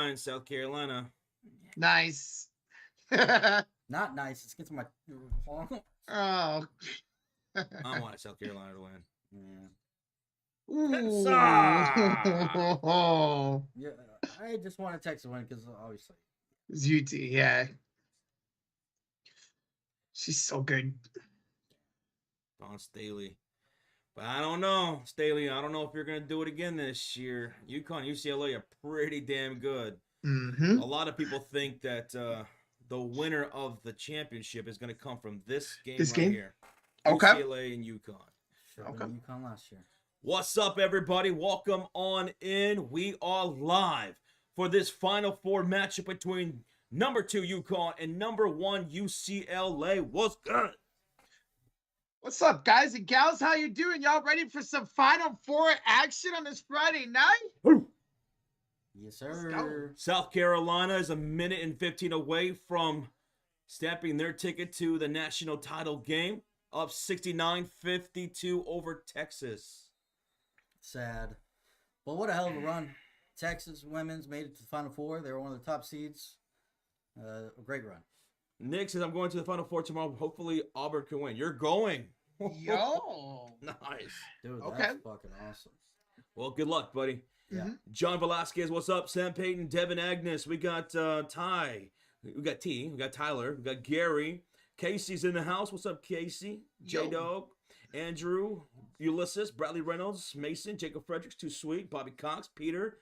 9, South Carolina. Nice. Not nice. It's against my. Oh. I wanted South Carolina to win. Yeah. Ooh. Yeah. I just wanted Texas to win because obviously. It's UT, yeah. She's so good. On Staley. But I don't know, Staley. I don't know if you're going to do it again this year. UConn, UCLA are pretty damn good. Mm-hmm. A lot of people think that the winner of the championship is going to come from this game here. Okay. UCLA and UConn. Should have been UConn last year. What's up, everybody? Welcome on in. We are live for this Final Four matchup between number 2 UConn and number 1 UCLA. What's good? What's up, guys and gals? How you doing? Y'all ready for some Final Four action on this Friday night? Yes, sir. South Carolina is a minute and 15 away from stamping their ticket to the national title game, up 69-52 over Texas. Sad. But what a hell of a run. Texas women's made it to the Final Four. They were one of the top seeds. A great run. Nick says, I'm going to the Final Four tomorrow. Hopefully Auburn can win. You're going. Yo. Nice. Dude, Okay. that's fucking awesome. Well, good luck, buddy. Yeah. John Velasquez, what's up? Sam Payton, Devin Agnes. We got Ty. We got T. We got Tyler. We got Gary. Casey's in the house. What's up, Casey? J-Dog. Andrew. Ulysses. Bradley Reynolds. Mason. Jacob Fredericks. Too Sweet. Bobby Cox. Peter.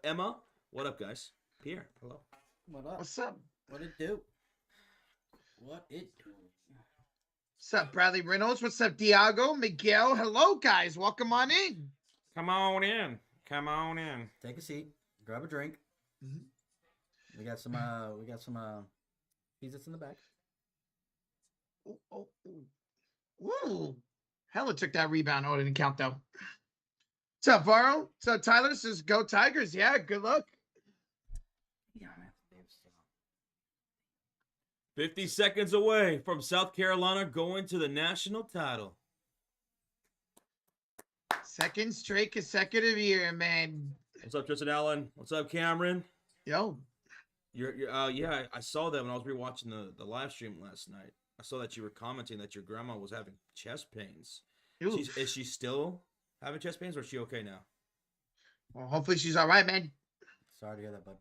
Emma. What up, guys? Pierre. Hello. What up? What's up? What it do? What it do? What's up, Bradley Reynolds? What's up, Diago? Miguel? Hello, guys. Welcome on in. Come on in. Come on in. Take a seat. Grab a drink. Mm-hmm. We got some pizzas in the back. Ooh. Hella took that rebound. Oh, it didn't count, though. What's up, Varro? What's up, Tyler? Says, go Tigers. Yeah, good luck. Yeah, man. 50 seconds away from South Carolina going to the national title. Second straight consecutive year, man. What's up, Tristan Allen? What's up, Cameron? Yo. Yeah, I saw that when I was rewatching the live stream last night. I saw that you were commenting that your grandma was having chest pains. Is she still having chest pains, or is she okay now? Well, hopefully she's all right, man. Sorry to hear that, bud.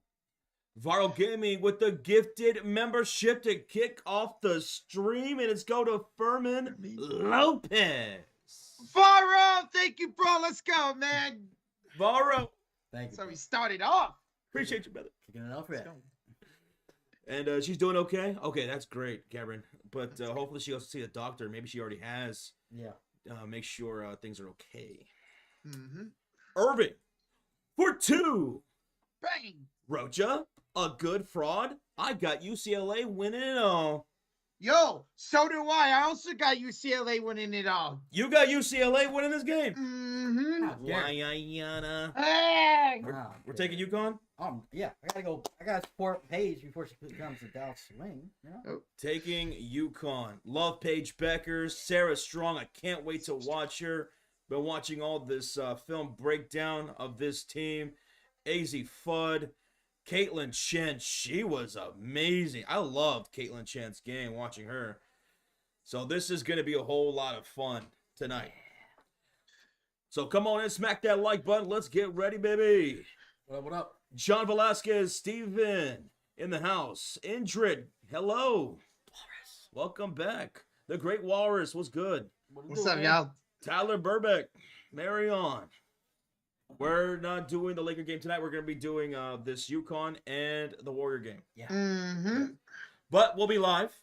Viral Gaming with the gifted membership to kick off the stream, and it's go to Furman Lopez. Varro, thank you, bro. Let's go, man. Varo. Thank you. So we started off. Appreciate you, brother. Kicking it off right. And she's doing okay? Okay, that's great, Cameron. But hopefully she goes to see a doctor. Maybe she already has. Yeah. Make sure things are okay. Mm-hmm. Irving for 2. Bang. Rocha, a good fraud. I got UCLA winning it all. Yo, so do I. I also got UCLA winning it all. You got UCLA winning this game. Mm-hmm. Wayana. Hey. We're taking UConn? Yeah, I gotta support Paige before she comes to Dallas Swing. You know? Taking UConn. Love Paige Bueckers. Sarah Strong. I can't wait to watch her. Been watching all this film breakdown of this team. AZ Fudd. Caitlin Chen, she was amazing. I loved Caitlin Chen's game, watching her. So this is going to be a whole lot of fun tonight. So come on in, smack that like button. Let's get ready, baby. What up? John Velasquez, Steven in the house. Indrid, hello. Walrus. Welcome back. The Great Walrus, what's good? What's up, y'all? Tyler Burbeck, Marion. We're not doing the Laker game tonight. We're going to be doing this UConn and the Warrior game. Yeah. Mm-hmm. But we'll be live.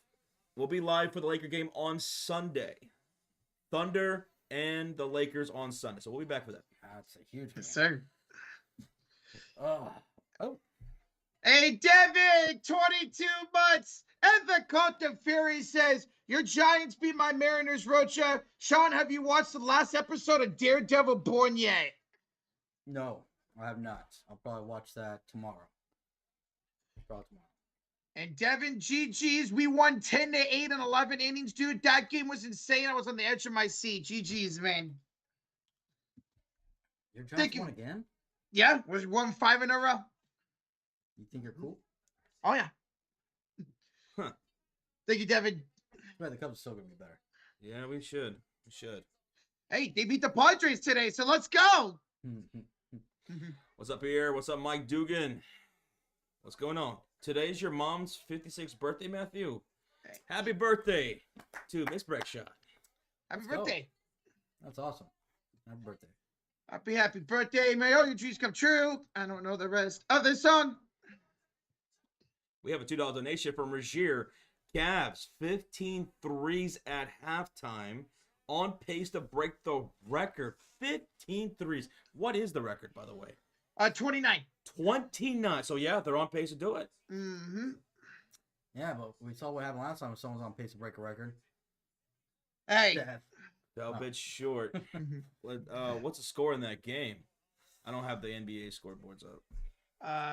We'll be live for the Laker game on Sunday. Thunder and the Lakers on Sunday. So we'll be back for that. That's a huge game. Yes, sir. Oh. Hey, Devin, 22 months. And the Cote de Fury says, your Giants beat my Mariners, Rocha. Sean, have you watched the last episode of Daredevil Born yet? No, I have not. I'll probably watch that tomorrow. And Devin, GG's. We won 10-8 in 11 innings, dude. That game was insane. I was on the edge of my seat. GG's, man. Your Giants won again? Yeah, was won 5 in a row. You think you're cool? Oh, yeah. Huh. Thank you, Devin. Right, the Cubs are still gonna be better. Yeah, we should. We should. Hey, they beat the Padres today, so let's go. What's up here? What's up, Mike Dugan? What's going on? Today's your mom's 56th birthday, Matthew. Happy birthday to Miss Breckshot. Happy Let's go. birthday. That's awesome. Happy birthday. Happy birthday. May all your dreams come true. I don't know the rest of this song. We have a $2 donation from Regier. Cavs, 15 threes at halftime. On pace to break the record. 15 threes. What is the record, by the way? 29. 29. So, yeah, they're on pace to do it. Mm-hmm. Yeah, but we saw what happened last time when someone was on pace to break a record. Hey. Fell a bit short. What's the score in that game? I don't have the NBA scoreboards up.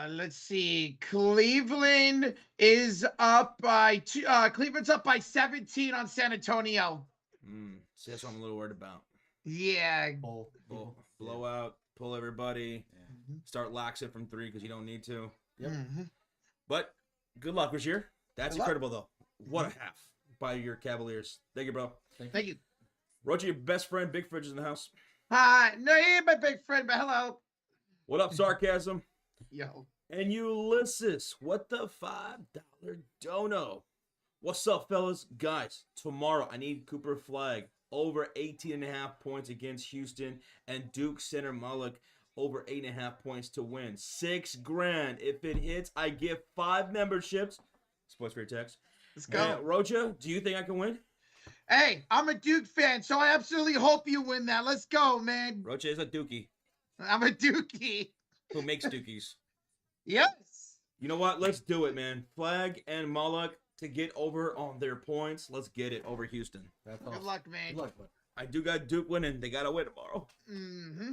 Let's see. Cleveland is up by Cleveland's up by 17 on San Antonio. See, that's what I'm a little worried about. Yeah. Blowout, pull everybody, start laxing from three because you don't need to. Yep. Mm-hmm. But good luck this year. That's Good luck. incredible, though. What a half by your Cavaliers. Thank you, bro. Thank you. Roger, your best friend, Big Fridge is in the house. Hi. No, he ain't my big friend, but hello. What up, Sarcasm? Yo. And Ulysses, what the $5 dono? What's up, fellas? Guys, tomorrow I need Cooper Flag over 18.5 points against Houston and Duke Center Mullock over 8.5 points to win. $6,000. If it hits, I give 5 memberships. Sports for your text. Let's go. Roja, do you think I can win? Hey, I'm a Duke fan, so I absolutely hope you win that. Let's go, man. Roja is a Dookie I'm a Dookie. who makes Dookies. Yes. You know what? Let's do it, man. Flag and Mullock to get over on their points. Let's get it over Houston. That's Good awesome. luck, man. Good luck, bud. I do got Duke winning. They got to win tomorrow. Mm-hmm.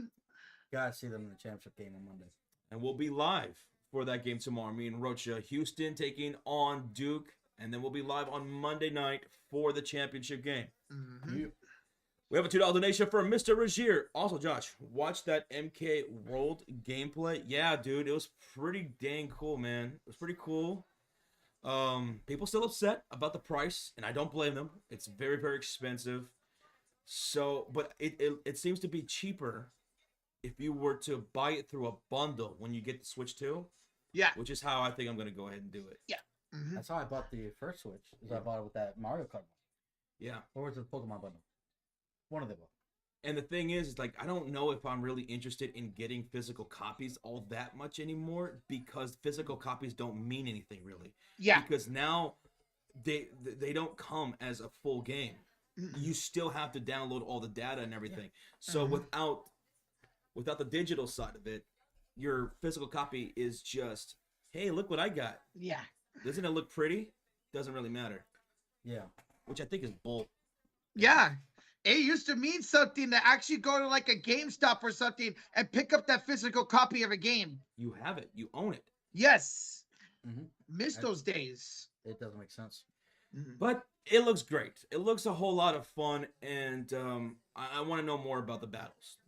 Gotta see them in the championship game on Monday. And we'll be live for that game tomorrow. Me and Rocha. Houston taking on Duke. And then we'll be live on Monday night for the championship game. Mm-hmm. We have a $2 donation for Mr. Regier. Also, Josh, watch that MK World gameplay. Yeah, dude, it was pretty dang cool, man. It was pretty cool. People still upset about the price, and I don't blame them. It's very, very expensive. So, but it seems to be cheaper if you were to buy it through a bundle when you get the Switch 2. Yeah. Which is how I think I'm going to go ahead and do it. Yeah. Mm-hmm. That's how I bought the first Switch. Is I bought it with that Mario Kart. Yeah. Or was it the Pokemon bundle? One of them. And the thing is like, I don't know if I'm really interested in getting physical copies all that much anymore because physical copies don't mean anything really. Yeah. Because now they don't come as a full game. You still have to download all the data and everything. So without the digital side of it, your physical copy is just, hey, look what I got. Yeah. Doesn't it look pretty? Doesn't really matter. Yeah. Which I think is bull. Yeah. It used to mean something to actually go to like a GameStop or something and pick up that physical copy of a game. You have it. You own it. Yes. Mm-hmm. Miss those days. It doesn't make sense. Mm-hmm. But it looks great. It looks a whole lot of fun, and I want to know more about the battles.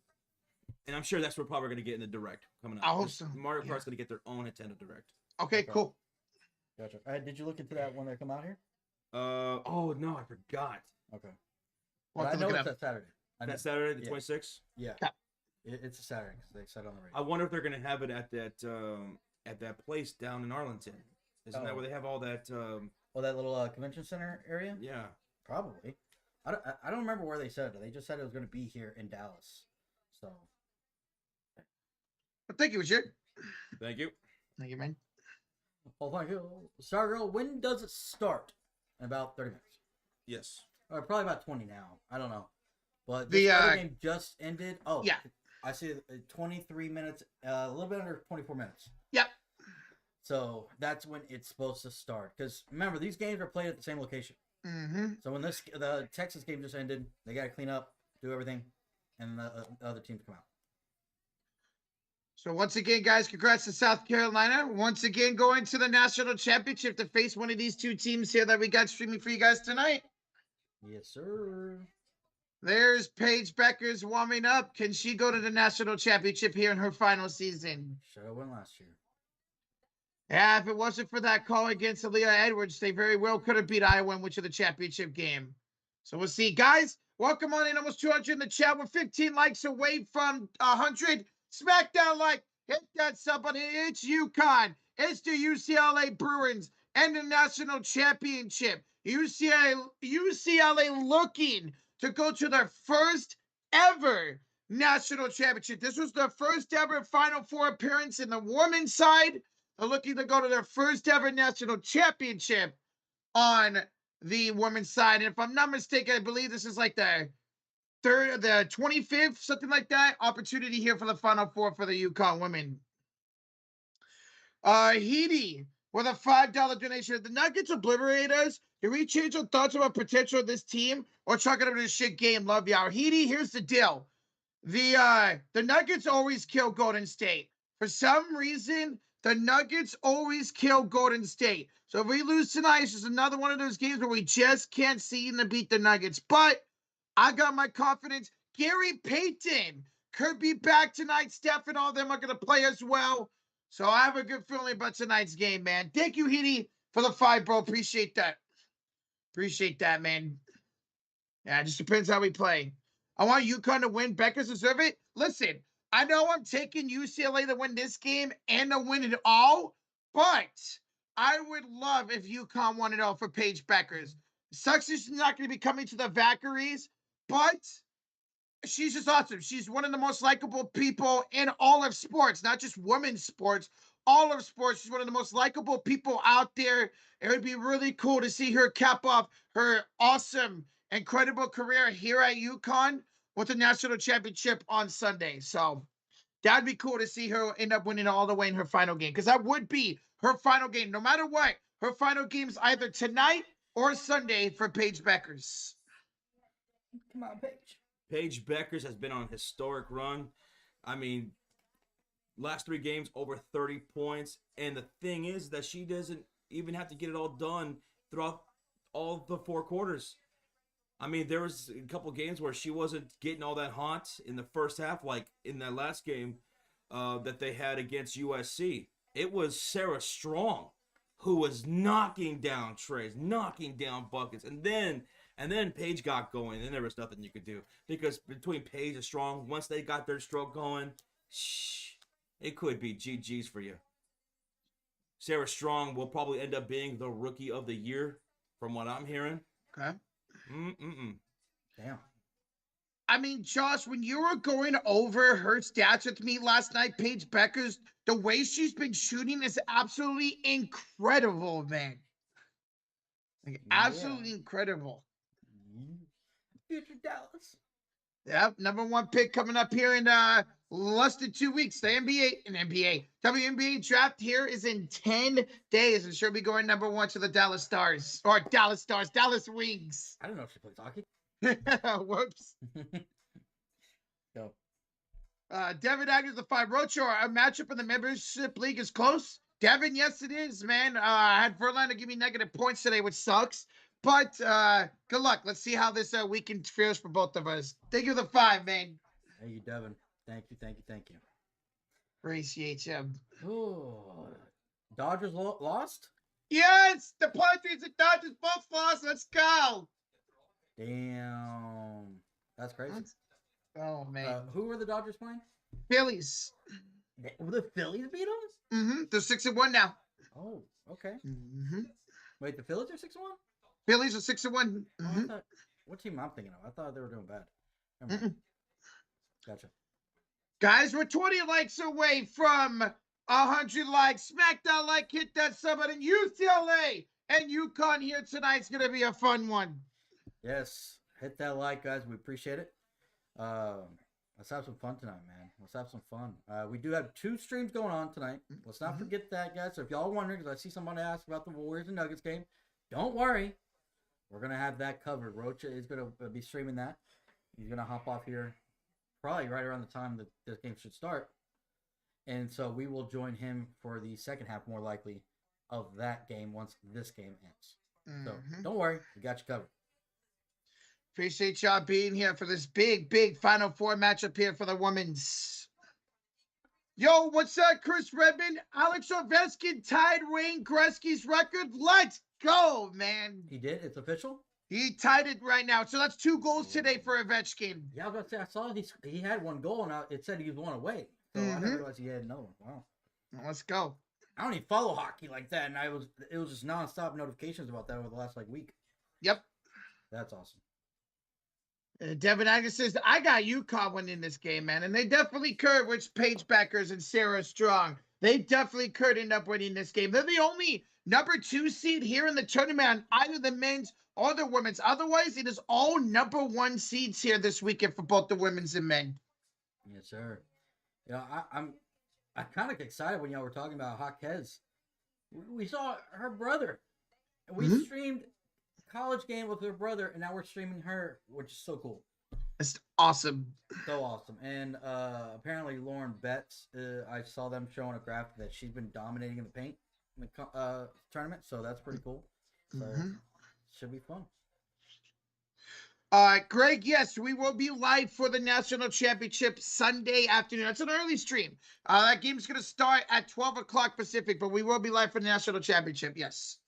And I'm sure that's what we're probably going to get in the Direct coming up. I hope so. Mario Kart's going to get their own Nintendo Direct. Okay, cool. Gotcha. Did you look into that when they come out here? Oh, no, I forgot. Okay. We'll But have I to know look it it's up. that Saturday. That Saturday, the Yeah. 26th? Yeah. Yeah. It's a Saturday because they said on the radio. I wonder if they're going to have it at that place down in Arlington. Isn't that Oh. where they have all that? Oh, that little convention center area? Yeah. Probably. I don't remember where they said it. They just said it was going to be here in Dallas. So. Well, thank you, Richard. Thank you. Thank you, man. Oh, thank you. Stargirl, when does it start? In about 30 minutes. Yes. Or probably about 20 now. I don't know. But The, this game just ended. Oh, yeah. I see 23 minutes, a little bit under 24 minutes. Yep. So that's when it's supposed to start. Because remember, these games are played at the same location. Mm-hmm. So when the Texas game just ended, they got to clean up, do everything, and the other teams come out. So once again, guys, congrats to South Carolina. Once again, going to the national championship to face one of these two teams here that we got streaming for you guys tonight. Yes, sir. There's Paige Bueckers warming up. Can she go to the national championship here in her final season? Should have won last year. Yeah, if it wasn't for that call against Aaliyah Edwards, they very well could have beat Iowa and went to the championship game. So we'll see. Guys, welcome on in. Almost 200 in the chat. We're 15 likes away from 100. Smackdown like. Hit that sub button. It's UConn. It's the UCLA Bruins and the national championship. UCLA looking to go to their first ever national championship. This was their first ever Final Four appearance in the women's side. They're looking to go to their first ever national championship on the women's side. And if I'm not mistaken, I believe this is like the 25th, something like that, opportunity here for the Final Four for the UConn women. Heedy with a $5 donation. The Nuggets obliterate us. Do we change our thoughts about potential of this team or chalk it up to a shit game? Love y'all. Heedy, here's the deal. The Nuggets always kill Golden State. For some reason, the Nuggets always kill Golden State. So if we lose tonight, it's just another one of those games where we just can't see them beat the Nuggets. But I got my confidence. Gary Payton could be back tonight. Steph and all them are going to play as well. So I have a good feeling about tonight's game, man. Thank you, Heedy, for the 5, bro. Appreciate that. Appreciate that, man. Yeah, it just depends how we play. I want UConn to win. Bueckers deserve it. Listen, I know I'm taking UCLA to win this game and to win it all, but I would love if UConn won it all for Paige Bueckers. Sucks she's not going to be coming to the Valkyries, but she's just awesome. She's one of the most likable people in all of sports, not just women's sports, all of sports. She's one of the most likable people out there. It would be really cool to see her cap off her awesome, incredible career here at UConn with the national championship on Sunday. So that'd be cool to see her end up winning all the way in her final game, because that would be her final game. No matter what, her final game's either tonight or Sunday for Paige Bueckers. Come on, Paige. Paige Bueckers has been on a historic run. I mean, last 3 games, over 30 points. And the thing is that she doesn't even have to get it all done throughout all the 4 quarters. I mean, there was a couple games where she wasn't getting all that hot in the first half, like in that last game that they had against USC. It was Sarah Strong who was knocking down trays, knocking down buckets. And then Paige got going, and there was nothing you could do. Because between Paige and Strong, once they got their stroke going, it could be GG's for you. Sarah Strong will probably end up being the Rookie of the Year, from what I'm hearing. Okay. Damn. I mean, Josh, when you were going over her stats with me last night, Paige Bueckers, the way she's been shooting is absolutely incredible, man. Like, absolutely incredible. Future Dallas. Yep, #1 pick coming up here in less than 2 weeks. The WNBA draft here is in 10 days, and she'll be going #1 to the Dallas Stars, or Dallas Wings. I don't know if she plays hockey. Whoops. Go. Devin Agnes, the 5. Rocho, our matchup in the membership league is close. Devin, yes, it is, man. I had Verlander give me negative points today, which sucks. But good luck. Let's see how this weekend feels for both of us. Thank you for the 5, man. Thank you, Devin. Thank you. Appreciate you. Ooh. Dodgers lost? Yes, the Padres and Dodgers both lost. Let's go. Damn. That's crazy. Oh, man. Who were the Dodgers playing? Phillies. The Phillies beat them? Mm-hmm. They're 6-1 now. Oh, okay. Mm-hmm. Wait, the Phillies are 6-1? Phillies are 6-1. Mm-hmm. What team I'm thinking of? I thought they were doing bad. Gotcha. Guys, we're 20 likes away from 100 likes. Smack that like, hit that sub button. UCLA and UConn here tonight's going to be a fun one. Yes. Hit that like, guys. We appreciate it. Let's have some fun tonight, man. Let's have some fun. We do have 2 streams going on tonight. Let's not forget that, guys. So if y'all are wondering, because I see somebody ask about the Warriors and Nuggets game, don't worry. We're going to have that covered. Rocha is going to be streaming that. He's going to hop off here probably right around the time that this game should start. And so we will join him for the second half, more likely, of that game once this game ends. So don't worry. We got you covered. Appreciate y'all being here for this big Final Four matchup here for the women's. Yo, what's up, Chris Redmond? Alex Ovechkin tied Wayne Gretzky's record. Let's go, man. He did. It's official. He tied it right now. So that's 2 goals today for Ovechkin. Yeah, I was about to say I saw he had 1 goal and it said he was 1 away. So I didn't realize he had another one. Wow. Let's go. I don't even follow hockey like that, and it was just nonstop notifications about that over the last week. Yep. That's awesome. Devin Agnes says, I got UConn winning this game, man. And they definitely could, which Paige Bueckers and Sarah Strong. They definitely could end up winning this game. They're the only number 2 seed here in the tournament on either the men's or the women's. Otherwise, it is all number 1 seeds here this weekend for both the women's and men. Yes, sir. Yeah, I'm kind of excited when y'all were talking about Hawkes. We saw her brother. We streamed college game with her brother, and now we're streaming her, which is so cool. It's awesome. So awesome. And apparently Lauren Betts, I saw them showing a graphic that she's been dominating in the paint in the tournament, so that's pretty cool. So should be fun. Greg, yes, we will be live for the national championship Sunday afternoon. It's an early stream. That game's going to start at 12 o'clock Pacific, but we will be live for the national championship, yes.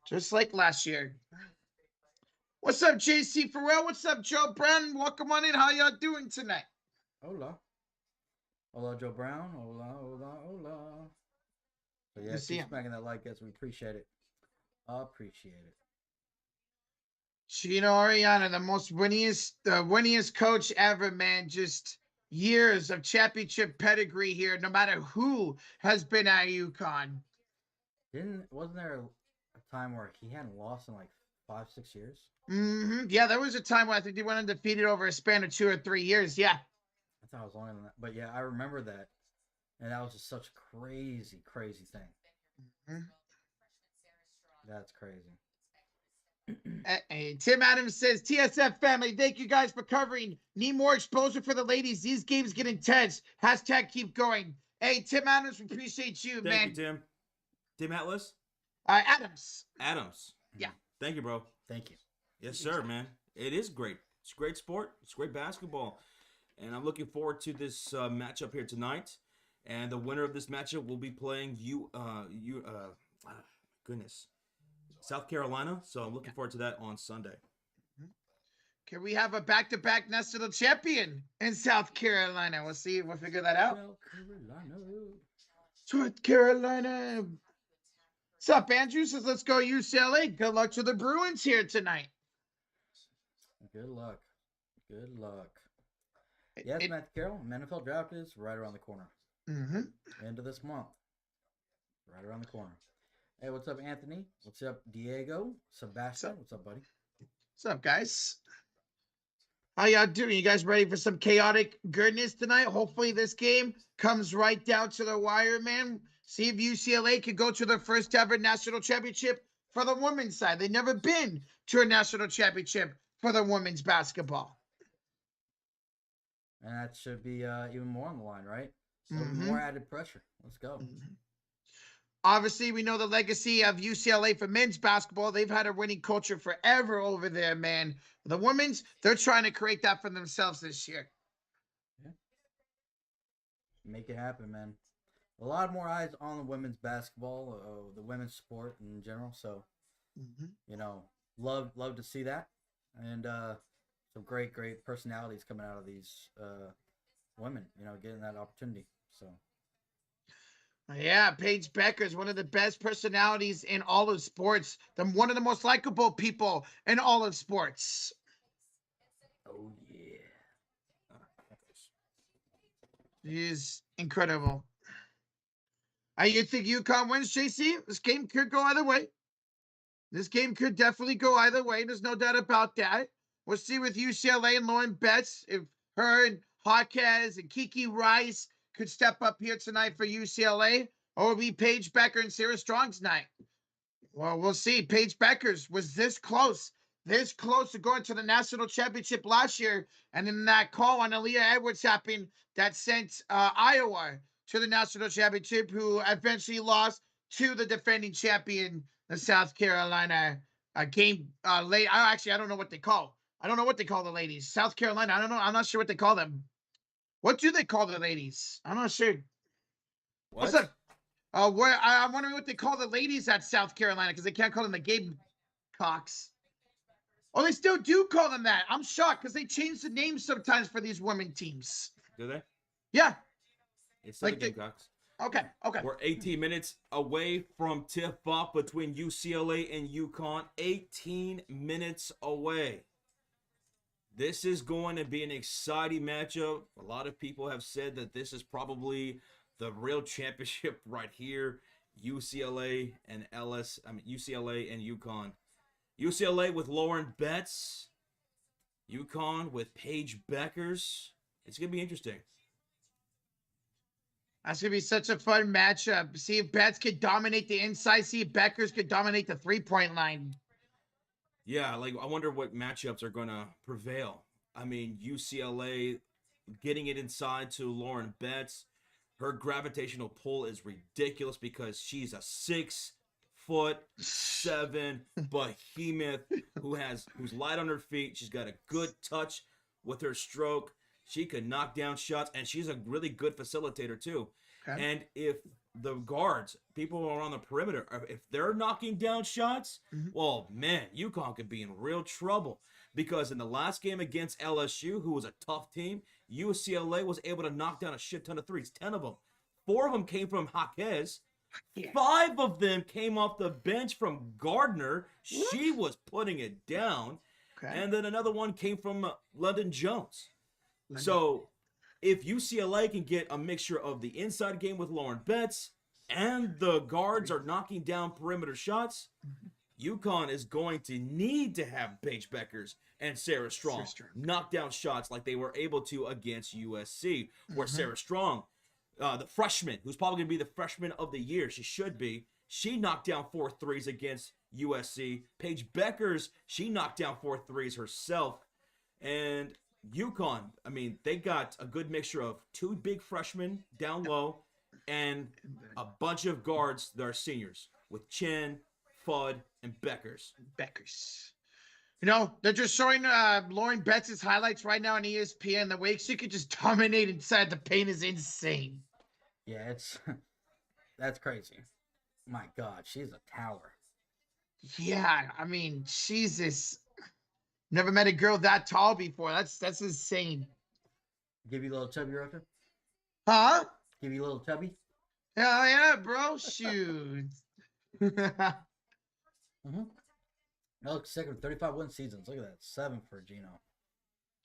Just like last year. What's up, JC Farrell? What's up, Joe Brown? Welcome on in. How y'all doing tonight? Hola. Hola, Joe Brown. Hola, hola, hola. So yeah, keep smacking that like, guys. We appreciate it. Appreciate it. Chino Ariana, the winningest coach ever, man. Just years of championship pedigree here, no matter who has been at UConn. Wasn't there a time where he hadn't lost in like 5-6 years? Yeah, there was a time where I think they went undefeated over a span of 2 or 3 years. Yeah. I thought it was longer than that. But yeah, I remember that. And that was just such a crazy, crazy thing. That's crazy. Hey, Tim Adams says, TSF family, thank you guys for covering. Need more exposure for the ladies. These games get intense. Hashtag keep going. Hey, Tim Adams, we appreciate you, man. Thank you, Tim. Tim Atlas? Adams. Adams. Yeah. Thank you, bro. Thank you. Yes, sir, man. It is great. It's a great sport. It's great basketball. And I'm looking forward to this matchup here tonight. And the winner of this matchup will be playing South Carolina. So I'm looking forward to that on Sunday. Can we have a back-to-back national champion in South Carolina? We'll see. We'll figure that out. South Carolina. What's up, Andrew? Says, let's go UCLA. Good luck to the Bruins here tonight. Good luck. Good luck. Yes, Matt Carroll, NFL draft is right around the corner. End of this month. Right around the corner. Hey, what's up, Anthony? What's up, Diego? Sebastian? What's up, buddy? What's up, guys? How y'all doing? You guys ready for some chaotic goodness tonight? Hopefully this game comes right down to the wire, man. See if UCLA could go to their first ever national championship for the women's side. They've never been to a national championship for the women's basketball. And that should be even more on the line, right? So more added pressure. Let's go. Obviously, we know the legacy of UCLA for men's basketball. They've had a winning culture forever over there, man. The women's, they're trying to create that for themselves this year. Yeah. Make it happen, man. A lot more eyes on the women's basketball, the women's sport in general. So, you know, love to see that. And some great personalities coming out of these women, you know, getting that opportunity. So. Yeah, Paige Bueckers, one of the best personalities in all of sports. One of the most likable people in all of sports. Oh, yeah. She's incredible. You think UConn wins, JC? This game could go either way. This game could definitely go either way. There's no doubt about that. We'll see with UCLA and Lauren Betts if her and Hawkes and Kiki Rice could step up here tonight for UCLA, or it'll be Paige Bueckers and Sarah Strong's night. Well, we'll see. Paige Bueckers was this close to going to the national championship last year, and then that call on Aaliyah Edwards happened that sent Iowa to the national championship, who eventually lost to the defending champion, the South Carolina game late. I don't know what they call. I don't know what they call the ladies. South Carolina. I don't know. I'm not sure what they call them. What do they call the ladies? I'm not sure. What's What? that? Where I'm wondering what they call the ladies at South Carolina because they can't call them the Gamecocks. Oh, they still do call them that. I'm shocked because they change the names sometimes for these women teams. Do they? Yeah. It's still Like the they- Gamecocks. Okay. We're 18 minutes away from tip-off between UCLA and UConn. 18 minutes away. This is going to be an exciting matchup. A lot of people have said that this is probably the real championship right here. UCLA and UCLA and UConn. UCLA with Lauren Betts. UConn with Paige Bueckers. It's going to be interesting. That's going to be such a fun matchup. See if Betts could dominate the inside. See if Bueckers could dominate the three-point line. Yeah, like I wonder what matchups are going to prevail. I mean, UCLA getting it inside to Lauren Betts. Her gravitational pull is ridiculous because she's a 6'7" behemoth who's light on her feet. She's got a good touch with her stroke. She can knock down shots, and she's a really good facilitator too. Okay. And if the guards, people who are on the perimeter, if they're knocking down shots, well, man, UConn could be in real trouble. Because in the last game against LSU, who was a tough team, UCLA was able to knock down a shit ton of threes, 10 of them. 4 of them came from Jaquez. 5 of them came off the bench from Gardner. She was putting it down. Okay. And then another one came from London Jones. So if UCLA can get a mixture of the inside game with Lauren Betts and the guards are knocking down perimeter shots, UConn is going to need to have Paige Bueckers and Sarah Strong knock down shots like they were able to against USC, where Sarah Strong, the freshman, who's probably going to be the freshman of the year, she should be, she knocked down 4 threes against USC. Paige Bueckers, she knocked down 4 threes herself. And UConn, I mean, they got a good mixture of 2 big freshmen down low and a bunch of guards that are seniors with Chen, Fudd, and Bueckers. You know, they're just showing Lauren Betts' highlights right now on ESPN. The way she could just dominate inside the paint is insane. Yeah, that's crazy. My God, she's a tower. Yeah, I mean, Jesus. Never met a girl that tall before. That's insane. Give you a little chubby, Rocha? Huh? Give you a little chubby? Hell yeah, bro. Shoot. Look, second 35 win seasons. Look at that. 7 for Gino.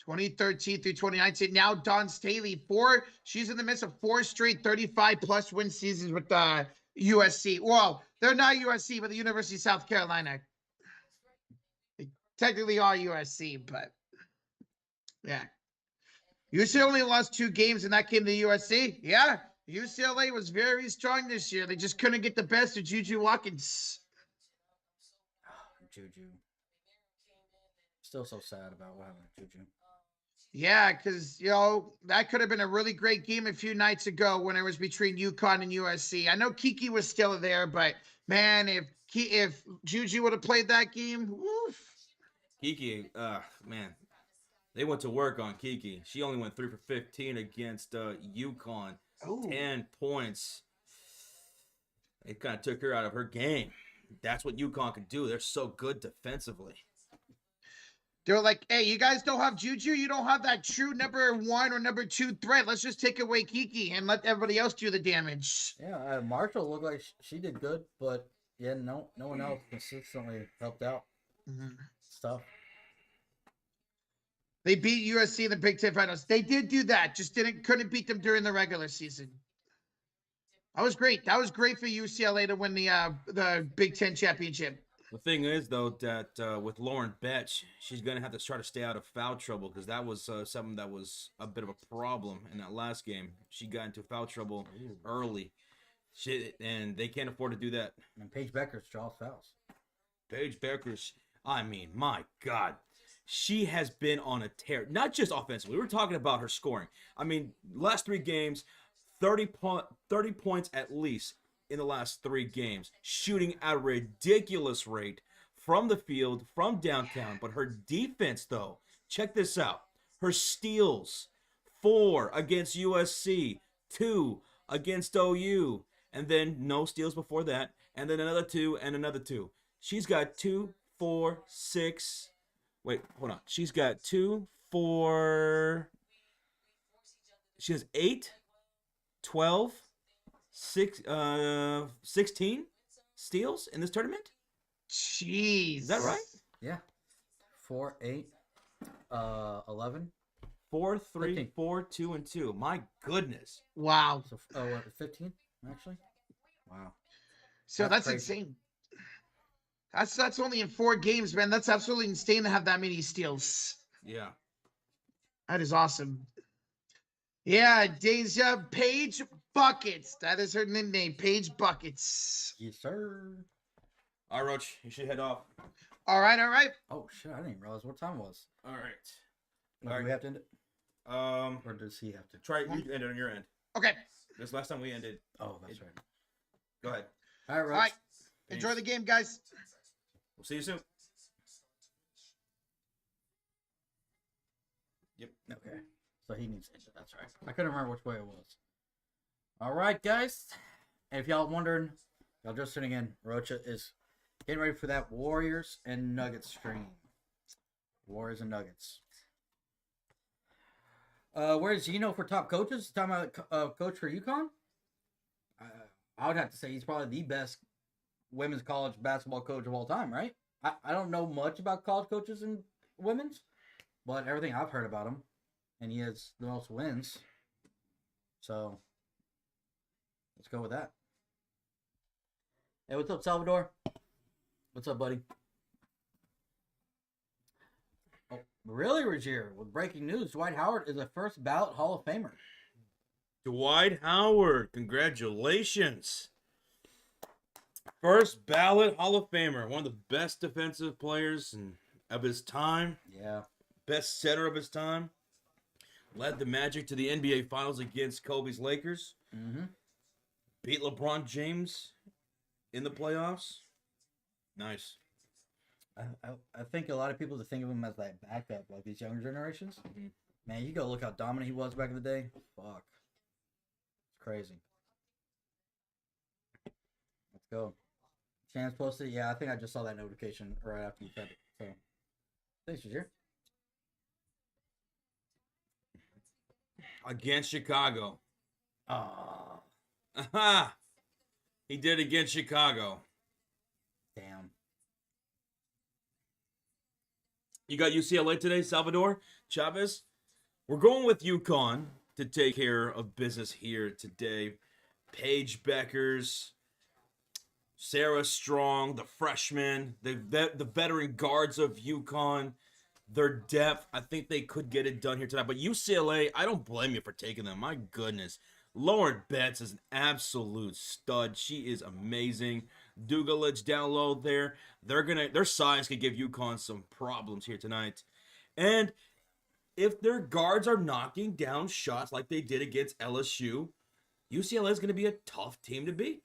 2013 through 2019. Now Dawn Staley, 4. She's in the midst of 4 straight 35+ win seasons with USC. Well, they're not USC, but the University of South Carolina. They technically are USC, but yeah. UCLA only lost 2 games, and that came to USC. Yeah, UCLA was very strong this year. They just couldn't get the best of Juju Watkins. Juju. Still so sad about what happened to Juju. Yeah, because, you know, that could have been a really great game a few nights ago when it was between UConn and USC. I know Kiki was still there, but, man, if Juju would have played that game, woof. Kiki, man, they went to work on Kiki. She only went 3 for 15 against UConn. Ooh. 10 points. It kind of took her out of her game. That's what UConn can do. They're so good defensively. They're like, hey, you guys don't have Juju. You don't have that true number 1 or number 2 threat. Let's just take away Kiki and let everybody else do the damage. Yeah, Marshall looked like she did good, but yeah, no one else consistently helped out. Stuff. They beat USC in the Big Ten Finals. They did do that. Just couldn't beat them during the regular season. That was great. That was great for UCLA to win the Big Ten championship. The thing is, though, that with Lauren Betts, she's going to have to try to stay out of foul trouble because that was something that was a bit of a problem in that last game. She got into foul trouble early, and they can't afford to do that. And Paige Bueckers draws fouls. Paige Bueckers, I mean, my God. She has been on a tear, not just offensively. We were talking about her scoring. I mean, last 3 games, 30 points at least in the last 3 games, shooting at a ridiculous rate from the field, from downtown. But her defense, though, check this out. Her steals, 4 against USC, 2 against OU, and then no steals before that, and then another 2 and another 2. She's got 2, 4, 6. Wait, hold on. She's got 2, 4. She has 8, 12, 16 steals in this tournament. Jeez. Is that right? Yeah. 4, 8, 11. 4, 3, 15. 4, 2, and 2. My goodness. Wow. So, 15 actually. Wow. So That's that's crazy. insane. That's only in 4 games, man. That's absolutely insane to have that many steals. Yeah. That is awesome. Yeah, Deja Paige Buckets. That is her nickname, Paige Buckets. Yes, sir. All right, Roach, you should head off. All right, all right. Oh shit! I didn't even realize what time it was. All right. Do Alright. we have to end it, or does he have to? Try you end it on your end. Okay. This last time we ended. Oh, that's right. Go ahead. All right, All Roach. right. Enjoy the game, guys. We'll see you soon. Yep. Okay. So he needs to end it. That's right. I couldn't remember which way it was. All right, guys. And if y'all wondering, y'all just tuning in, Rocha is getting ready for that Warriors and Nuggets stream. Warriors and Nuggets. Where's Gino for top coaches? Talking about coach for UConn? I would have to say he's probably the best women's college basketball coach of all time, right? I don't know much about college coaches in women's, but everything I've heard about him, and he has the most wins. So, let's go with that. Hey, what's up, Salvador? What's up, buddy? Oh, really, Rogier? With breaking news, Dwight Howard is a first ballot Hall of Famer. Dwight Howard, congratulations. First ballot Hall of Famer, one of the best defensive players of his time, Yeah. best center of his time. Led the Magic to the NBA Finals against Kobe's Lakers. Mm-hmm. Beat LeBron James in the playoffs. Nice. I think a lot of people that think of him as that backup, like these younger generations. Mhm. Man, you go look how dominant he was back in the day. Fuck. It's crazy. Let's go. Chance posted. Yeah, I think I just saw that notification right after you said it. So, thanks, Rogier. Against Chicago. Oh, Aha! He did against Chicago. damn. You got UCLA today, Salvador Chavez. We're going with UConn to take care of business here today. Paige Bueckers, Sarah Strong, the freshman, the veteran guards of UConn, their depth. I think they could get it done here tonight. But UCLA, I don't blame you for taking them. My goodness. Lauren Betts is an absolute stud. She is amazing. Dugalich down low there. Their size could give UConn some problems here tonight. And if their guards are knocking down shots like they did against LSU, UCLA is going to be a tough team to beat.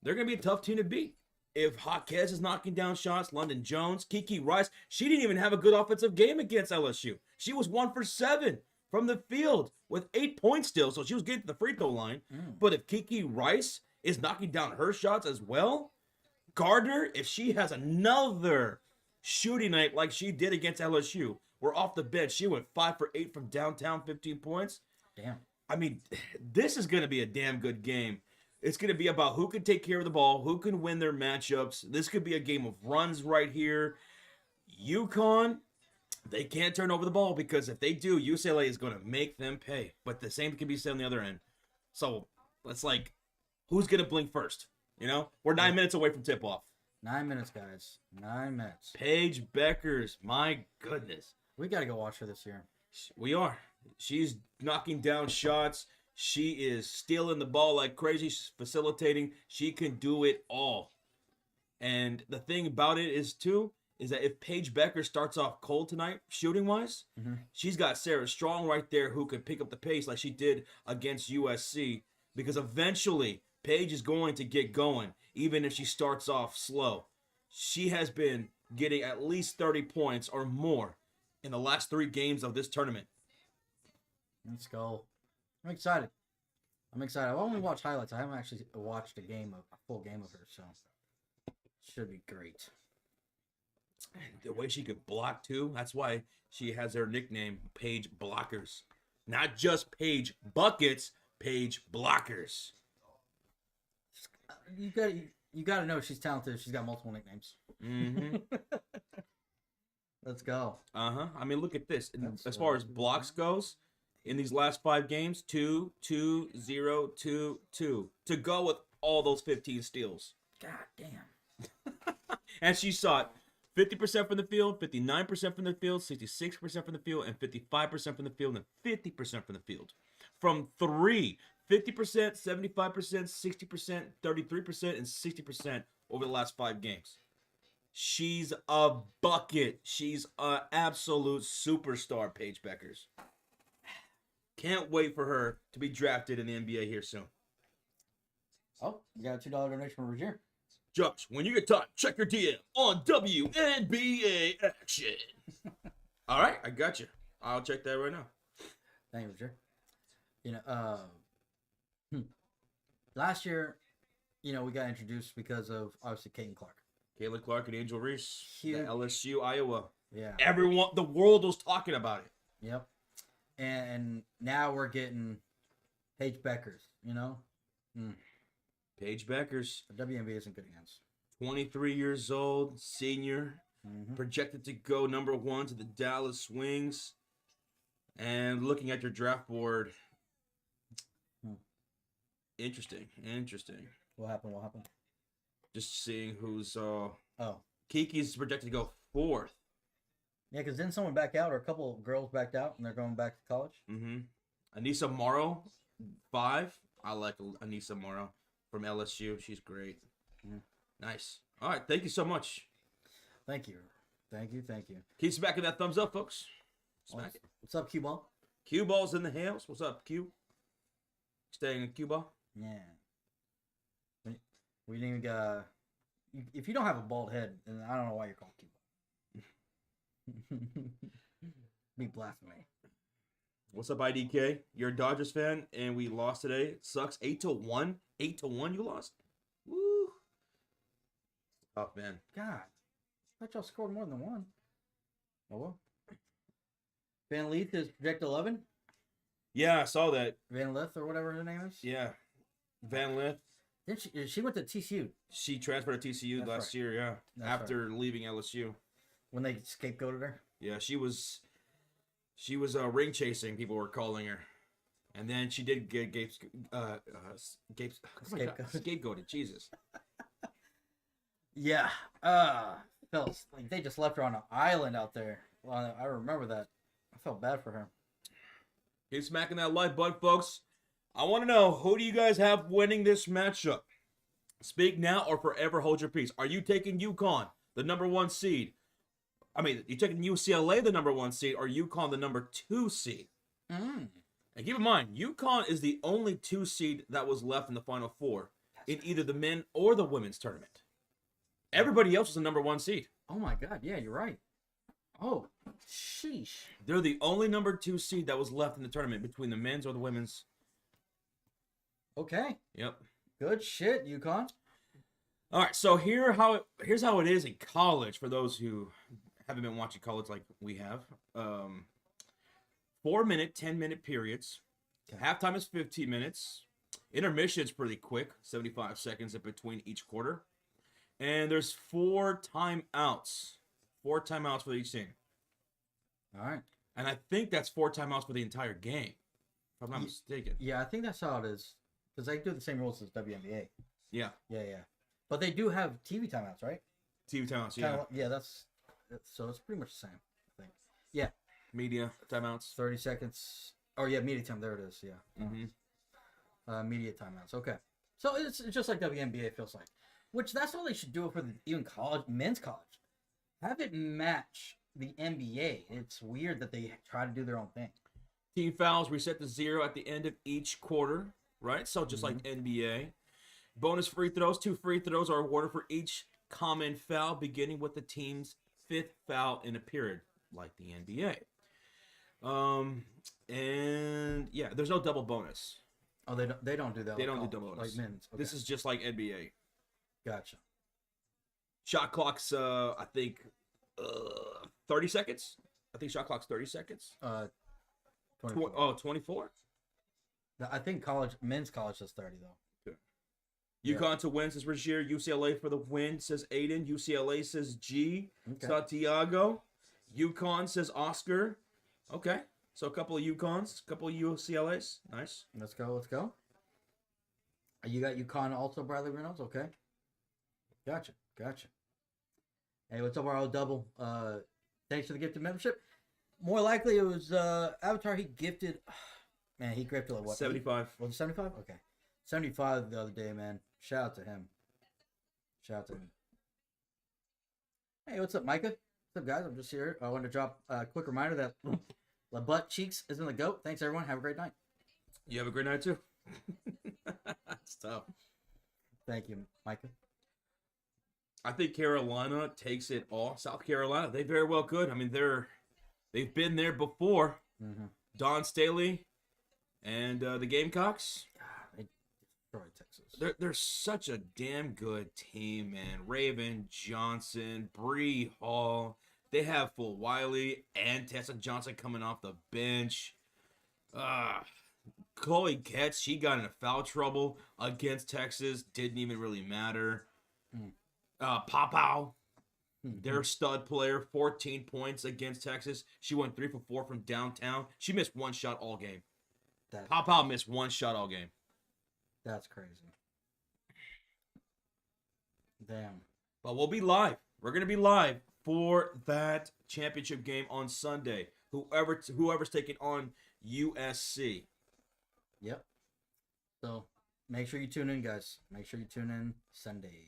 They're going to be a tough team to beat. If Jaquez is knocking down shots, London Jones, Kiki Rice, she didn't even have a good offensive game against LSU. She was 1 for 7 from the field with 8 points still, so she was getting to the free throw line. But if Kiki Rice is knocking down her shots as well, Gardner, if she has another shooting night like she did against LSU, where off the bench she went 5 for 8 from downtown, 15 points. Damn. I mean, this is going to be a damn good game. It's going to be about who can take care of the ball, who can win their matchups. This could be a game of runs right here. UConn, they can't turn over the ball because if they do, UCLA is going to make them pay. But the same can be said on the other end. So it's like, who's going to blink first? You know, we're 9 minutes away from tip-off. 9 minutes, guys. 9 minutes. Paige Bueckers, my goodness. We got to go watch her this year. We are. She's knocking down shots. She is stealing the ball like crazy. She's facilitating. She can do it all. And the thing about it is that if Paige Bueckers starts off cold tonight, shooting-wise, she's got Sarah Strong right there who can pick up the pace like she did against USC. Because eventually, Paige is going to get going, even if she starts off slow. She has been getting at least 30 points or more in the last 3 games of this tournament. Let's go. I'm excited. I've only watched highlights. I haven't actually watched a full game of her, so should be great. The way she could block too. That's why she has her nickname, Paige Blockers. Not just Paige Buckets, Paige Blockers. You gotta know she's talented. She's got multiple nicknames. Mm-hmm. Let's go. I mean, look at this. As far as blocks goes, in these last 5 games, 2, 2, 0, 2, 2. To go with all those 15 steals. God damn. And she shot 50% from the field, 59% from the field, 66% from the field, and 55% from the field, and 50% from the field. From 3, 50%, 75%, 60%, 33%, and 60% over the last 5 games. She's a bucket. She's an absolute superstar, Paige Bueckers. Can't wait for her to be drafted in the NBA here soon. Oh, you got a $2 donation from Roger. Josh, when you get time, check your DM on WNBA Action. All right, I got you. I'll check that right now. Thank you, Roger. You know, last year, you know, we got introduced because of obviously Caitlin Clark. Caitlin Clark and Angel Reese, Huge. the LSU, Iowa. Yeah. Everyone, the world was talking about it. Yep. And now we're getting Paige Bueckers, you know? Paige Bueckers, The WNBA is in good hands. 23 years old, senior, projected to go number 1 to the Dallas Wings. And looking at your draft board, interesting. What happened? Just seeing who's Kiki's projected to go 4th. Yeah, because didn't someone back out, or a couple of girls backed out, and they're going back to college? Anissa Morrow, 5. I like Anissa Morrow from LSU. She's great. Nice. All right, thank you so much. Thank you. Keep smacking that thumbs up, folks. Smack it. What's up, Q-Ball? Q Ball's in the house. What's up, Q? Staying in Q Ball? Yeah. We didn't even got... If you don't have a bald head, then I don't know why you're called Q-Ball. Be blasphemy. What's up, IDK? You're a Dodgers fan, and we lost today. It sucks. 8-1. 8-1 you lost? Woo. Tough, man. God. I thought y'all scored more than one. Oh, well. Van Leith is projected 11? Yeah, I saw that. Van Lith, or whatever her name is? Yeah. Van Lith. Didn't she went to TCU. She transferred to TCU That's last right. year, yeah. That's after leaving LSU. When they scapegoated her? Yeah, she was ring chasing, people were calling her. And then she did get scapegoated. Jesus. Yeah. Felt like they just left her on an island out there. Well, I remember that. I felt bad for her. Keep smacking that like button, folks. I want to know, who do you guys have winning this matchup? Speak now or forever hold your peace. Are you taking UConn, the number 1 seed? I mean, you taking UCLA, the number 1 seed, or UConn, the number 2 seed? And keep in mind, UConn is the only 2 seed that was left in the Final 4 in either the men or the women's tournament. Everybody else is the number 1 seed. Oh my God, yeah, you're right. Oh, sheesh. They're the only number 2 seed that was left in the tournament between the men's or the women's. Okay. Yep. Good shit, UConn. All right, so here's how it is in college for those who haven't been watching college like we have. 4-minute, 10-minute periods. Okay. Halftime is 15 minutes. Intermission's pretty quick, 75 seconds in between each quarter. And there's 4 timeouts. 4 timeouts for each team. All right. And I think that's 4 timeouts for the entire game, if I'm not mistaken. Yeah, I think that's how it is. Because they do the same rules as WNBA. Yeah. Yeah. But they do have TV timeouts, right? TV timeouts, yeah. Yeah, so it's pretty much the same, I think. Yeah. Media timeouts. 30 seconds. Oh, yeah, media time. There it is, yeah. Media timeouts. Okay. So it's just like WNBA, it feels like. Which, that's all they should do for even college, men's college. Have it match the NBA. It's weird that they try to do their own thing. Team fouls reset to 0 at the end of each quarter, right? So just like NBA. Bonus free throws. 2 free throws are awarded for each common foul, beginning with the team's 5th foul in a period, like the NBA. And yeah, there's no double bonus. Oh, they don't do that. They like don't do college, double bonus. like men's. Okay. This is just like NBA. Gotcha. Shot clock's I think 30 seconds. I think shot clock's 30 seconds. 24. 24? I think men's college is 30 though. UConn to win says Rozier. UCLA for the win says Aiden. UCLA says G. Okay. Santiago. UConn says Oscar. Okay. So a couple of UConns, a couple of UCLAs. Nice. Let's go. You got UConn also, Bradley Reynolds? Okay. Gotcha. Hey, what's up, RO Double? Thanks for the gifted membership. More likely it was Avatar he gifted. Man, he gifted like what? 75. Was it 75? Okay. 75 the other day, man. Shout out to him. Hey, what's up, Micah? What's up, guys? I'm just here. I wanted to drop a quick reminder that La Butt Cheeks is in the GOAT. Thanks, everyone. Have a great night. You have a great night, too. It's tough. Thank you, Micah. I think Carolina takes it all. South Carolina, they very well could. I mean, they've been there before. Mm-hmm. Don Staley and the Gamecocks. They destroyed Texas. They're such a damn good team, man. Raven Johnson, Bree Hall. They have Full Wiley and Tessa Johnson coming off the bench. Chloe Getz, she got into foul trouble against Texas. Didn't even really matter. Popow, their stud player, 14 points against Texas. She went 3 for 4 from downtown. She missed one shot all game. Popow missed one shot all game. That's crazy. Damn. But we'll be live. We're going to be live for that championship game on Sunday. Whoever's taking on USC. Yep. So make sure you tune in, guys. Make sure you tune in Sunday.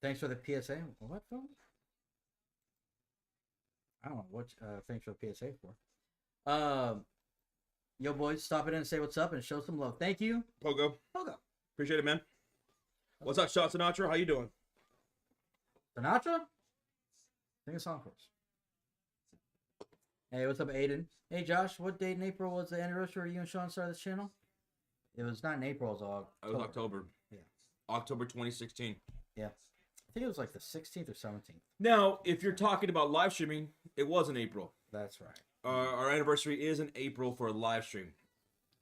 Thanks for the PSA. What phone? I don't know what. Thanks for the PSA for. Yo, boys, stop it in and say what's up and show some love. Thank you, Pogo. Appreciate it, man. What's up, Shot Sinatra? How you doing? Sinatra? Sing a song for us. Hey, what's up, Aiden? Hey, Josh, what date in April was the anniversary you and Sean started this channel? It was not in April, it was October. It was October. Yeah. October 2016. Yeah. I think it was like the 16th or 17th. Now, if you're talking about live streaming, it was in April. That's right. Our anniversary is in April for a live stream.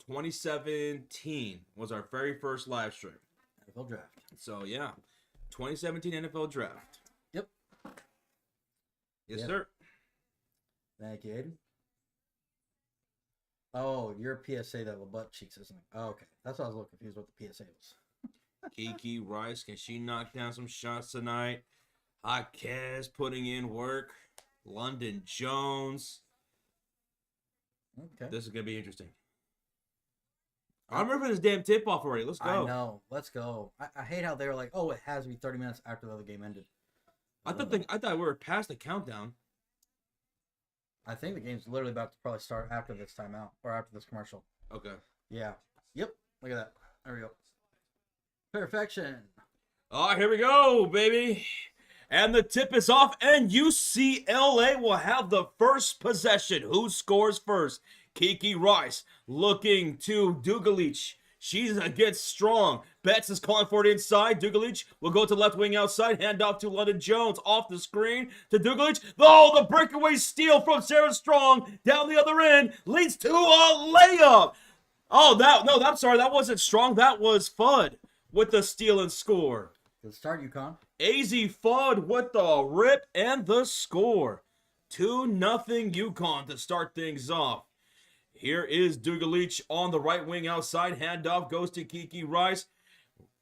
2017 was our very first live stream. NFL draft. So, yeah. 2017 NFL draft. Yep. Yes, Yep. sir. Thank you, Aiden. Oh, your PSA that butt cheeks, isn't it? Oh, okay. That's why I was a little confused what the PSA was. Kiki Rice, can she knock down some shots tonight? Hot Kaz putting in work. London Jones. Okay. This is going to be interesting. I'm ready for this damn tip-off already. Let's go. I know. Let's go. I hate how they were like, oh, it has to be 30 minutes after the other game ended. I thought we were past the countdown. I think the game's literally about to probably start after this timeout or after this commercial. Okay. Yeah. Yep. Look at that. There we go. Perfection. Oh, here we go, baby. And the tip is off, and UCLA will have the first possession. Who scores first? Kiki Rice looking to Dugalich. She's against Strong. Betts is calling for it inside. Dugalich will go to left wing outside. Hand off to London Jones. Off the screen to Dugalich. Oh, the breakaway steal from Sarah Strong down the other end leads to a layup. Oh, I'm sorry. That wasn't Strong. That was Fudd with the steal and score. Good start, UConn. AZ Fudd with the rip and the score. 2-0 UConn to start things off. Here is Dugalich on the right wing outside. Handoff goes to Kiki Rice.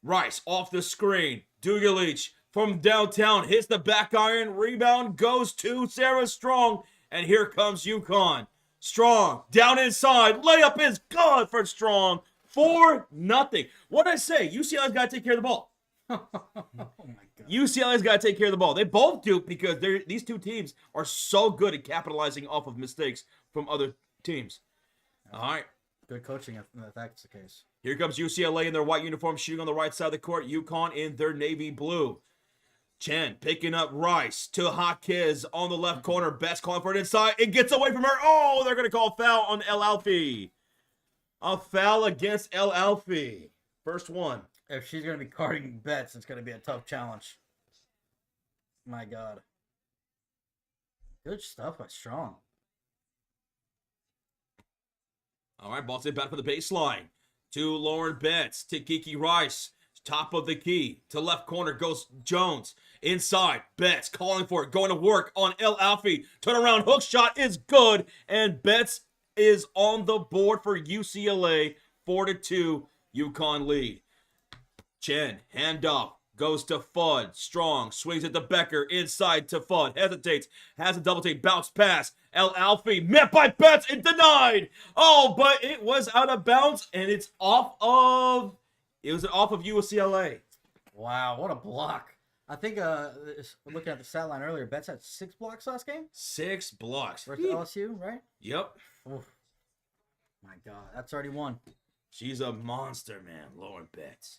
Rice off the screen. Dugalich from downtown hits the back iron. Rebound goes to Sarah Strong. And here comes UConn. Strong down inside. Layup is good for Strong. 4-0. What did I say? UCLA's got to take care of the ball. Oh my God. UCLA's got to take care of the ball. They both do because these two teams are so good at capitalizing off of mistakes from other teams. All right. Good coaching if that's the case. Here comes UCLA in their white uniform shooting on the right side of the court. UConn in their navy blue. Chen picking up Rice to Jaquez on the left corner. Best calling for it inside. It gets away from her. Oh, they're going to call foul on El Alfie. A foul against El Alfie. First one. If she's going to be guarding Betts, it's going to be a tough challenge. My God. Good stuff by Strong. All right, ball's inbound for the baseline. To Lauren Betts, to Kiki Rice. Top of the key. To left corner goes Jones. Inside, Betts calling for it. Going to work on El Alfie. Turnaround hook shot is good. And Betts is on the board for UCLA. 4-2, UConn lead. Chen, handoff. Goes to Fudd. Strong. Swings it to Becker. Inside to Fudd. Hesitates. Has a double take. Bounce pass. El Alfie met by Betts and denied. Oh, but it was out of bounds. And it's off of... It was off of UCLA. Wow, what a block. I think, looking at the stat line earlier, Betts had 6 blocks last game? 6 blocks. Versus LSU, right? Yep. Oof. My God, that's already one. She's a monster, man, Lauren Betts.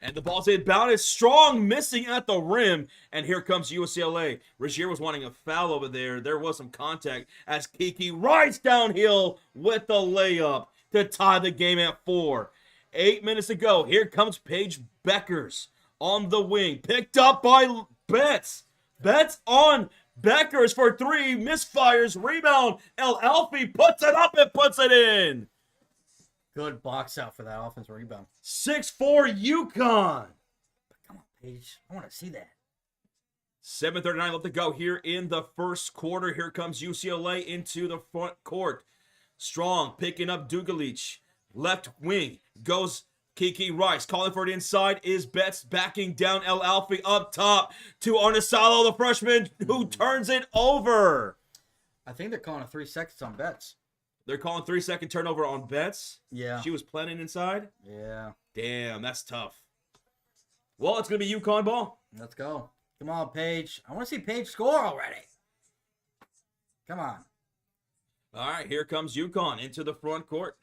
And the ball's inbounded. Strong missing at the rim. And here comes UCLA. Regier was wanting a foul over there. There was some contact as Kiki rides downhill with the layup to tie the game at 4. 8 minutes to go. Here comes Paige Bueckers on the wing. Picked up by Betts. Betts on Bueckers for 3. Misfires. Rebound. El Alfie puts it up and puts it in. Good box out for that offensive rebound. 6-4 UConn. Come on, Paige. I want to see that. 7:39 left to go here in the first quarter. Here comes UCLA into the front court. Strong picking up Dugalich. Left wing goes Kiki Rice. Calling for it inside is Betts, backing down El Alfie up top to Arnesalo, the freshman, who turns it over. I think they're calling a 3 seconds on Betts. They're calling 3-second turnover on Betts. Yeah. She was planning inside. Yeah. Damn, that's tough. Well, it's going to be UConn ball. Let's go. Come on, Paige. I want to see Paige score already. Come on. All right, here comes UConn into the front court.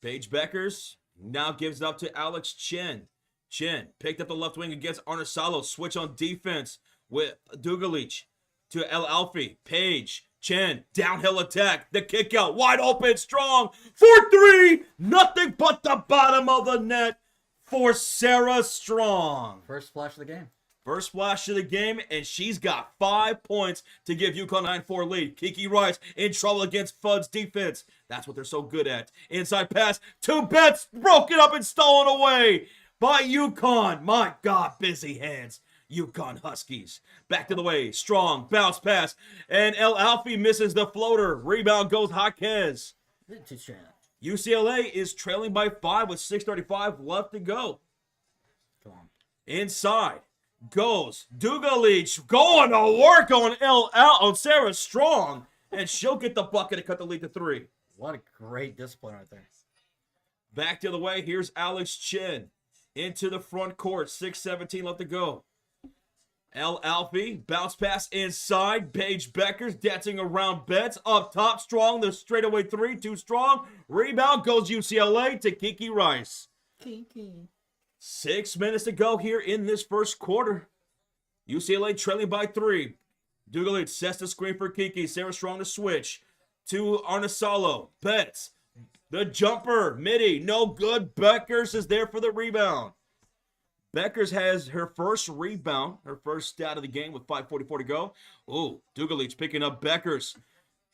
Paige Bueckers now gives it up to Alex Chen. Chen picked up the left wing against Arnesalo. Switch on defense with Dugalich to El Alfie. Paige, Chen, downhill attack. The kick out, wide open, Strong. 4-3. Nothing but the bottom of the net for Sarah Strong. First splash of the game. First splash of the game, and she's got 5 points to give UConn 9-4 lead. Kiki Rice in trouble against Fudd's defense. That's what they're so good at. Inside pass to Betts, broken up and stolen away by UConn. My God, busy hands. UConn Huskies. Back to the way. Strong bounce pass, and El Alfie misses the floater. Rebound goes Jaquez. UCLA is trailing by 5 with 6:35 left to go. Come on. Inside goes Dugalich, going to work on Sarah Strong, and she'll get the bucket to cut the lead to 3. What a great discipline right there. Back the other way, here's Alex Chen into the front court. 6:17 left to go. El Alfie, bounce pass inside. Paige Bueckers dancing around Betts. Up top, Strong, the straightaway 3, too strong. Rebound goes UCLA to Kiki Rice. Kiki. 6 minutes to go here in this first quarter. UCLA trailing by 3. Dugalich sets the screen for Kiki. Sarah Strong to switch to Arnesalo. Betts, the jumper, midi, no good. Bueckers is there for the rebound. Bueckers has her first rebound, her first stat of the game with 5:44 to go. Ooh, Dugalich picking up Bueckers.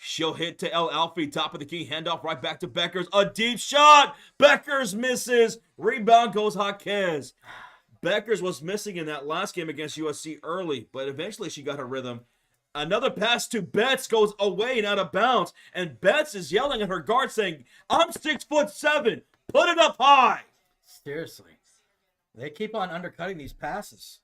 She'll hit to El Alfie, top of the key, handoff right back to Bueckers. A deep shot. Bueckers misses. Rebound goes Jaquez. Bueckers was missing in that last game against USC early, but eventually she got her rhythm. Another pass to Betts goes away and out of bounds, and Betts is yelling at her guard saying, "I'm 6'7". Put it up high." Seriously. They keep on undercutting these passes.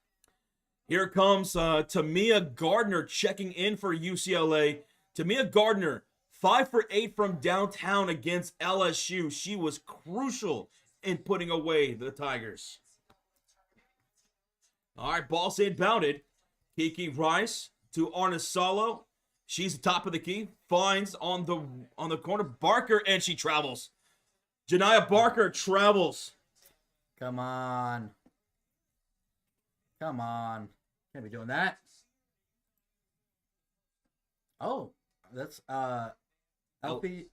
Here comes Tamia Gardner checking in for UCLA. Tamia Gardner, 5 for 8 from downtown against LSU. She was crucial in putting away the Tigers. All right, ball's inbounded. Kiki Rice to Arnesalo. She's top of the key. Finds on the corner Barker, and she travels. Janiah Barker travels. Come on. Come on. Can't be doing that. Oh, that's Alfie's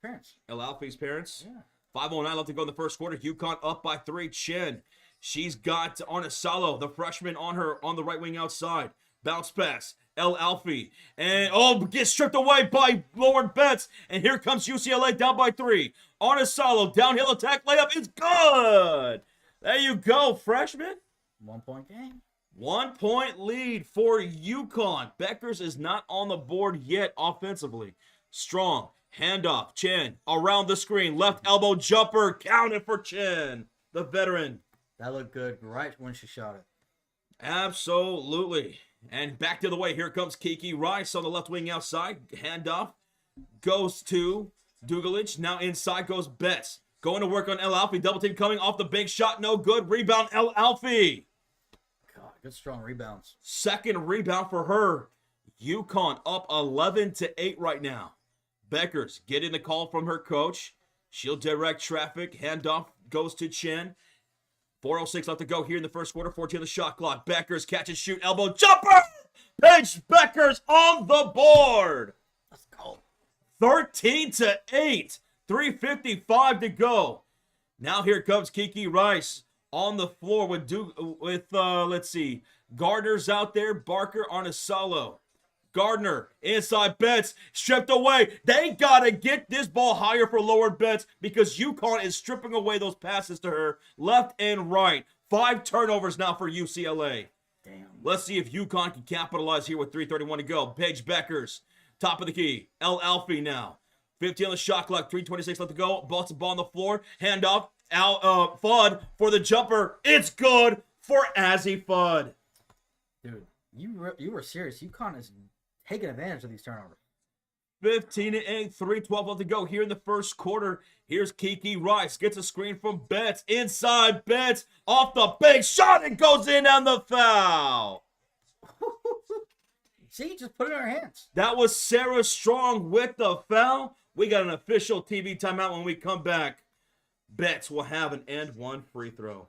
parents. El Alfie's parents. Yeah. 5:09 left to go in the first quarter. UConn up by 3. Chin. She's got Arnisalo, the freshman, on the right wing outside. Bounce pass. El Alfie. And gets stripped away by Lauren Betts. And here comes UCLA down by 3. Arnisalo, downhill attack layup. It's good. There you go, freshman. 1 point game. 1 point lead for UConn. Bueckers is not on the board yet offensively. Strong. Handoff. Chin. Around the screen. Left elbow jumper. Counted for Chin. The veteran. That looked good right when she shot it. Absolutely. And back to the way. Here comes Kiki Rice on the left wing outside. Handoff. Goes to Dugalich. Now inside goes Betts. Going to work on El Alfie. Double team coming off the big shot. No good. Rebound El Alfie. God, good strong rebounds. Second rebound for her. UConn up 11-8 right now. Bueckers getting the call from her coach. She'll direct traffic. Handoff goes to Chin. 4:06 left to go here in the first quarter. 14 on the shot clock. Bueckers catch and shoot. Elbow jumper. Paige Bueckers on the board. Let's go. 13-8. 3:55 to go. Now here comes Kiki Rice on the floor with let's see, Gardner's out there. Barker on a solo. Gardner inside Betts, stripped away. They gotta get this ball higher for Lauren Betts because UConn is stripping away those passes to her left and right. 5 turnovers now for UCLA. Damn. Let's see if UConn can capitalize here with 3:31 to go. Paige Bueckers, top of the key. El Alfie now. 15 on the shot clock. 3:26 left to go. Ball on the floor. Handoff. Fudd for the jumper. It's good for Azzy Fudd. Dude, you were serious. UConn is taking advantage of these turnovers. 15-8, 3:12 left to go here in the first quarter. Here's Kiki Rice. Gets a screen from Betts. Inside Betts. Off the big shot and goes in on the foul. See, just put it in our hands. That was Sarah Strong with the foul. We got an official TV timeout when we come back. Betts will have an and one free throw.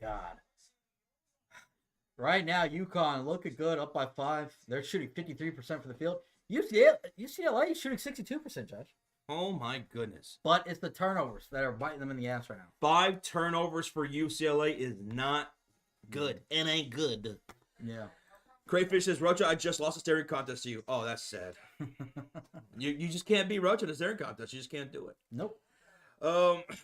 God. Right now, UConn looking good, up by 5. They're shooting 53% for the field. UCLA is shooting 62%, Josh. Oh, my goodness. But it's the turnovers that are biting them in the ass right now. 5 turnovers for UCLA is not good. It ain't good. Yeah. Crayfish says, Rocha, I just lost a staring contest to you. Oh, that's sad. You just can't beat Rocha in a staring contest. You just can't do it. Nope.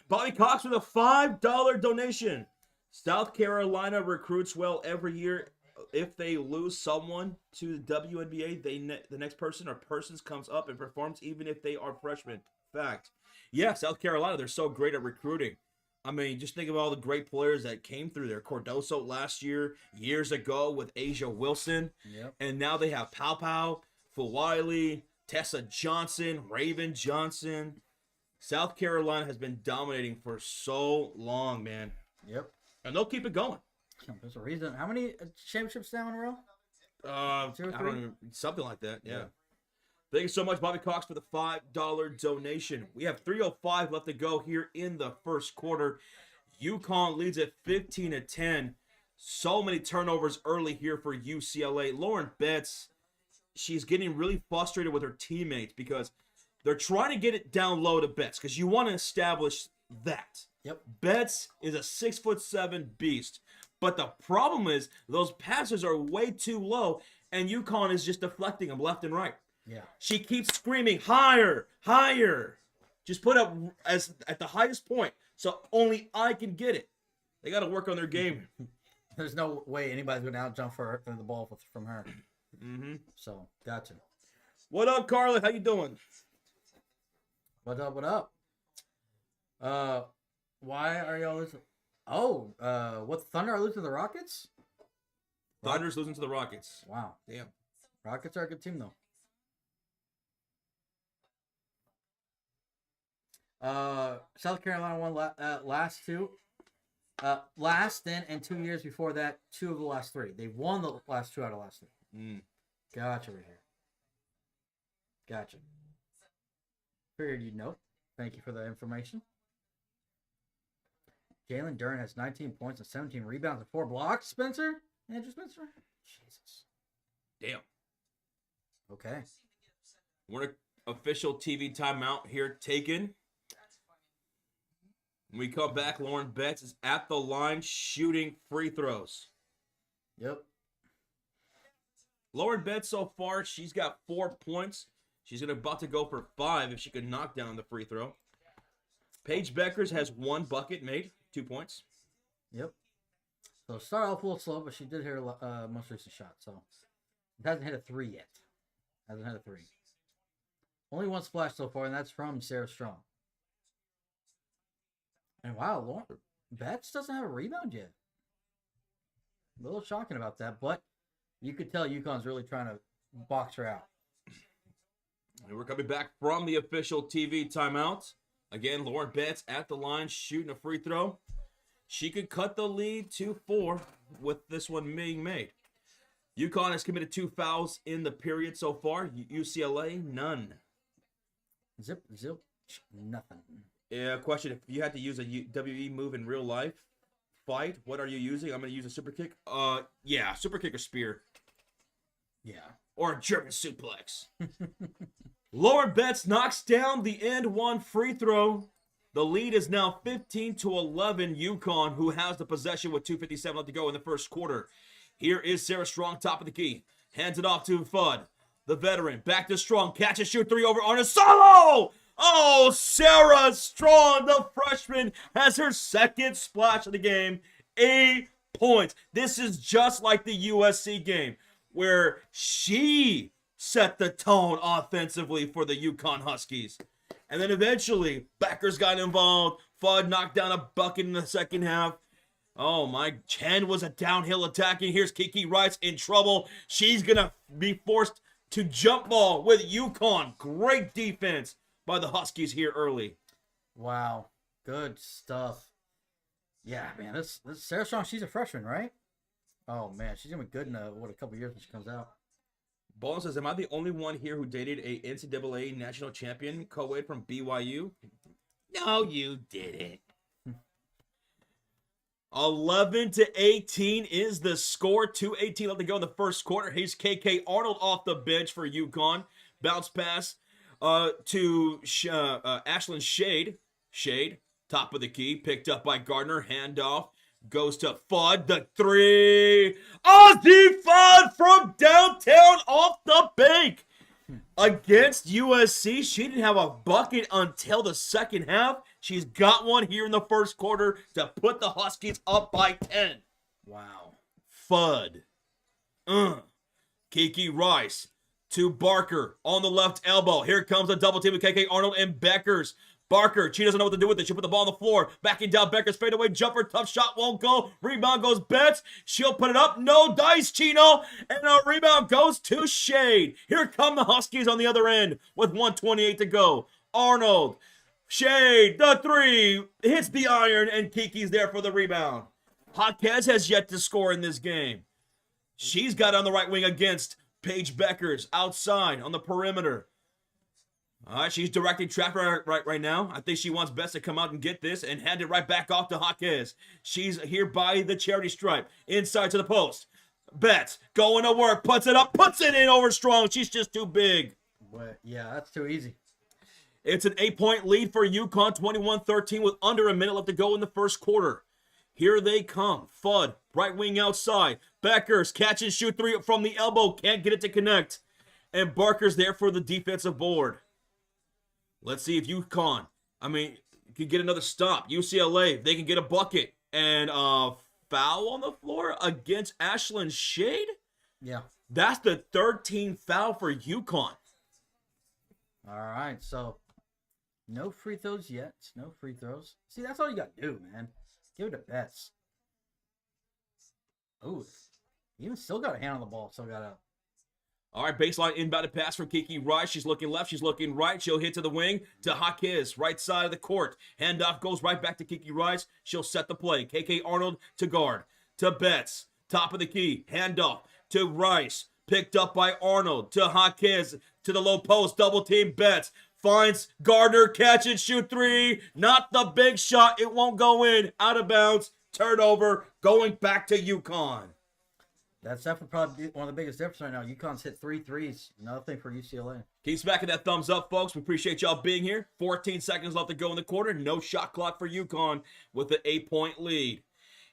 Bobby Cox with a $5 donation. South Carolina recruits well every year. If they lose someone to the WNBA, the next person or persons comes up and performs even if they are freshmen. Fact. Yeah, South Carolina, they're so great at recruiting. I mean, just think of all the great players that came through there. Cordoso last years ago with Asia Wilson. Yep. And now they have Pow Pow, Fuwiley, Tessa Johnson, Raven Johnson. South Carolina has been dominating for so long, man. Yep. And they'll keep it going. There's a reason. How many championships now in a row? 2 or 3? I don't even, something like that, yeah. Yeah. Thank you so much, Bobby Cox, for the $5 donation. We have 3:05 left to go here in the first quarter. UConn leads at 15-10. So many turnovers early here for UCLA. Lauren Betts, she's getting really frustrated with her teammates because they're trying to get it down low to Betts because you want to establish that. Yep. Betts is a 6'7" beast. But the problem is those passes are way too low, and UConn is just deflecting them left and right. Yeah. She keeps screaming, higher, higher. Just put up at the highest point so only I can get it. They got to work on their game. There's no way anybody's going to out-jump the ball from her. Mm-hmm. So, gotcha. What up, Carly? How you doing? What up, what up? Why are y'all losing? Oh, what, Thunder are losing to the Rockets? Thunder's losing to the Rockets. Wow. Damn. Rockets are a good team, though. South Carolina won last two. Last then and 2 years before that, 2 of the last 3. They won the last 2 out of the last 3. Gotcha right here. Gotcha. Figured you'd know. Thank you for the information. Jalen Duren has 19 points and 17 rebounds and 4 blocks. Spencer? Andrew Spencer? Jesus. Damn. Okay. We're in an official TV timeout here taken. When we come back, Lauren Betts is at the line shooting free throws. Yep. Lauren Betts so far, she's got 4 points. She's about to go for 5 if she can knock down the free throw. Paige Bueckers has 1 bucket made, 2 points. Yep. So start off a little slow, but she did hit her most recent shot. So it hasn't hit a 3 yet. Hasn't hit a 3. Only 1 splash so far, and that's from Sarah Strong. And wow, Lauren Betts doesn't have a rebound yet. A little shocking about that, but you could tell UConn's really trying to box her out. And we're coming back from the official TV timeout. Again, Lauren Betts at the line shooting a free throw. She could cut the lead to 4 with this one being made. UConn has committed 2 fouls in the period so far. UCLA, none. Zip, nothing. Yeah, question, if you had to use a WE move in real life fight, what are you using? I'm going to use a super kick. Yeah, super kick or spear. Yeah. Or a German suplex. Lauren Betts knocks down the end 1 free throw. The lead is now 15-11 UConn, who has the possession with 2:57 left to go in the first quarter. Here is Sarah Strong, top of the key. Hands it off to Fudd, the veteran. Back to Strong. Catch and shoot 3 over Arna Solo! Oh, Sarah Strong, the freshman, has her 2nd splash of the game. 8 points. This is just like the USC game, where she set the tone offensively for the UConn Huskies. And then eventually, Bueckers got involved. Fudd knocked down a bucket in the second half. Oh, my. Chen was a downhill attacking. Here's Kiki Rice in trouble. She's going to be forced to jump ball with UConn. Great defense by the Huskies here early. Wow. Good stuff. Yeah, man. This Sarah Strong, she's a freshman, right? Oh, man. She's going to be good in a couple years when she comes out. Ball says, am I the only one here who dated a NCAA national champion co-ed from BYU? No, you didn't. 11-18 is the score. 2:18 left to go in the first quarter. Here's KK Arnold off the bench for UConn. Bounce pass to Ashlyn Shade. Shade, top of the key, picked up by Gardner. Handoff goes to Fudd. The 3. Ozzy Fudd from downtown off the bank. Against USC, she didn't have a bucket until the second half. She's got one here in the first quarter to put the Huskies up by 10. Wow. Fudd. Kiki Rice to Barker on the left elbow. Here comes a double team with KK Arnold and Bueckers. Barker, she doesn't know what to do with it. She put the ball on the floor. Backing down Bueckers, fadeaway jumper. Tough shot won't go. Rebound goes Betts. She'll put it up. No dice, Chino. And a rebound goes to Shade. Here come the Huskies on the other end with 1:28 to go. Arnold. Shade, the 3. Hits the iron, and Kiki's there for the rebound. Jaquez has yet to score in this game. She's got on the right wing against Paige Bueckers. Outside on the perimeter. All right, she's directing traffic right now. I think she wants Betts to come out and get this and hand it right back off to Jaquez. She's here by the charity stripe. Inside to the post. Betts going to work. Puts it up. Puts it in over Strong. She's just too big. But yeah, that's too easy. It's an 8-point lead for UConn. 21-13 with under a minute left to go in the first quarter. Here they come. Fudd, right wing outside. Bueckers, catch and shoot 3 from the elbow. Can't get it to connect. And Barker's there for the defensive board. Let's see if UConn, can get another stop. UCLA, they can get a bucket. And foul on the floor against Ashlyn Shade? Yeah. That's the 13th foul for UConn. All right, so no free throws yet. No free throws. See, that's all you got to do, man. Give it a Betts. Oh, even still got a hand on the ball. Still got a... All right, baseline inbounded pass from Kiki Rice. She's looking left. She's looking right. She'll hit to the wing to Jaquez, right side of the court. Handoff goes right back to Kiki Rice. She'll set the play. KK Arnold to guard. To Betts. Top of the key. Handoff to Rice. Picked up by Arnold. To Jaquez. To the low post. Double team Betts. finds Gardner, catch and shoot three. Not the big shot. It won't go in. Out of bounds. Turnover. Going back to UConn. That's definitely probably one of the biggest differences right now. UConn's hit 3 threes. Nothing for UCLA. Keep smacking that thumbs up, folks. We appreciate y'all being here. 14 seconds left to go in the quarter. No shot clock for UConn with an 8-point lead.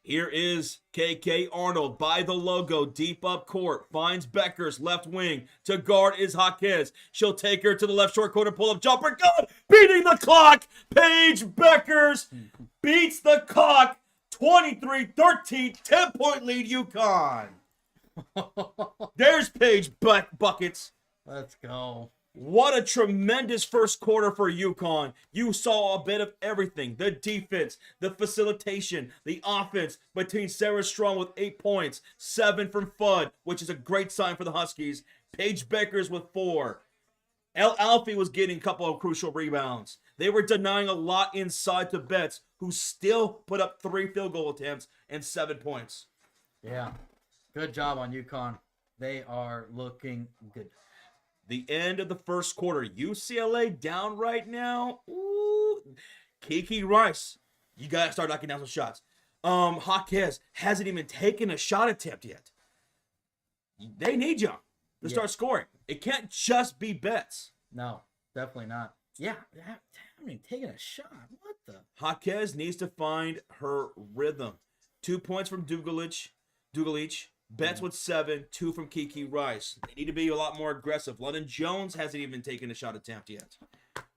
Here is KK Arnold by the logo, deep up court. Finds Bueckers, left wing. To guard is Jaquez. She'll take her to the left short corner, pull up jumper. Good! Beating the clock. Paige Bueckers beats the clock. 23-13, 10-point lead UConn. There's Paige Buckets. Let's go. What a tremendous first quarter for UConn. You saw a bit of everything. The defense, the facilitation, the offense between Sarah Strong with 8 points, 7 from Fudd, which is a great sign for the Huskies. Paige Bueckers with 4. Alfie was getting a couple of crucial rebounds. They were denying a lot inside to Betts, who still put up 3 field goal attempts and 7 points. Yeah. Good job on UConn. They are looking good. The end of the first quarter. UCLA down right now. Ooh. Kiki Rice. You got to start knocking down some shots. Jaquez hasn't even taken a shot attempt yet. They need you to start scoring. It can't just be Betts. No, definitely not. Yeah, I mean, taking a shot. What the? Jaquez needs to find her rhythm. 2 points from Dugalich. Betts with 7, 2 from Kiki Rice. They need to be a lot more aggressive. London Jones hasn't even taken a shot attempt yet.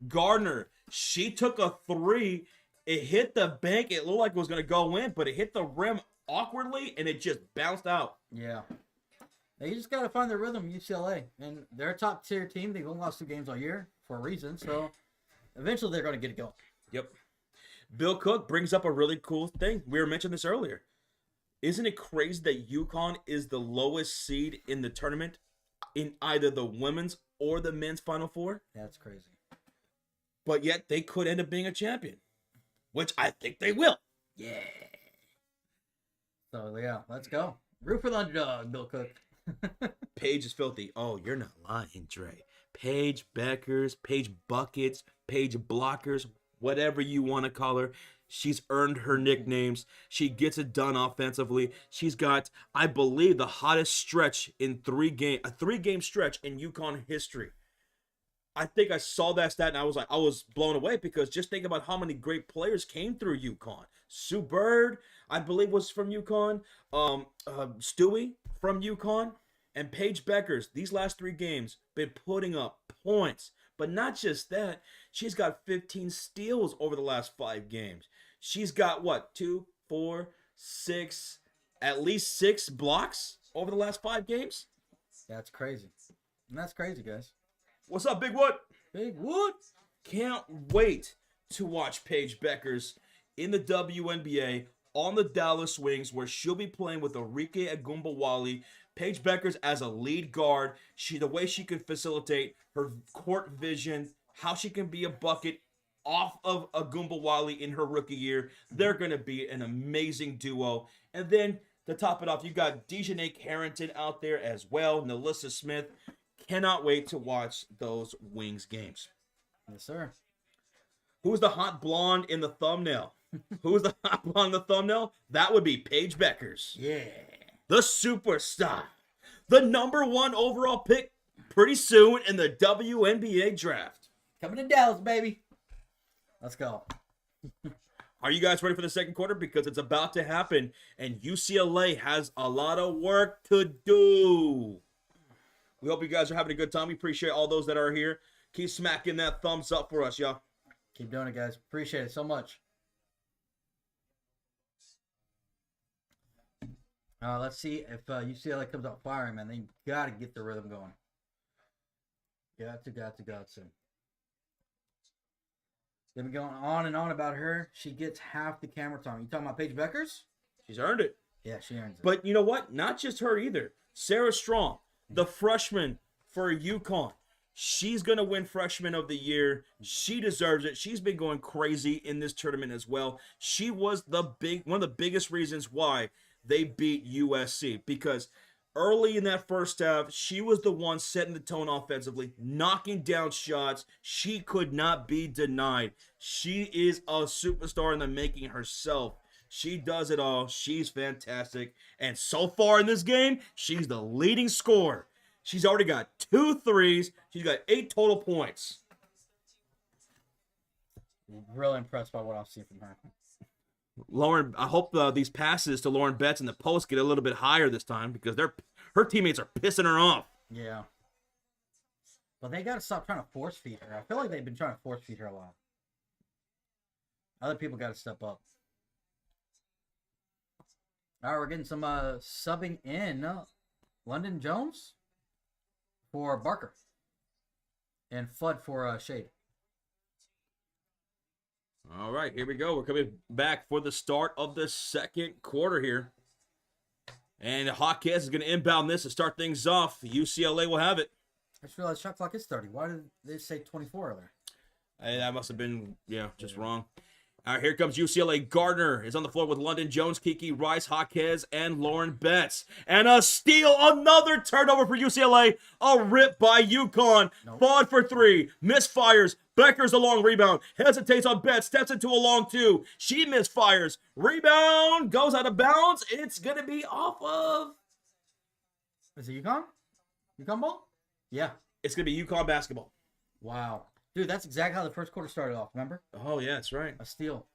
Gardner, she took a 3. It hit the bank. It looked like it was going to go in, but it hit the rim awkwardly, and it just bounced out. Yeah. They just got to find their rhythm, UCLA. And they're a top-tier team. They've only lost 2 games all year for a reason, so eventually they're going to get it going. Yep. Bill Cook brings up a really cool thing. We were mentioning this earlier. Isn't it crazy that UConn is the lowest seed in the tournament in either the women's or the men's Final Four? That's crazy. But yet they could end up being a champion, which I think they will. Yeah. So, yeah, let's go. Root for the underdog, Bill Cook. Paige is filthy. Oh, you're not lying, Dre. Paige Bueckers, Paige Buckets, Paige Blockers, whatever you want to call her. She's earned her nicknames. She gets it done offensively. She's got, I believe, the hottest stretch in a 3-game stretch in UConn history. I think I saw that stat and I was blown away because just think about how many great players came through UConn. Sue Bird, I believe, was from UConn. Stewie from UConn. And Paige Bueckers, these last 3 games, been putting up points. But not just that, she's got 15 steals over the last 5 games. She's got, 2, 4, 6, at least 6 blocks over the last 5 games? That's crazy. And that's crazy, guys. What's up, Big Wood? Big Wood. Can't wait to watch Paige Bueckers in the WNBA on the Dallas Wings, where she'll be playing with Arike Agumbawali. Paige Bueckers as a lead guard. The way she can facilitate, her court vision, how she can be a bucket off of Agumbawali in her rookie year. They're going to be an amazing duo. And then to top it off, you got Dejanay Carrington out there as well. Nalissa Smith. Cannot wait to watch those Wings games. Yes, sir. Who's the hot blonde in the thumbnail? Who's the hot blonde in the thumbnail? That would be Paige Bueckers. Yeah. The superstar. The #1 overall pick pretty soon in the WNBA draft. Coming to Dallas, baby. Let's go. Are you guys ready for the second quarter? Because it's about to happen, and UCLA has a lot of work to do. We hope you guys are having a good time. We appreciate all those that are here. Keep smacking that thumbs up for us, y'all. Keep doing it, guys. Appreciate it so much. Let's see if UCLA comes out firing, man. They got to get the rhythm going. Got to. They've been going on and on about her. She gets half the camera time. You talking about Paige Bueckers? She's earned it. Yeah, she earns it. But you know what? Not just her either. Sarah Strong, the freshman for UConn. She's going to win Freshman of the Year. She deserves it. She's been going crazy in this tournament as well. She was one of the biggest reasons why they beat USC, because early in that first half, she was the one setting the tone offensively, knocking down shots. She could not be denied. She is a superstar in the making herself. She does it all. She's fantastic. And so far in this game, she's the leading scorer. She's already got 2 threes. She's got 8 total points. Really impressed by what I've seen from her. Lauren, I hope these passes to Lauren Betts in the post get a little bit higher this time because her teammates are pissing her off. Yeah. But they got to stop trying to force feed her. I feel like they've been trying to force feed her a lot. Other people got to step up. All right, we're getting some subbing in. London Jones for Barker. And Fudd for Shade. All right, here we go. We're coming back for the start of the second quarter here. And Hawkins is going to inbound this to start things off. UCLA will have it. I just realized shot clock is 30. Why did they say 24 earlier? That must have been, just wrong. All right, here comes UCLA. Gardner is on the floor with London Jones, Kiki Rice, Hawkins, and Lauren Betts. And a steal, another turnover for UCLA. A rip by UConn. Nope. Fudd for 3. Misfires. Bueckers a long rebound. Hesitates on Betts. Steps into a long 2. She misfires. Rebound. Goes out of bounds. It's going to be off of. Is it UConn? UConn ball? Yeah. It's going to be UConn basketball. Wow. Dude, that's exactly how the first quarter started off, remember? Oh, yeah, that's right. A steal.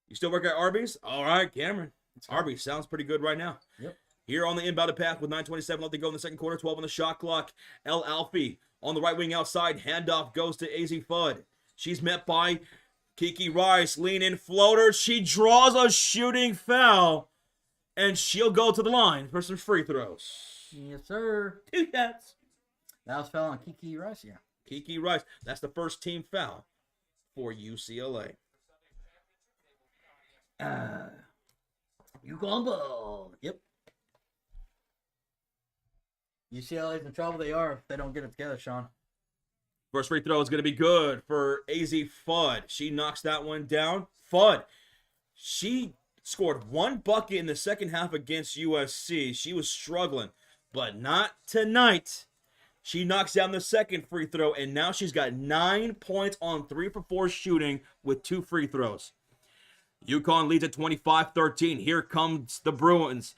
You still work at Arby's? All right, Cameron. Arby's sounds pretty good right now. Yep. Here on the inbounded path with 9:27 left to go in the second quarter, 12 on the shot clock. El Alfie on the right wing outside. Handoff goes to AZ Fudd. She's met by Kiki Rice. Lean in floater. She draws a shooting foul. And she'll go to the line for some free throws. Yes, sir. 2 shots. That was foul on Kiki Rice, yeah. Kiki Rice. That's the first team foul for UCLA. UConn ball. Yep. UCLA's in trouble. They are if they don't get it together, Sean. First free throw is going to be good for AZ Fudd. She knocks that one down. Fudd. She scored 1 bucket in the second half against USC. She was struggling, but not tonight. She knocks down the second free throw, and now she's got 9 points on 3 for 4 shooting with 2 free throws. UConn leads at 25-13. Here comes the Bruins.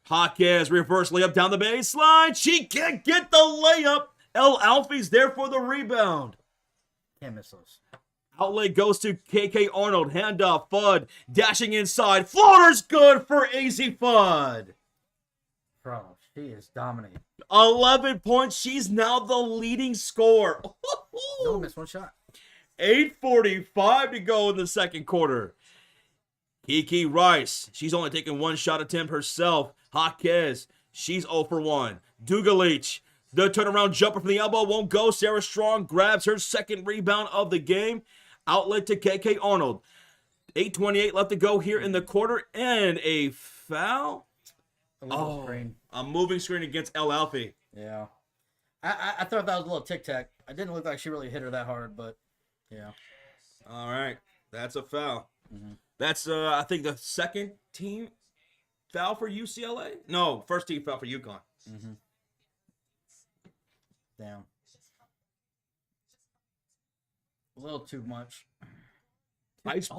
Hawkins reverse layup down the baseline. She can't get the layup. El Alfie's there for the rebound. Can't miss those. Outlet goes to KK Arnold. Handoff. Fudd dashing inside. Floater's good for AZ Fudd. Bro, she is dominating. 11 points. She's now the leading scorer. Don't miss one shot. 8:45 to go in the second quarter. Kiki Rice. She's only taken 1 shot attempt herself. Hawkins. She's 0 for 1. Dugalich. The turnaround jumper from the elbow won't go. Sarah Strong grabs her second rebound of the game. Outlet to KK Arnold. 8:28 left to go here in the quarter. And a foul. Screen. A moving screen against El Alfie. Yeah. I thought that was a little tic-tac. It didn't look like she really hit her that hard, but yeah. All right. That's a foul. Mm-hmm. That's, I think, the second team foul for UCLA? No, first team foul for UConn. Mm-hmm. Damn. A little too much. Ice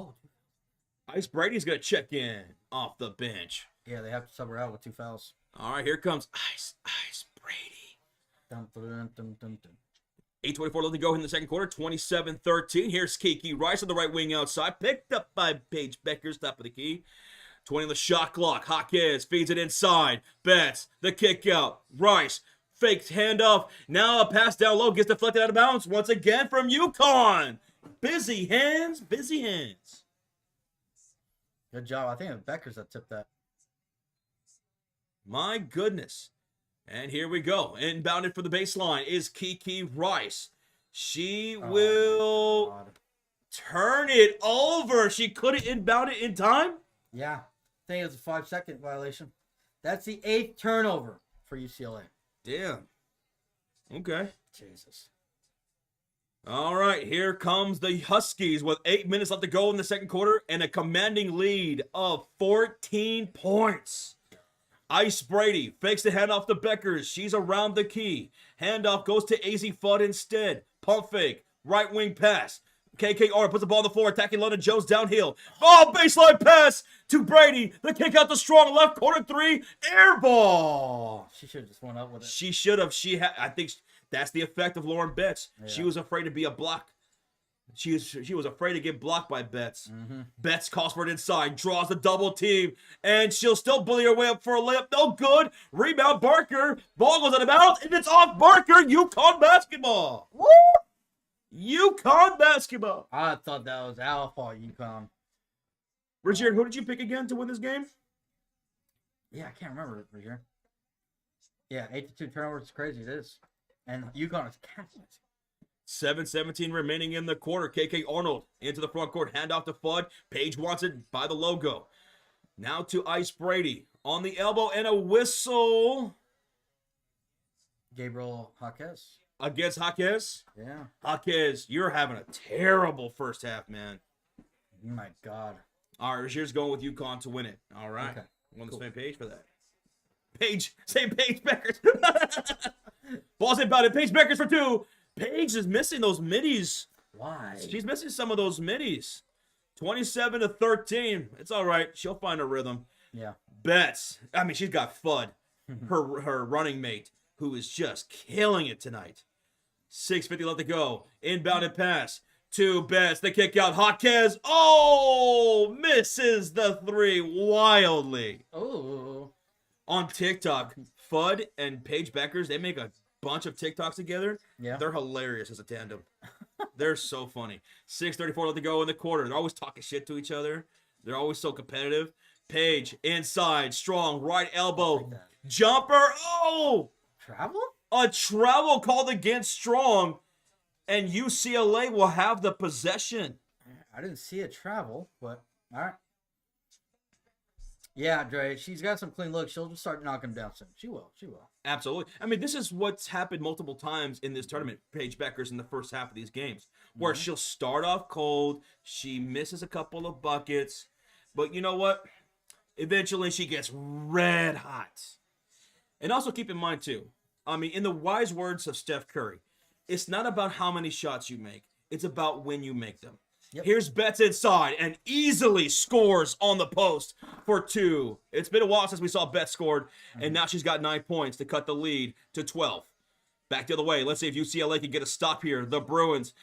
Brady's going to check in off the bench. Yeah, they have to sub her out with 2 fouls. All right, here comes Ice Brady. Dun, dun, dun, dun, dun. 8:24 left to go in the second quarter. 27-13. Here's Kiki Rice on the right wing outside. Picked up by Paige Bueckers, top of the key. 20 on the shot clock. Hawkins feeds it inside. Betts, the kick out. Rice, faked handoff. Now a pass down low. Gets deflected out of bounds once again from UConn. Busy hands, busy hands. Good job. I think it was Bueckers that tipped that. My goodness. And here we go. Inbounded for the baseline is Kiki Rice. She will turn it over. She couldn't inbound it in time. Yeah. I think it was a 5-second violation. That's the 8th turnover for UCLA. Damn. Okay. Jesus. All right. Here comes the Huskies with 8 minutes left to go in the second quarter and a commanding lead of 14 points. Ice Brady fakes the handoff to Bueckers. She's around the key. Handoff goes to AZ Fudd instead. Pump fake. Right wing pass. KKR puts the ball on the floor, attacking London Jones downhill. Oh, baseline pass to Brady. The kick out to Strong, left corner three, air ball. She should have just went up with it. She should have. I think that's the effect of Lauren Betts. Yeah. She was afraid to be a block. She was afraid to get blocked by Betts. Betts calls for it inside, draws the double team, and she'll still bully her way up for a layup. No good. Rebound Barker. Ball goes out of bounds, and it's off Barker. UConn basketball. Woo! UConn basketball. I thought that was our fault, UConn. Roger, who did you pick again to win this game? Yeah, I can't remember, Roger. Yeah, 8-2 turnovers is crazy. It is. And UConn is capitalizing. 7:17 remaining in the quarter. KK Arnold into the front court. Handoff to Fudd. Paige wants it by the logo. Now to Ice Brady. On the elbow and a whistle. Gabriel Jaquez. Against Jaquez. Yeah. Jaquez, you're having a terrible first half, man. My God. All right, Rogier's going with UConn to win it. All right. Okay. We're on the Cool. same page for that. Paige, same Paige Bueckers. Ball's inbounded. Paige Bueckers for two. Paige is missing those middies. Why? She's missing some of those middies. 27-13. It's all right. She'll find a rhythm. Yeah. Betts. I mean, she's got Fudd, her running mate, who is just killing it tonight. 6:50 left to go. Inbounded pass to Betts. The kick out. Jaquez. Oh, misses the three wildly. Oh. On TikTok, Fudd and Paige Bueckers, they make a bunch of TikToks together. Yeah. They're hilarious as a tandem. They're so funny. 6:34 left to go in the quarter. They're always talking shit to each other. They're always so competitive. Paige inside, Strong, right elbow, Like that. jumper. Oh, Travel? a travel called against Strong, and UCLA will have the possession. I didn't see a travel, but all right. Yeah, Dre, she's got some clean looks. She'll just start knocking them down soon. She will. She will. Absolutely. I mean, this is what's happened multiple times in this tournament, Paige Bueckers, in the first half of these games, where she'll start off cold, she misses a couple of buckets, but you know what? Eventually, she gets red hot. And also keep in mind, too, I mean, in the wise words of Steph Curry, it's not about how many shots you make. It's about when you make them. Yep. Here's Betts inside and easily scores on the post for two. It's been a while since we saw Betts scored, and now she's got 9 points to cut the lead to 12. Back the other way. Let's see if UCLA can get a stop here. The Bruins.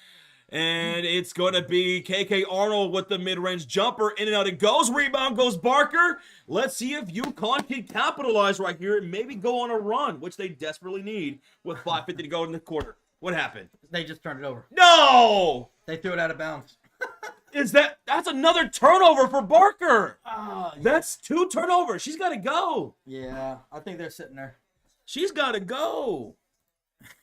And it's going to be KK Arnold with the mid-range jumper. In and out it goes. Rebound goes Barker. Let's see if UConn can capitalize right here and maybe go on a run, which they desperately need with 5:50 to go in the quarter. What happened? They just turned it over. No! They threw it out of bounds. That's another turnover for Barker. Oh, yeah. That's 2 turnovers. She's got to go. Yeah, I think they're sitting there. She's got to go.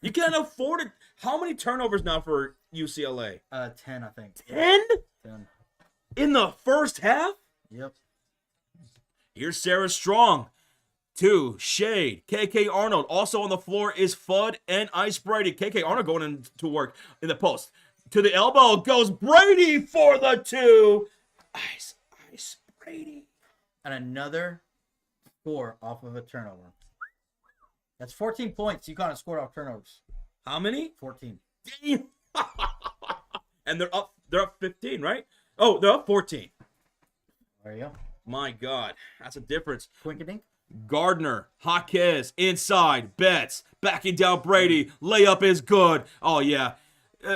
You can't afford it. How many turnovers now for UCLA? 10, I think. 10? 10. In the first half? Yep. Here's Sarah Strong. 2, Shade. KK Arnold. Also on the floor is Fudd and Ice Brady. KK Arnold going into work in the post. To the elbow goes Brady for the 2. Ice Brady. And another score off of a turnover. That's 14 points. UConn has scored off turnovers. How many? 14. Damn. And they're up 15, right? Oh, they're up 14. There you go. My God, that's a difference. Quinkadink. Gardner, Jaquez, inside, Betts, backing down Brady, layup is good. Oh yeah,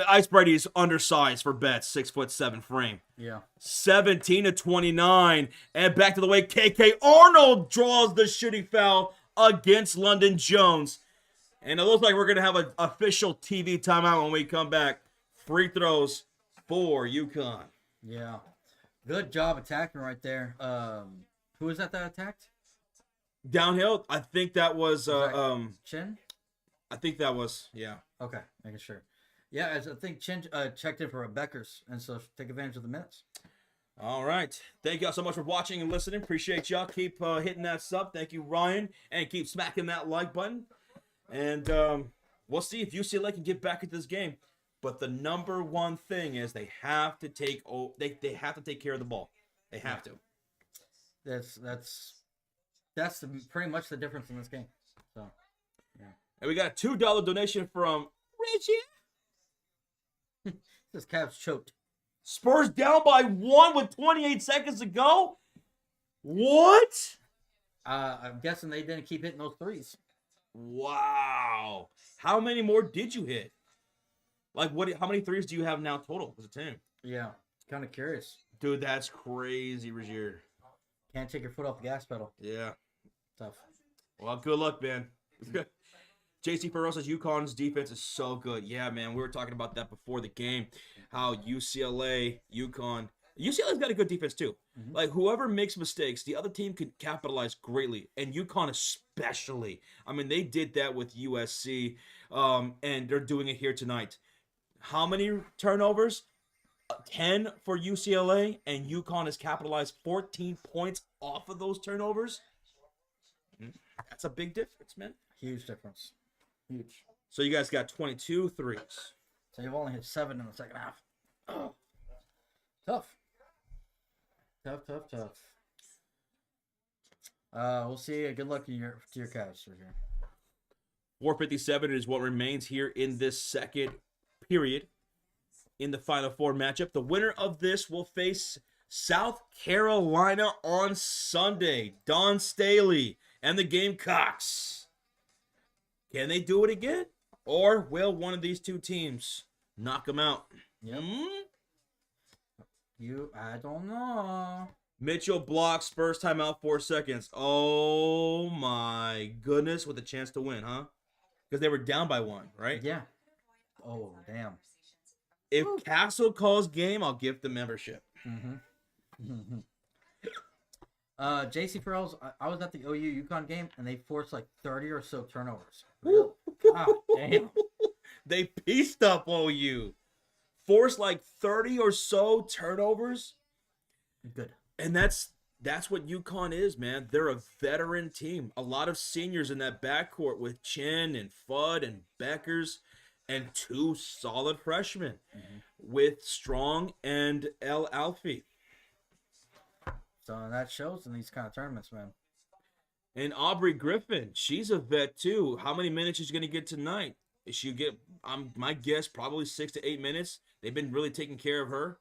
Ice Brady is undersized for Betts, 6'7" frame. Yeah. 17-29, and back to the way KK Arnold draws the shooting foul against London Jones. And it looks like we're gonna have an official TV timeout when we come back. Free throws for UConn. Yeah. Good job attacking right there. Who was that attacked? Downhill, I think that was Chin? I think that was, yeah. Okay, making sure. Yeah, as I think Chin checked in for a Bueckers, and so take advantage of the minutes. All right. Thank y'all so much for watching and listening. Appreciate y'all. Keep hitting that sub. Thank you, Ryan. And keep smacking that like button. And we'll see if UCLA can get back into this game. But the number one thing is they have to take they have to take care of the ball. They have to. That's that's pretty much the difference in this game. So, yeah. And we got a $2 donation from Richie. This Cavs choked. Spurs down by 1 with 28 seconds to go. What? I'm guessing they didn't keep hitting those threes. Wow. How many more did you hit? Like, what? How many threes do you have now total as a team? Yeah, kind of curious. Dude, that's crazy, Rozier. Can't take your foot off the gas pedal. Yeah. Tough. Well, good luck, man. JC Ferrell says UConn's defense is so good. Yeah, man. We were talking about that before the game. How UCLA's got a good defense too. Mm-hmm. Like, whoever makes mistakes, the other team can capitalize greatly. And UConn especially. I mean, they did that with USC, and they're doing it here tonight. How many turnovers? 10 for UCLA, and UConn has capitalized 14 points off of those turnovers. That's a big difference, man. Huge difference. Huge. So you guys got 22 threes. So you've only hit 7 in the second half. Oh. Tough. Tough. We'll see. Good luck to your Cavs for here. 4:57 is what remains here in this second period in the Final Four matchup. The winner of this will face South Carolina on Sunday. Don Staley and the Gamecocks. Can they do it again? Or will one of these two teams knock them out? Yep. I don't know. Mitchell blocks Spurs timeout 4 seconds. Oh my goodness, with a chance to win, huh? Because they were down by 1, right? Yeah. Oh, damn. If Castle calls game, I'll give the membership. JC Ferrell's, I was at the OU UConn game, and they forced like 30 or so turnovers. Woo. Wow, damn. They pieced up OU. Forced like 30 or so turnovers. Good. And that's what UConn is, man. They're a veteran team. A lot of seniors in that backcourt with Chen and Fudd and Bueckers, and 2 solid freshmen with Strong and El Alfie. So that shows in these kind of tournaments, man. And Aubrey Griffin, she's a vet too. How many minutes is she going to get tonight? Is she get? My guess probably 6 to 8 minutes. They've been really taking care of her.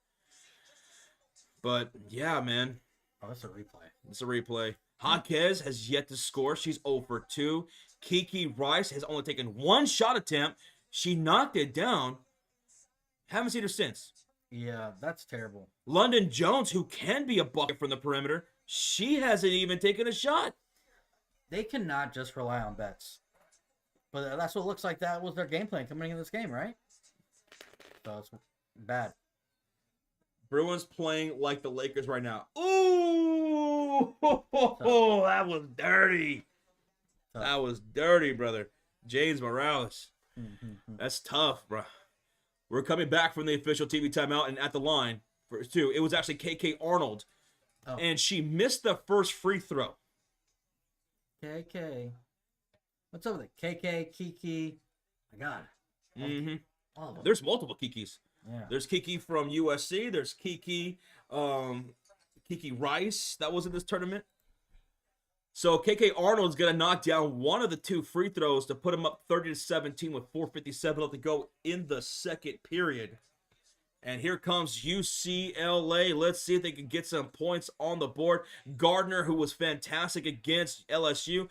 But yeah, man. Oh, that's a replay. It's a replay. Jaquez has yet to score. She's 0 for 2. Kiki Rice has only taken 1 shot attempt. She knocked it down. Haven't seen her since. Yeah, that's terrible. London Jones, who can be a bucket from the perimeter, she hasn't even taken a shot. They cannot just rely on bets. But that's what it looks like that was their game plan coming in this game, right? So it's bad. Bruins playing like the Lakers right now. Ooh! That was dirty. That was dirty, brother. James Morales. That's tough, bro. We're coming back from the official TV timeout, and at the line for 2, it was actually KK Arnold. Oh. And she missed the first free throw. KK. What's up with it? KK, Kiki. My God. All of them. There's multiple Kikis. Yeah. There's Kiki from USC. There's Kiki Rice that was in this tournament. So KK Arnold's going to knock down one of the 2 free throws to put him up 30-17 with 4:57 left to go in the second period. And here comes UCLA. Let's see if they can get some points on the board. Gardner, who was fantastic against LSU,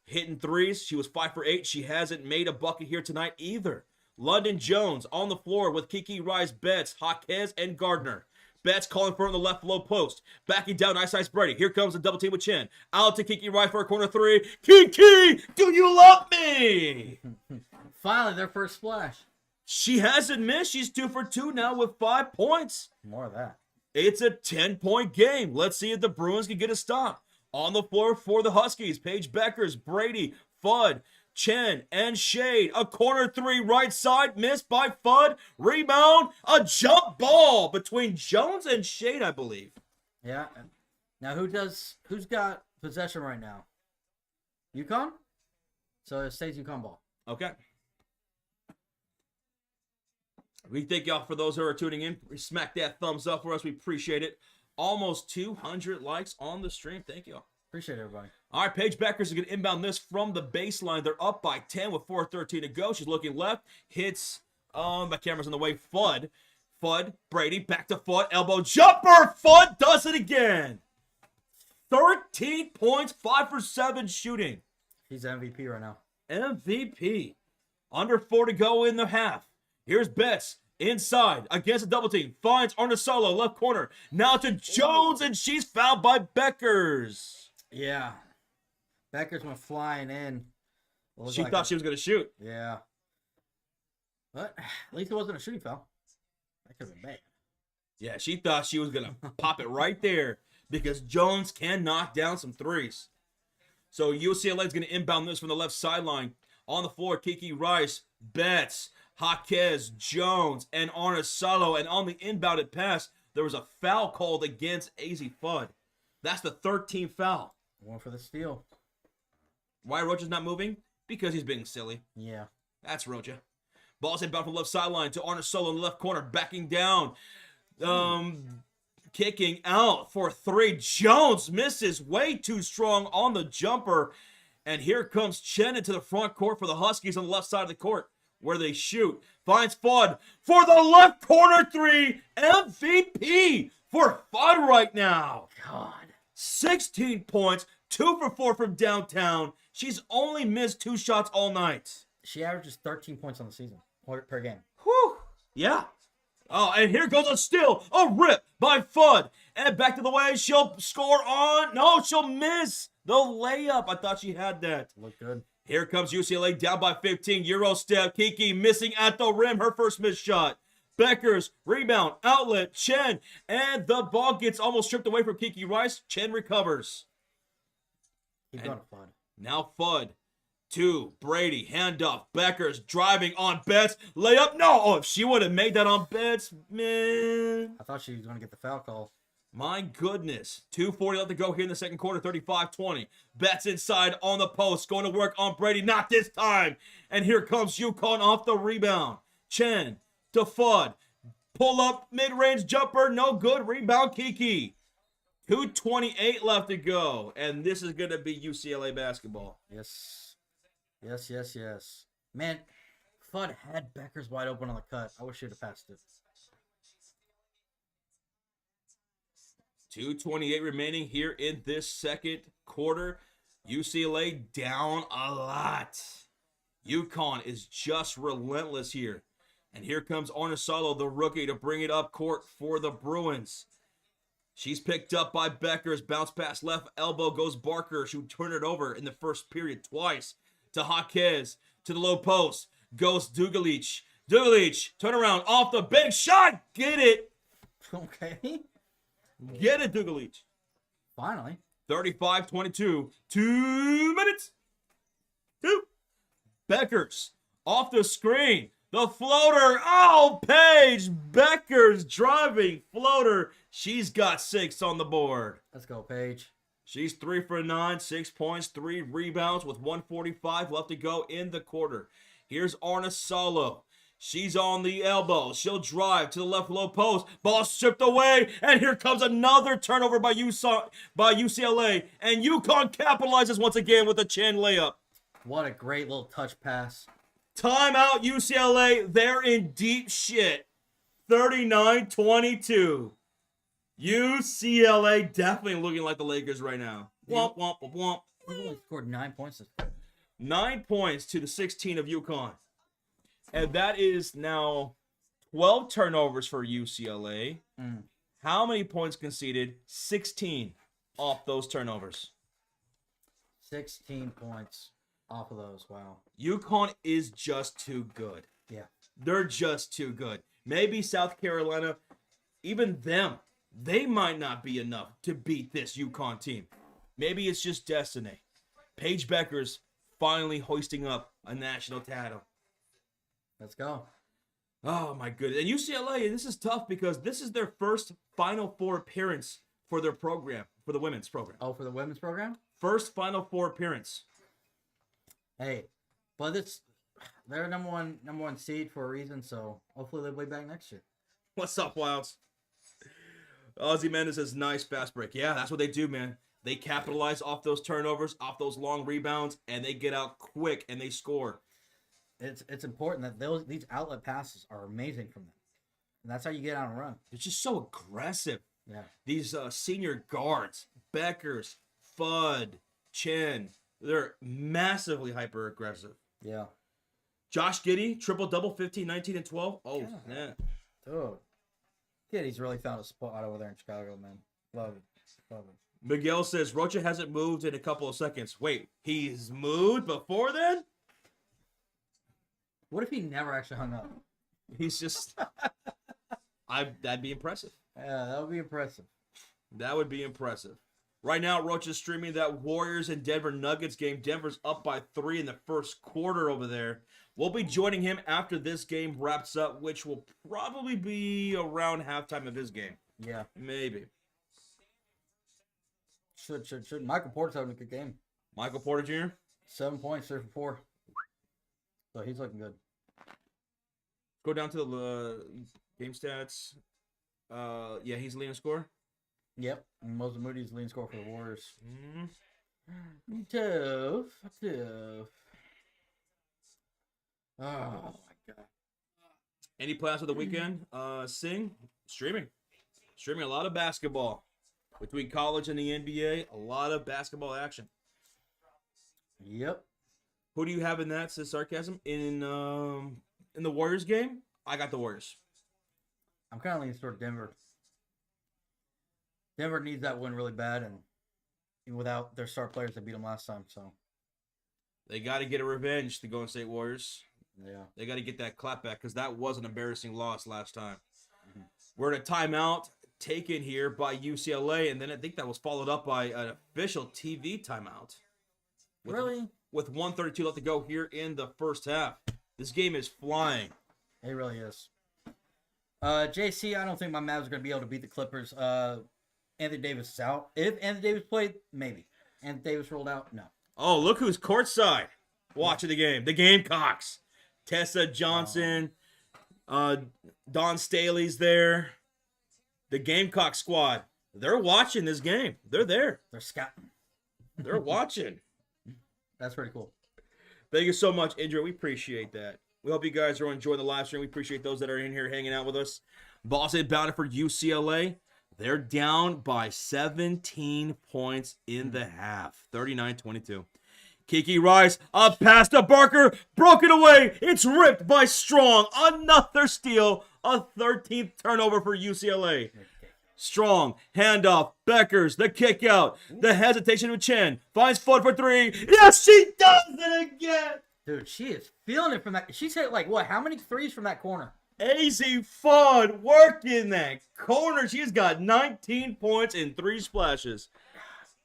hitting threes. She was 5 for 8. She hasn't made a bucket here tonight either. London Jones on the floor with Kiki Rice, Betts, Jaquez, and Gardner. Betts calling for it on the left low post. Backing down, ice Brady. Here comes the double team with Chen. Out to Kiki Rice for a corner 3. Kiki, do you love me? Finally, their first splash. She hasn't missed. She's 2 for 2 now with 5 points. More of that. It's a 10-point game. Let's see if the Bruins can get a stop. On the floor for the Huskies, Paige Bueckers, Brady, Fudd, Chen, and Shade. A corner 3 right side, missed by Fudd. Rebound, a jump ball between Jones and Shade, I believe. Yeah. Now who's got possession right now? UConn? So it stays UConn ball. Okay. We thank y'all for those who are tuning in. Smack that thumbs up for us. We appreciate it. Almost 200 likes on the stream. Thank y'all. Appreciate it, everybody. All right, Paige Bueckers is going to inbound this from the baseline. They're up by 10 with 4:13 to go. She's looking left. Hits, my camera's on the way. Fudd, Brady, back to Fudd. Elbow jumper. Fudd does it again. 13 points, 5 for 7 shooting. He's MVP right now. MVP. Under 4 to go in the half. Here's Betts inside against a double team. Finds Arnasolo, left corner. Now to Jones, and she's fouled by Bueckers. Yeah. Bueckers went flying in. She thought she was going to shoot. Yeah. But at least it wasn't a shooting foul. That could have been bad. Yeah, she thought she was going to pop it right there because Jones can knock down some threes. So UCLA is going to inbound this from the left sideline. On the floor, Kiki Rice, Betts, Jaquez, Jones, and Arnasolo. And on the inbounded pass, there was a foul called against AZ Fudd. That's the 13th foul. One for the steal. Why Rocha's not moving? Because he's being silly. Yeah. That's Rocha. Ball's inbound from left sideline to Arnasolo in the left corner, backing down. Kicking out for 3. Jones misses way too strong on the jumper. And here comes Chen into the front court for the Huskies on the left side of the court where they shoot. Finds Fudd for the left corner 3. MVP for Fudd right now. God. 16 points, 2 for 4 from downtown. She's only missed 2 shots all night. She averages 13 points on the season per game. Whew. Yeah. Oh, and here goes a steal. A rip by Fudd. And back to the way. She'll score on. No, she'll miss the layup. I thought she had that. Looked good. Here comes UCLA down by 15. Euro step. Kiki missing at the rim. Her first missed shot. Bueckers, rebound, outlet, Chen. And the ball gets almost stripped away from Kiki Rice. Chen recovers. Keep going to Fudd. Now Fudd. To Brady, handoff, Bueckers driving on Betts, layup, no! Oh, if she would have made that on Betts, man. I thought she was going to get the foul call. My goodness. 2:40 left to go here in the second quarter, 35-20. Betts inside on the post, going to work on Brady, not this time. And here comes UConn off the rebound. Chen to Fudd, pull up, mid-range jumper, no good, rebound Kiki. 2:28 left to go, and this is going to be UCLA basketball. Yes. Yes. Man, Fudd had Bueckers wide open on the cut. I wish she'd have passed it. 2:28 remaining here in this second quarter. UCLA down a lot. UConn is just relentless here. And here comes Arnasolo, the rookie, to bring it up court for the Bruins. She's picked up by Bueckers. Bounce pass left elbow goes Barker. She would turn it over in the first period twice. To Jaquez, to the low post, goes Dugalich. Turn around, off the big shot, get it. Okay. Get it, Dugalich. Finally. 35-22, 2 minutes. 2. Bueckers, off the screen, the floater, oh, Paige, Bueckers driving floater. She's got 6 on the board. Let's go, Paige. She's 3 for 9, 6 points, 3 rebounds with 1:45 left to go in the quarter. Here's Arnasolo. She's on the elbow. She'll drive to the left low post. Ball stripped away, and here comes another turnover by UCLA, and UConn capitalizes once again with a Chen layup. What a great little touch pass. Timeout, UCLA. They're in deep shit. 39-22. UCLA definitely looking like the Lakers right now. Womp, womp, womp, womp. They only scored 9 points this quarter. 9 points to the 16 of UConn. And that is now 12 turnovers for UCLA. How many points conceded? 16 off those turnovers. 16 points off of those. Wow. UConn is just too good. Yeah. They're just too good. Maybe South Carolina, even them, they might not be enough to beat this UConn team. Maybe it's just destiny. Paige Bueckers finally hoisting up a national title. Let's go. Oh, my goodness. And UCLA, this is tough because this is their first Final Four appearance for their program, for the women's program. Oh, for the women's program? First Final Four appearance. Hey, but they're number one seed for a reason, so hopefully they'll be back next year. What's up, Wilds? Ozzy Mendes says, nice fast break. Yeah, that's what they do, man. They capitalize off those turnovers, off those long rebounds, and they get out quick and they score. It's important that these outlet passes are amazing from them. And that's how you get on a run. It's just so aggressive. Yeah. These senior guards, Bueckers, Fudd, Chen, they're massively hyper aggressive. Yeah. Josh Giddey, triple-double, 15, 19, and 12. Oh, Yeah. yeah. Dude. Kid, he's really found a spot over there in Chicago, man. Love it. Love it. Miguel says, Rocha hasn't moved in a couple of seconds. Wait, he's moved before then? What if he never actually hung up? He's just... that'd be impressive. Yeah, that would be impressive. That would be impressive. Right now, Roach is streaming that Warriors and Denver Nuggets game. Denver's up by 3 in the first quarter over there. We'll be joining him after this game wraps up, which will probably be around halftime of his game. Yeah. Maybe. Should. Michael Porter's having a good game. Michael Porter Jr.? 7 points, 3 for 4. So he's looking good. Go down to the game stats. Yeah, he's the leading scorer. Yep. And Moses Moody's leading scorer for the Warriors. Mm-hmm. Tough. Oh, my God. Any plans for the weekend? Streaming a lot of basketball. Between college and the NBA, a lot of basketball action. Yep. Who do you have in that? Says sarcasm. In the Warriors game, I got the Warriors. I'm kind of leaning toward Denver. Denver needs that win really bad, and without their star players, they beat them last time. So They got to get a revenge, the Golden State Warriors. yeah. They got to get that clap back because that was an embarrassing loss last time. Mm-hmm. We're in a timeout taken here by UCLA, and then I think that was followed up by an official TV timeout. Really? With 1:32 left to go here in the first half. This game is flying. It really is. JC, I don't think my Mavs are going to be able to beat the Clippers. Anthony Davis is out. If Anthony Davis played, maybe. Anthony Davis rolled out, no. Oh, look who's courtside watching the game. The Gamecocks. Tessa Johnson. Don Staley's there. The Gamecock squad. They're watching this game. They're there. They're scouting. They're watching. That's pretty cool. Thank you so much, Indra. We appreciate that. We hope you guys are enjoying the live stream. We appreciate those that are in here hanging out with us. Boston bound for UCLA. They're down by 17 points in the half. 39-22. Kiki Rice up past to Barker. Broken away. It's ripped by Strong. Another steal. A 13th turnover for UCLA. Strong, handoff, Bueckers, the kick out, the hesitation with Chen, finds Fudd for 3. Yes, she does it again. Dude, she is feeling it from that. She's hit like what? How many threes from that corner? AZ Fudd working that corner. She's got 19 points and 3 splashes.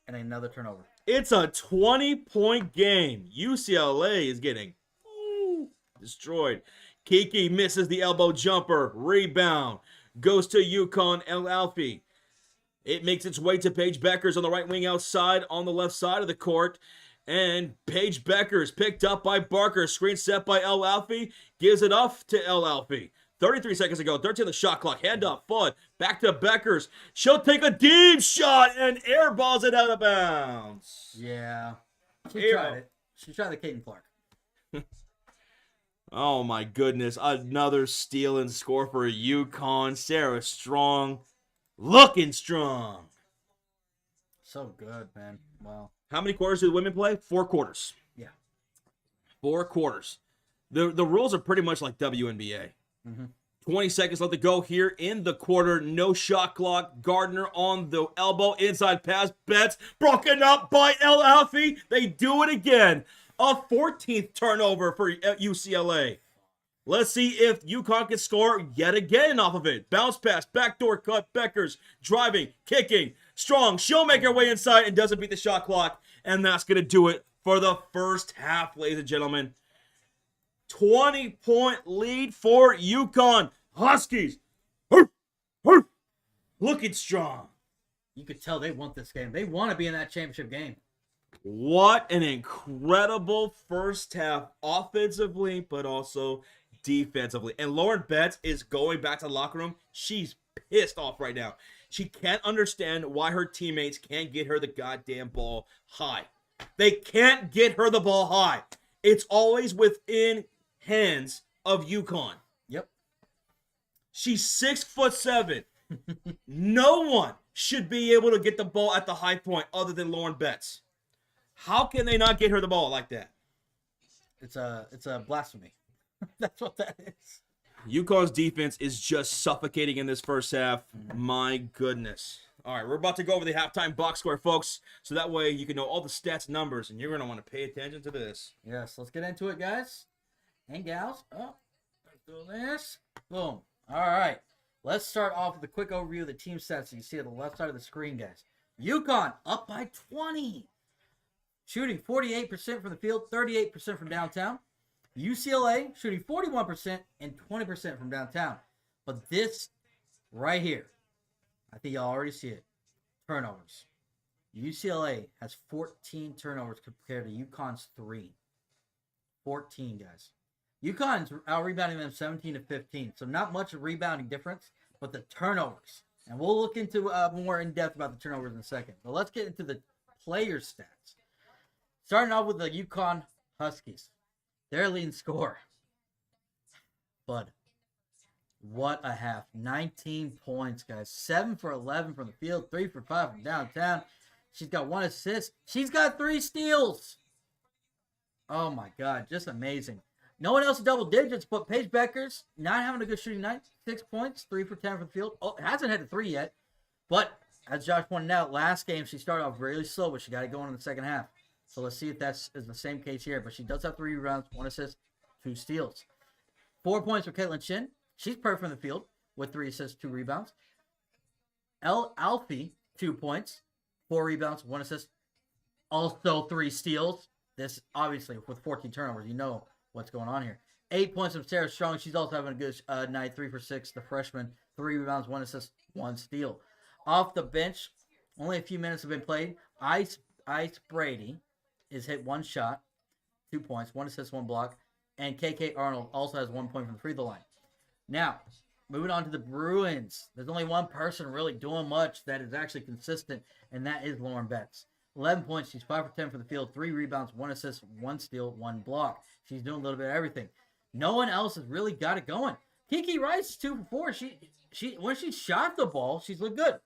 And another turnover. It's a 20-point game. UCLA is getting destroyed. Kiki misses the elbow jumper. Rebound. Goes to UConn Alfie. It makes its way to Paige Bueckers on the right wing outside on the left side of the court. And Paige Bueckers picked up by Barker. Screen set by El Alfie. Gives it off to El Alfie. 33 seconds ago. 13 on the shot clock. Handoff. Fudd. Back to Bueckers. She'll take a deep shot and airballs it out of bounds. Yeah. She tried it. She tried the Caden Clark. Oh my goodness. Another steal and score for UConn. Sarah Strong. Looking strong. So good, man. Wow. How many quarters do the women play? 4 quarters. Yeah. 4 quarters. The rules are pretty much like WNBA. Mm-hmm. 20 seconds left to go here in the quarter. No shot clock. Gardner on the elbow. Inside pass. Betts broken up by El Alfie. They do it again. A 14th turnover for UCLA. Let's see if UConn can score yet again off of it. Bounce pass, backdoor cut, Bueckers driving, kicking. Strong, she'll make her way inside and doesn't beat the shot clock. And that's going to do it for the first half, ladies and gentlemen. 20-point lead for UConn. Huskies. Looking strong. You could tell they want this game. They want to be in that championship game. What an incredible first half offensively, but also defensively. And Lauren Betts is going back to the locker room. She's pissed off right now. She can't understand why her teammates can't get her the goddamn ball high. They can't get her the ball high. It's always within hands of UConn. Yep. She's 6'7". No one should be able to get the ball at the high point other than Lauren Betts. How can they not get her the ball like that? It's a blasphemy. That's what that is. UConn's defense is just suffocating in this first half. My goodness. All right, we're about to go over the halftime box score, folks, so that way you can know all the stats and numbers, and you're going to want to pay attention to this. Yes, let's get into it, guys and gals. Oh, let's do this. Boom. All right. Let's start off with a quick overview of the team stats. You see at the left side of the screen, guys. UConn up by 20. Shooting 48% from the field, 38% from downtown. UCLA shooting 41% and 20% from downtown. But this right here, I think y'all already see it. Turnovers. UCLA has 14 turnovers compared to UConn's 3. 14, guys. UConn's out-rebounding them 17 to 15. So not much of a rebounding difference, but the turnovers. And we'll look into more in depth about the turnovers in a second. But let's get into the player stats. Starting off with the UConn Huskies. Their leading scorer. Bud. What a half. 19 points, guys. 7 for 11 from the field. 3 for 5 from downtown. She's got 1 assist. She's got 3 steals. Oh, my God. Just amazing. No one else in double digits, but Paige Bueckers not having a good shooting night. 6 points. 3 for 10 from the field. Oh, hasn't had a 3 yet. But, as Josh pointed out, last game she started off really slow, but she got it going in the second half. So let's see if that's the same case here. But she does have 3 rebounds, 1 assist, 2 steals. 4 points for Caitlin Shin. She's perfect from the field with 3 assists, 2 rebounds. Alfie, 2 points, 4 rebounds, 1 assist, also 3 steals. This, obviously, with 14 turnovers, you know what's going on here. 8 points from Sarah Strong. She's also having a good night, 3 for 6. The freshman, 3 rebounds, 1 assist, 1 steal. Off the bench, only a few minutes have been played. Ice Brady is hit 1 shot, 2 points, 1 assist, 1 block. And KK Arnold also has 1 point from the free throw line. Now, moving on to the Bruins. There's only one person really doing much that is actually consistent, and that is Lauren Betts. 11 points. She's 5 for 10 for the field, 3 rebounds, 1 assist, 1 steal, 1 block. She's doing a little bit of everything. No one else has really got it going. Kiki Rice, 2 for 4. She when she shot the ball, she's looked good.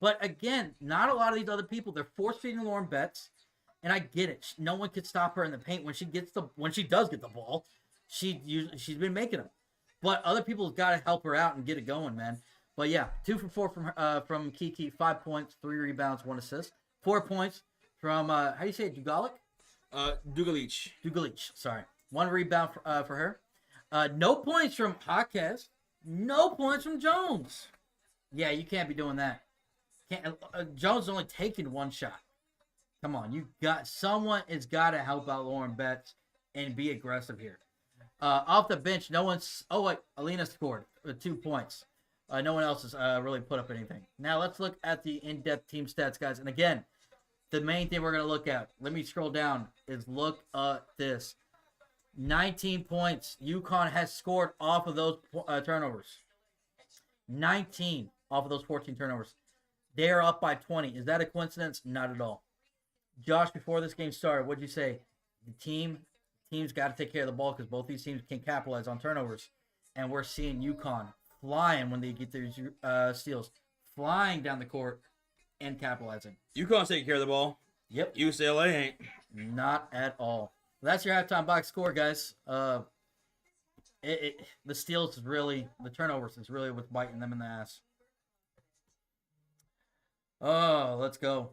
But again, not a lot of these other people. They're force-feeding Lauren Betts, and I get it. No one could stop her in the paint when she does get the ball. She's been making them. But other people's got to help her out and get it going, man. But yeah, 2 for 4 from Kiki, 5 points, 3 rebounds, 1 assist. 4 points from, how do you say it, Dugalic? Dugalich, sorry. 1 rebound for her. No points from Jaquez. No points from Jones. Yeah, you can't be doing that. Jones is only taking 1 shot. Come on, someone has got to help out Lauren Betts and be aggressive here. Off the bench, no one's. Oh wait, Alina scored 2 points. No one else has really put up anything. Now let's look at the in-depth team stats, guys. And again, the main thing we're gonna look at. Let me scroll down. Is look at this. 19 points. UConn has scored off of those turnovers. 19 off of those 14 turnovers. They are up by 20. Is that a coincidence? Not at all. Josh, before this game started, what'd you say? The team's got to take care of the ball because both these teams can capitalize on turnovers. And we're seeing UConn flying when they get their steals. Flying down the court and capitalizing. UConn's taking care of the ball. Yep. UCLA ain't. Not at all. That's your halftime box score, guys. The steals is really, the turnovers is really what's biting them in the ass. Oh, let's go.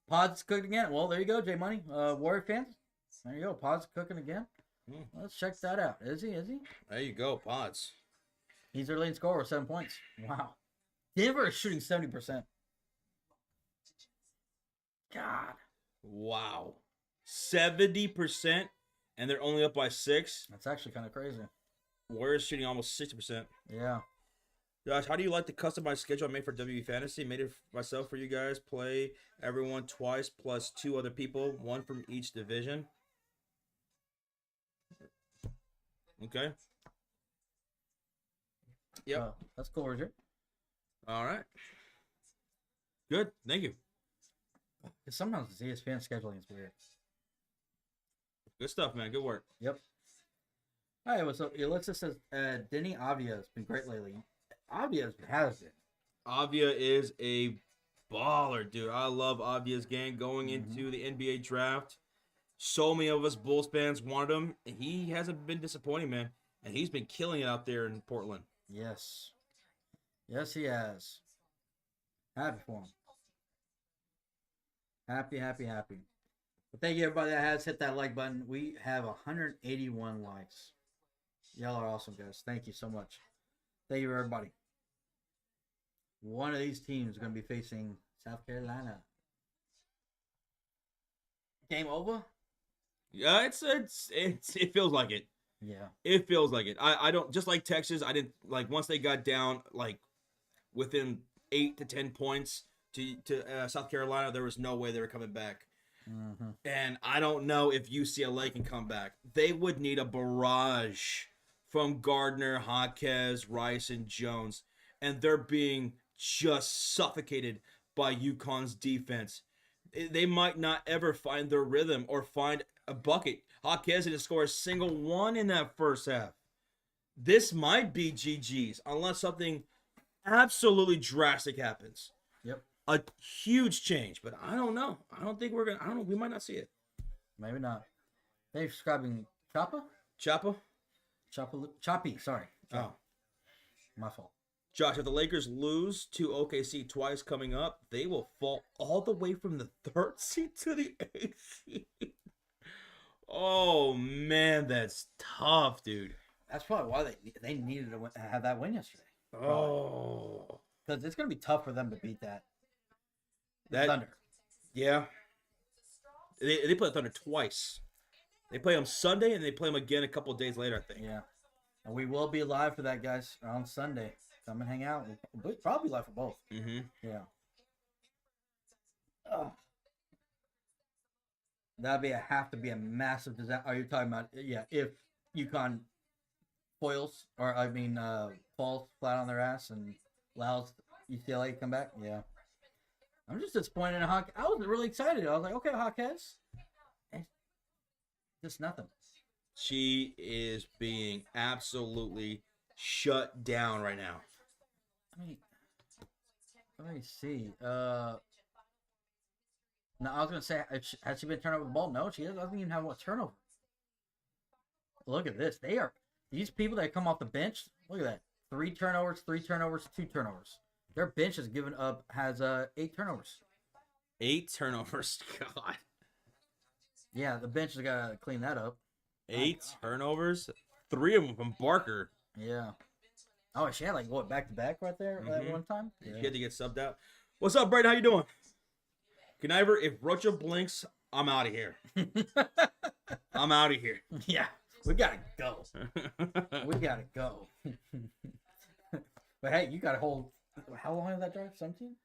Pod's cooking again. Well, there you go, J Money. Warrior fans. There you go. Pod's cooking again. Let's check that out. Is he? There you go, Pods. He's their leading scorer with 7 points. Wow. Denver is shooting 70%. God. Wow. 70%, and they're only up by 6. That's actually kind of crazy. Warriors shooting almost 60%. Yeah. Josh, how do you like the customized schedule I made for WE Fantasy? Made it myself for you guys. Play everyone twice plus 2 other people, 1 from each division. Okay. Yep. That's cool, Roger. All right. Good. Thank you. Because sometimes the ESPN scheduling is weird. Good stuff, man. Good work. Yep. All right, so Alexa says, Denny Avia has been great lately. Avia has been. Avia is a baller, dude. I love Avia's game going into the NBA draft. So many of us Bulls fans wanted him, and he hasn't been disappointing, man. And he's been killing it out there in Portland. Yes. Yes, he has. Happy for him. Happy. But thank you, everybody that has hit that like button. We have 181 likes. Y'all are awesome, guys. Thank you so much. Thank you, everybody. One of these teams is going to be facing South Carolina. Game over? Yeah, it feels like it. Yeah. It feels like it. I don't, just like Texas, I didn't, like, once they got down, like, within 8 to 10 points to South Carolina, there was no way they were coming back. Mm-hmm. And I don't know if UCLA can come back. They would need a barrage from Gardner, Jaquez, Rice, and Jones. And they're being just suffocated by UConn's defense. They might not ever find their rhythm or find a bucket. Jaquez didn't score a single one in that first half. This might be GG's unless something absolutely drastic happens. Yep. A huge change, but I don't know. I don't know. We might not see it. Maybe not. They're describing Choppa? Choppa? Choppy, sorry. Oh. My fault. Josh, if the Lakers lose to OKC twice coming up, they will fall all the way from the 3rd seed to the 8th seed. Oh, man, that's tough, dude. That's probably why they needed to have that win yesterday. Oh. Because it's going to be tough for them to beat that That Thunder. Yeah. They play the Thunder twice. They play them Sunday, and they play them again a couple of days later, I think. Yeah. And we will be live for that, guys, on Sunday. Come and hang out. We'll probably live for both. Mm-hmm. Yeah. Have to be a massive disaster. Are you talking about, if UConn falls flat on their ass and allows UCLA to come back? Yeah. I'm just disappointed in Hawk. I was really excited. I was like, okay, Hawkes. Just nothing. She is being absolutely shut down right now. Let me see. No, I was gonna say, has she been turned over the ball? No, she doesn't even have a turnover. Look at this. These people that come off the bench. Look at that. 3 turnovers, 2 turnovers. Their bench has 8 turnovers. 8 turnovers. God. Yeah, the bench has got to clean that up. 8 turnovers. 3 of them from Barker. Yeah. Oh, she had back to back right there at one time. Yeah. She had to get subbed out. What's up, Brad? How you doing? Conniver, if Rocha blinks, I'm out of here. I'm out of here. Yeah, we gotta go. But hey, you gotta hold. How long is that drive? 17?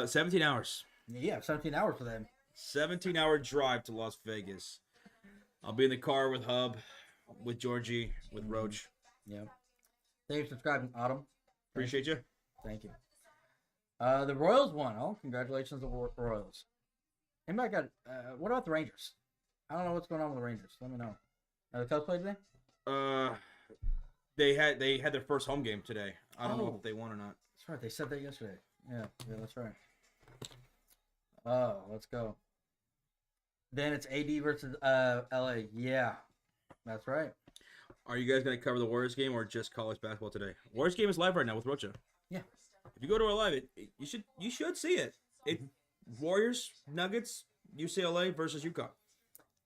17 hours. Yeah, 17 hours for them. 17-hour drive to Las Vegas. I'll be in the car with Hub, with Georgie, with Roach. Yeah. Thanks for subscribing, Autumn. Appreciate you. Thank you. The Royals won. Oh, congratulations to the Royals. Anybody got? What about the Rangers? I don't know what's going on with the Rangers. Let me know. Are the Cubs play today? They had their first home game today. I don't know if they won or not. That's right. They said that yesterday. Yeah, that's right. Oh, let's go. Then it's AD versus LA. Yeah, that's right. Are you guys going to cover the Warriors game or just college basketball today? Warriors game is live right now with Rocha. Yeah. If you go to our live, you should see it. Warriors, Nuggets, UCLA versus UConn.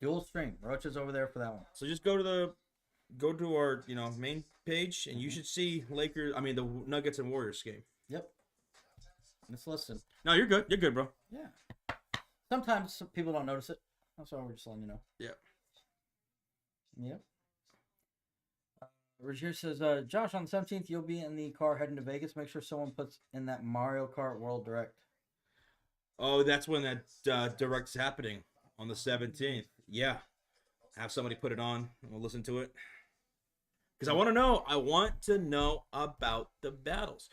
Dual stream. Rocha's over there for that one. So just go to our main page and you should see the Nuggets and Warriors game. Yep. Let's listen. No, you're good. You're good, bro. Yeah. Sometimes people don't notice it. That's why we're just letting you know. Yeah. Yep. Roger says, Josh, on the 17th, you'll be in the car heading to Vegas. Make sure someone puts in that Mario Kart World Direct. Oh, that's when that Direct's happening on the 17th. Yeah. Have somebody put it on and we'll listen to it. Because I want to know about the battles.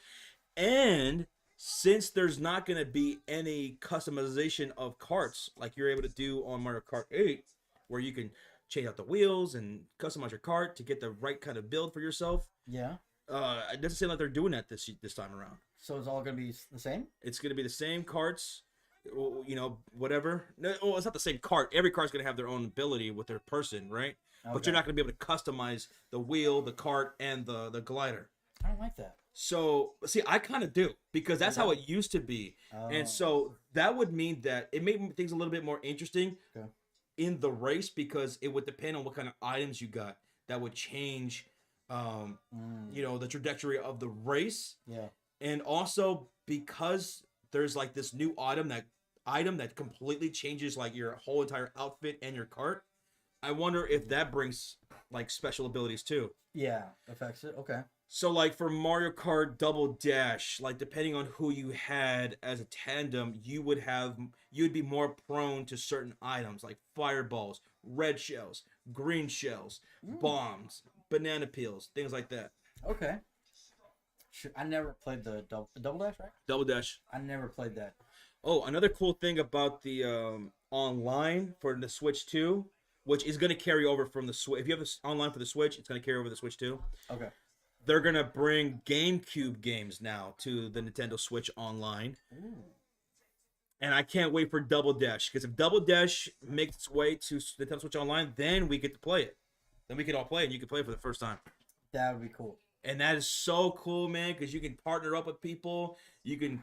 And since there's not going to be any customization of carts like you're able to do on Mario Kart 8, where you can change out the wheels and customize your cart to get the right kind of build for yourself. Yeah. It doesn't seem like they're doing that this time around. So it's all gonna be the same? It's going to be the same carts, whatever. No, well, it's not the same cart. Every cart's going to have their own ability with their person, right? Okay. But you're not going to be able to customize the wheel, the cart, and the glider. I don't like that. So, see, I kind of do, because that's how it used to be. And so that would mean that it made things a little bit more interesting in the race, because it would depend on what kind of items you got that would change, the trajectory of the race. Yeah. And also because there's like this new item that completely changes like your whole entire outfit and your cart. I wonder if that brings like special abilities too. Yeah, affects it. Okay. So like for Mario Kart Double Dash, like depending on who you had as a tandem, you'd be more prone to certain items like fireballs, red shells, green shells, bombs, banana peels, things like that. Okay. I never played the Double Dash, right? Double Dash. I never played that. Oh, another cool thing about the online for the Switch 2, which is going to carry over from the Switch. If you have this online for the Switch, it's going to carry over the Switch 2. Okay. They're going to bring GameCube games now to the Nintendo Switch Online. Ooh. And I can't wait for Double Dash, because if Double Dash makes its way to Nintendo Switch Online, then we get to play it. Then we can all play it, and you can play it for the first time. That would be cool. And that is so cool, man, because you can partner up with people. You can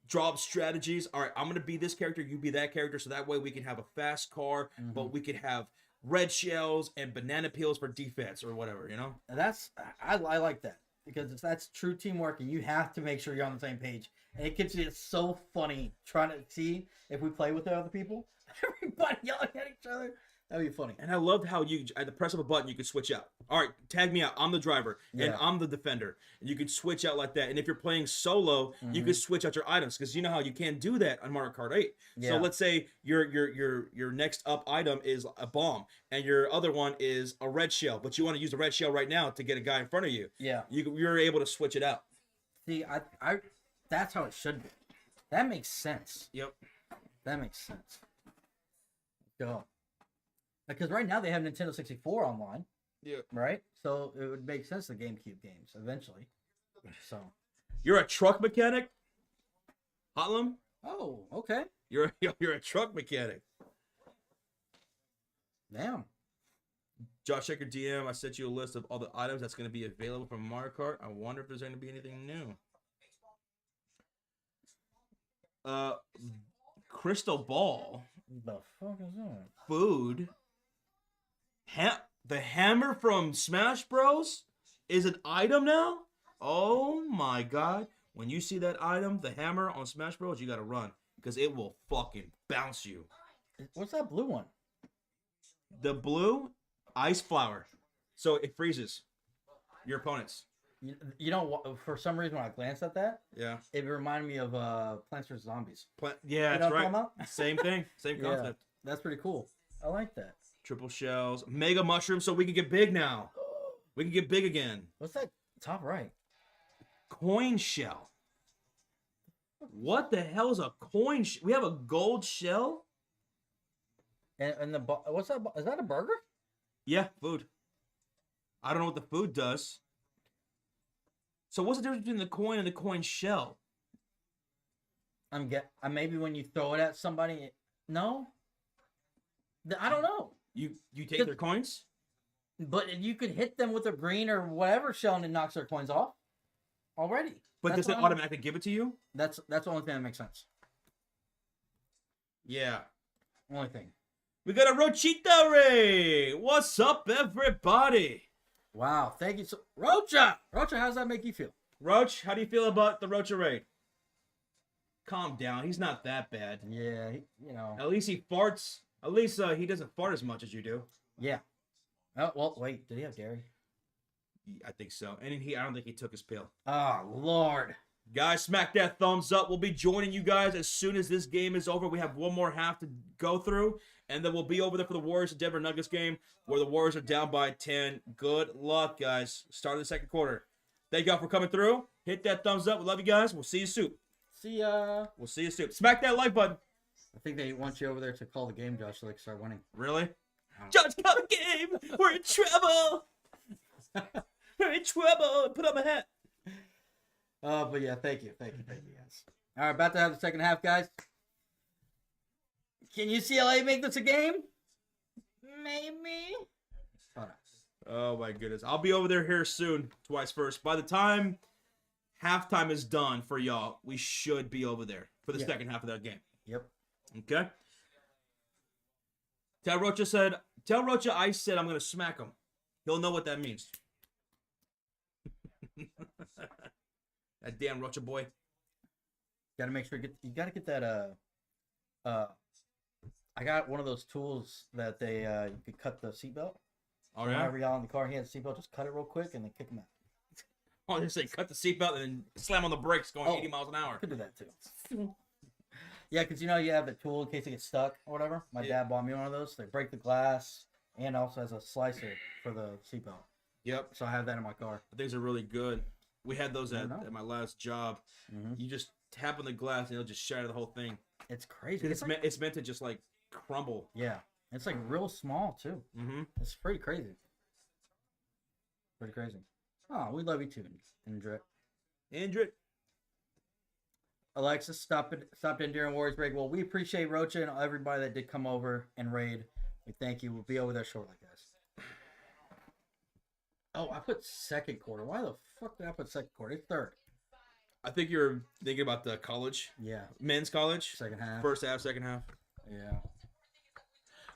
draw up strategies. All right, I'm going to be this character, you be that character, so that way we can have a fast car, but we can have red shells and banana peels for defense or whatever, you know? And I like that, because that's true teamwork, and you have to make sure you're on the same page. And it gets it so funny trying to see if we play with the other people. Everybody yelling at each other. That'd be funny. And I loved how at the press of a button, you could switch out. All right, tag me out. I'm the driver, and I'm the defender. And you could switch out like that. And if you're playing solo, you could switch out your items, because you know how you can't do that on Mario Kart 8. Yeah. So let's say your next up item is a bomb, and your other one is a red shell, but you want to use the red shell right now to get a guy in front of you. Yeah. You're able to switch it out. See, I that's how it should be. That makes sense. Yep. That makes sense. Go. Because right now they have Nintendo 64 online. Yeah. Right? So it would make sense the GameCube games eventually. So. You're a truck mechanic? Hotlum? Oh, okay. You're a truck mechanic. Damn. Josh Shaker DM, I sent you a list of all the items that's going to be available from Mario Kart. I wonder if there's going to be anything new. Crystal ball. The fuck is that? Food. The hammer from Smash Bros. Is an item now? Oh my god. When you see that item, the hammer on Smash Bros, you gotta run, because it will fucking bounce you. What's that blue one? The blue, ice flower. So it freezes your opponents. You know, for some reason when I glanced at that, Yeah. it reminded me of Plants vs. Zombies. Yeah, You know that's what I'm right. talking about? Same thing. Same Yeah. concept. That's pretty cool. I like that. Triple shells. Mega mushrooms, so we can get big now. We can get big again. What's that top right? Coin shell. What the hell is a coin shell? We have a gold shell? And what's that? Is that a burger? Yeah, food. I don't know what the food does. So what's the difference between the coin and the coin shell? Maybe when you throw it at somebody. No. I don't know. You take their coins? But you could hit them with a green or whatever shell and it knocks their coins off already. But does it automatically give it to you? That's the only thing that makes sense. Yeah. Only thing. We got a Rochita Ray. What's up, everybody? Wow. Thank you. Rocha, how does that make you feel? Roach, how do you feel about the Rocha Raid? Calm down. He's not that bad. Yeah, At least he farts. At least he doesn't fart as much as you do. Yeah. Oh, well, wait. Did he have dairy? I think so. And I don't think he took his pill. Oh, Lord. Guys, smack that thumbs up. We'll be joining you guys as soon as this game is over. We have one more half to go through, and then we'll be over there for the Warriors and Denver Nuggets game, where the Warriors are down by 10. Good luck, guys. Start of the second quarter. Thank y'all for coming through. Hit that thumbs up. We love you guys. We'll see you soon. See ya. We'll see you soon. Smack that like button. I think they want you over there to call the game, Josh, so they can start winning. Really? Josh, call the game. We're in trouble. We're in trouble. Put on my hat. But yeah, thank you, guys. All right, about to have the second half, guys. Can UCLA make this a game? Maybe. Hold on. Oh my goodness. I'll be over there here soon. Twice first. By the time halftime is done for y'all, we should be over there for the second half of that game. Yep. Okay? Tell Rocha I said I'm going to smack him. He'll know what that means. That damn Rocha boy. Gotta make sure you gotta get that I got one of those tools that they you could cut the seatbelt. Oh yeah. Whenever y'all in the car, he has a seatbelt, just cut it real quick and then kick him out. Oh, they say cut the seatbelt and then slam on the brakes going 80 miles an hour. Could do that too. Yeah, because you know you have the tool in case it gets stuck or whatever. My dad bought me one of those. They break the glass and also has a slicer for the seatbelt. Yep. So I have that in my car. These are really good. We had those at my last job. Mm-hmm. You just tap on the glass and it'll just shatter the whole thing. It's crazy. It's meant to just like crumble. Yeah. It's like real small too. Mm-hmm. It's pretty crazy. Pretty crazy. Oh, we love you too, Indra. Alexis, stopped in during Warriors break. Well, we appreciate Rocha and everybody that did come over and raid. We thank you. We'll be over there shortly, guys. Oh, I put second quarter. Why the fuck did I put second quarter? It's third. I think you're thinking about the college. Yeah. Men's college. Second half. First half, second half. Yeah.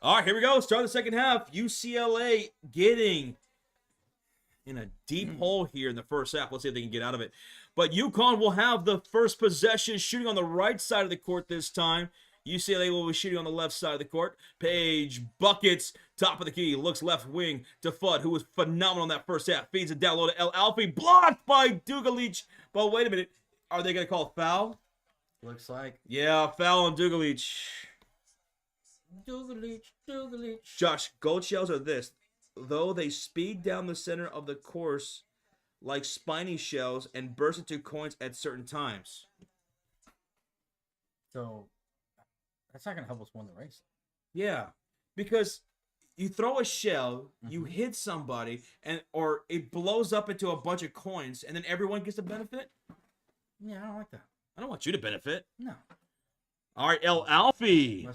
All right, here we go. Start the second half. UCLA getting in a deep hole here in the first half. Let's see if they can get out of it. But UConn will have the first possession, shooting on the right side of the court this time. UCLA will be shooting on the left side of the court. Paige buckets, top of the key, looks left wing to Fudd, who was phenomenal in that first half. Feeds it down low to El Alfie, blocked by Dugalich. But wait a minute, are they going to call a foul? Looks like. Yeah, foul on Dugalich. Dugalich. Josh, gold shells are this. Though they speed down the center of the course like spiny shells and burst into coins at certain times. So, that's not going to help us win the race. Yeah, because you throw a shell, you hit somebody, or it blows up into a bunch of coins, and then everyone gets the benefit? Yeah, I don't like that. I don't want you to benefit. No. All right, El Alfie.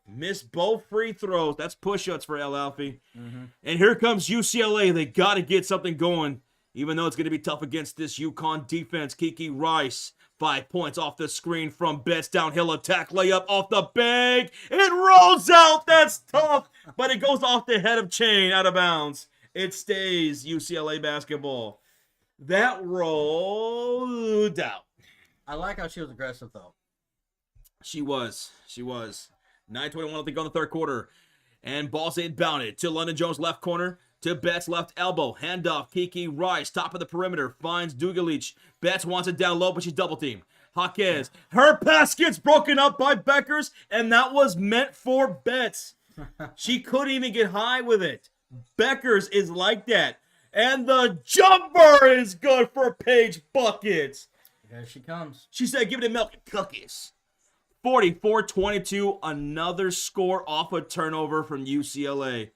Missed both free throws. That's push-ups for El Alfie. And here comes UCLA. They got to get something going, even though it's going to be tough against this UConn defense. Kiki Rice, 5 points off the screen from Betts. Downhill attack, layup off the bank. It rolls out. That's tough, but it goes off the head of Chain, out of bounds. It stays UCLA basketball. That rolled out. I like how she was aggressive, though. She was. 9:21 to go in the third quarter. And ball's inbounded to London Jones left corner. To Betts left elbow. Handoff. Kiki Rice. Top of the perimeter. Finds Dugalich. Betts wants it down low, but she's double teamed. Jaquez. Her pass gets broken up by Bueckers. And that was meant for Betts. She couldn't even get high with it. Bueckers is like that. And the jumper is good for Paige buckets. Here she comes. She said, give it to milk and cookies. 44-22, another score off a turnover from UCLA.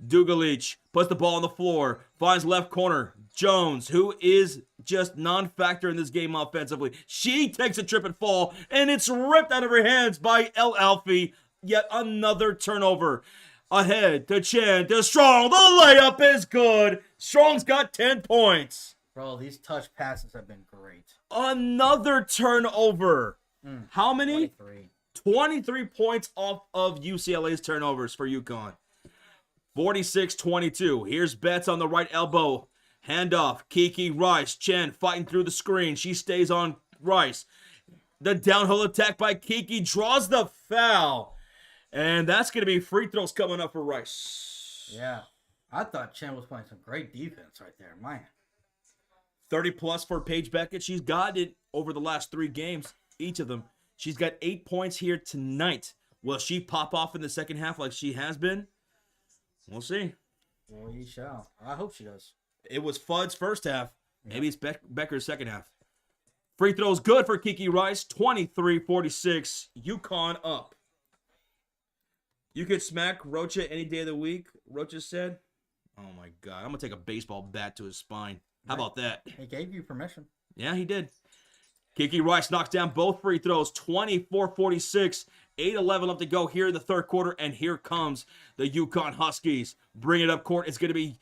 Dugalich puts the ball on the floor, finds left corner. Jones, who is just non-factor in this game offensively. She takes a trip and fall, and it's ripped out of her hands by El Alfie. Yet another turnover. Ahead to Chen, to Strong. The layup is good. Strong's got 10 points. Bro, these touch passes have been great. Another turnover. How many? 23. 23 points off of UCLA's turnovers for UConn. 46-22. Here's Betts on the right elbow. Handoff. Kiki Rice. Chen fighting through the screen. She stays on Rice. The downhill attack by Kiki draws the foul. And that's going to be free throws coming up for Rice. Yeah. I thought Chen was playing some great defense right there. Man. 30 plus for Paige Beckett. She's got it over the last 3 games. Each of them. She's got 8 points here tonight. Will she pop off in the second half like she has been? We'll see. We shall. I hope she does. It was Fudd's first half. Maybe it's Bueckers' second half. Free throws good for Kiki Rice. 23-46. UConn up. You could smack Rocha any day of the week, Rocha said. Oh, my God. I'm going to take a baseball bat to his spine. How about that? He gave you permission. Yeah, he did. Kiki Rice knocks down both free throws. 24-46. 8:11 left to go here in the third quarter. And here comes the UConn Huskies. Bring it up court. It's going to be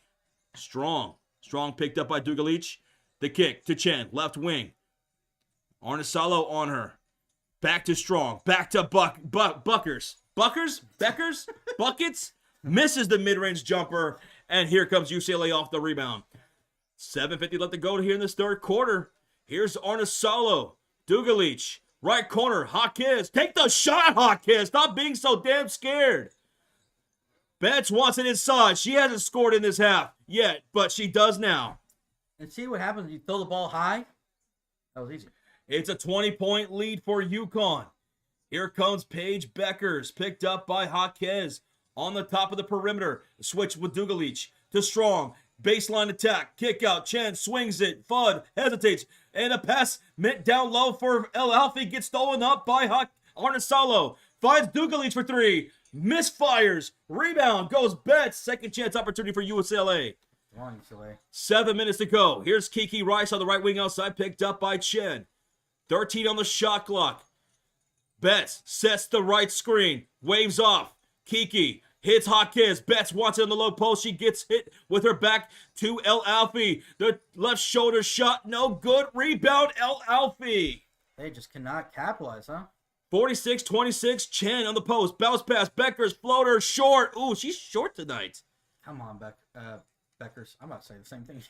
Strong. Strong picked up by Dugalic. The kick to Chen. Left wing. Arnisalo on her. Back to Strong. Back to Bueckers. Bueckers? Buckets? Misses the mid-range jumper. And here comes UCLA off the rebound. 7:50 left to go here in this third quarter. Here's Arnisalo. Dugalic. Right corner. Hawkins. Take the shot, Hawkins. Stop being so damn scared. Betts wants it inside. She hasn't scored in this half yet, but she does now. And see what happens when you throw the ball high? That was easy. It's a 20-point lead for UConn. Here comes Paige Bueckers, picked up by Hawkins on the top of the perimeter. Switch with Dugalic to Strong. Baseline attack. Kick out. Chen swings it. Fudd hesitates. And a pass meant down low for El Alfie. Gets stolen up by Arnisalo. Finds Dugalic for three. Misfires. Rebound. Goes Betts. Second chance opportunity for UCLA. Come on, UCLA. 7 minutes to go. Here's Kiki Rice on the right wing outside. Picked up by Chen. 13 on the shot clock. Betts sets the right screen. Waves off. Kiki hits Hawkins. Betts wants it on the low post. She gets hit with her back to El Alfie. The left shoulder shot. No good. Rebound El Alfie. They just cannot capitalize, huh? 46-26. Chen on the post. Bounce pass. Bueckers floater short. Ooh, she's short tonight. Come on, Bueckers. I'm about to say the same thing.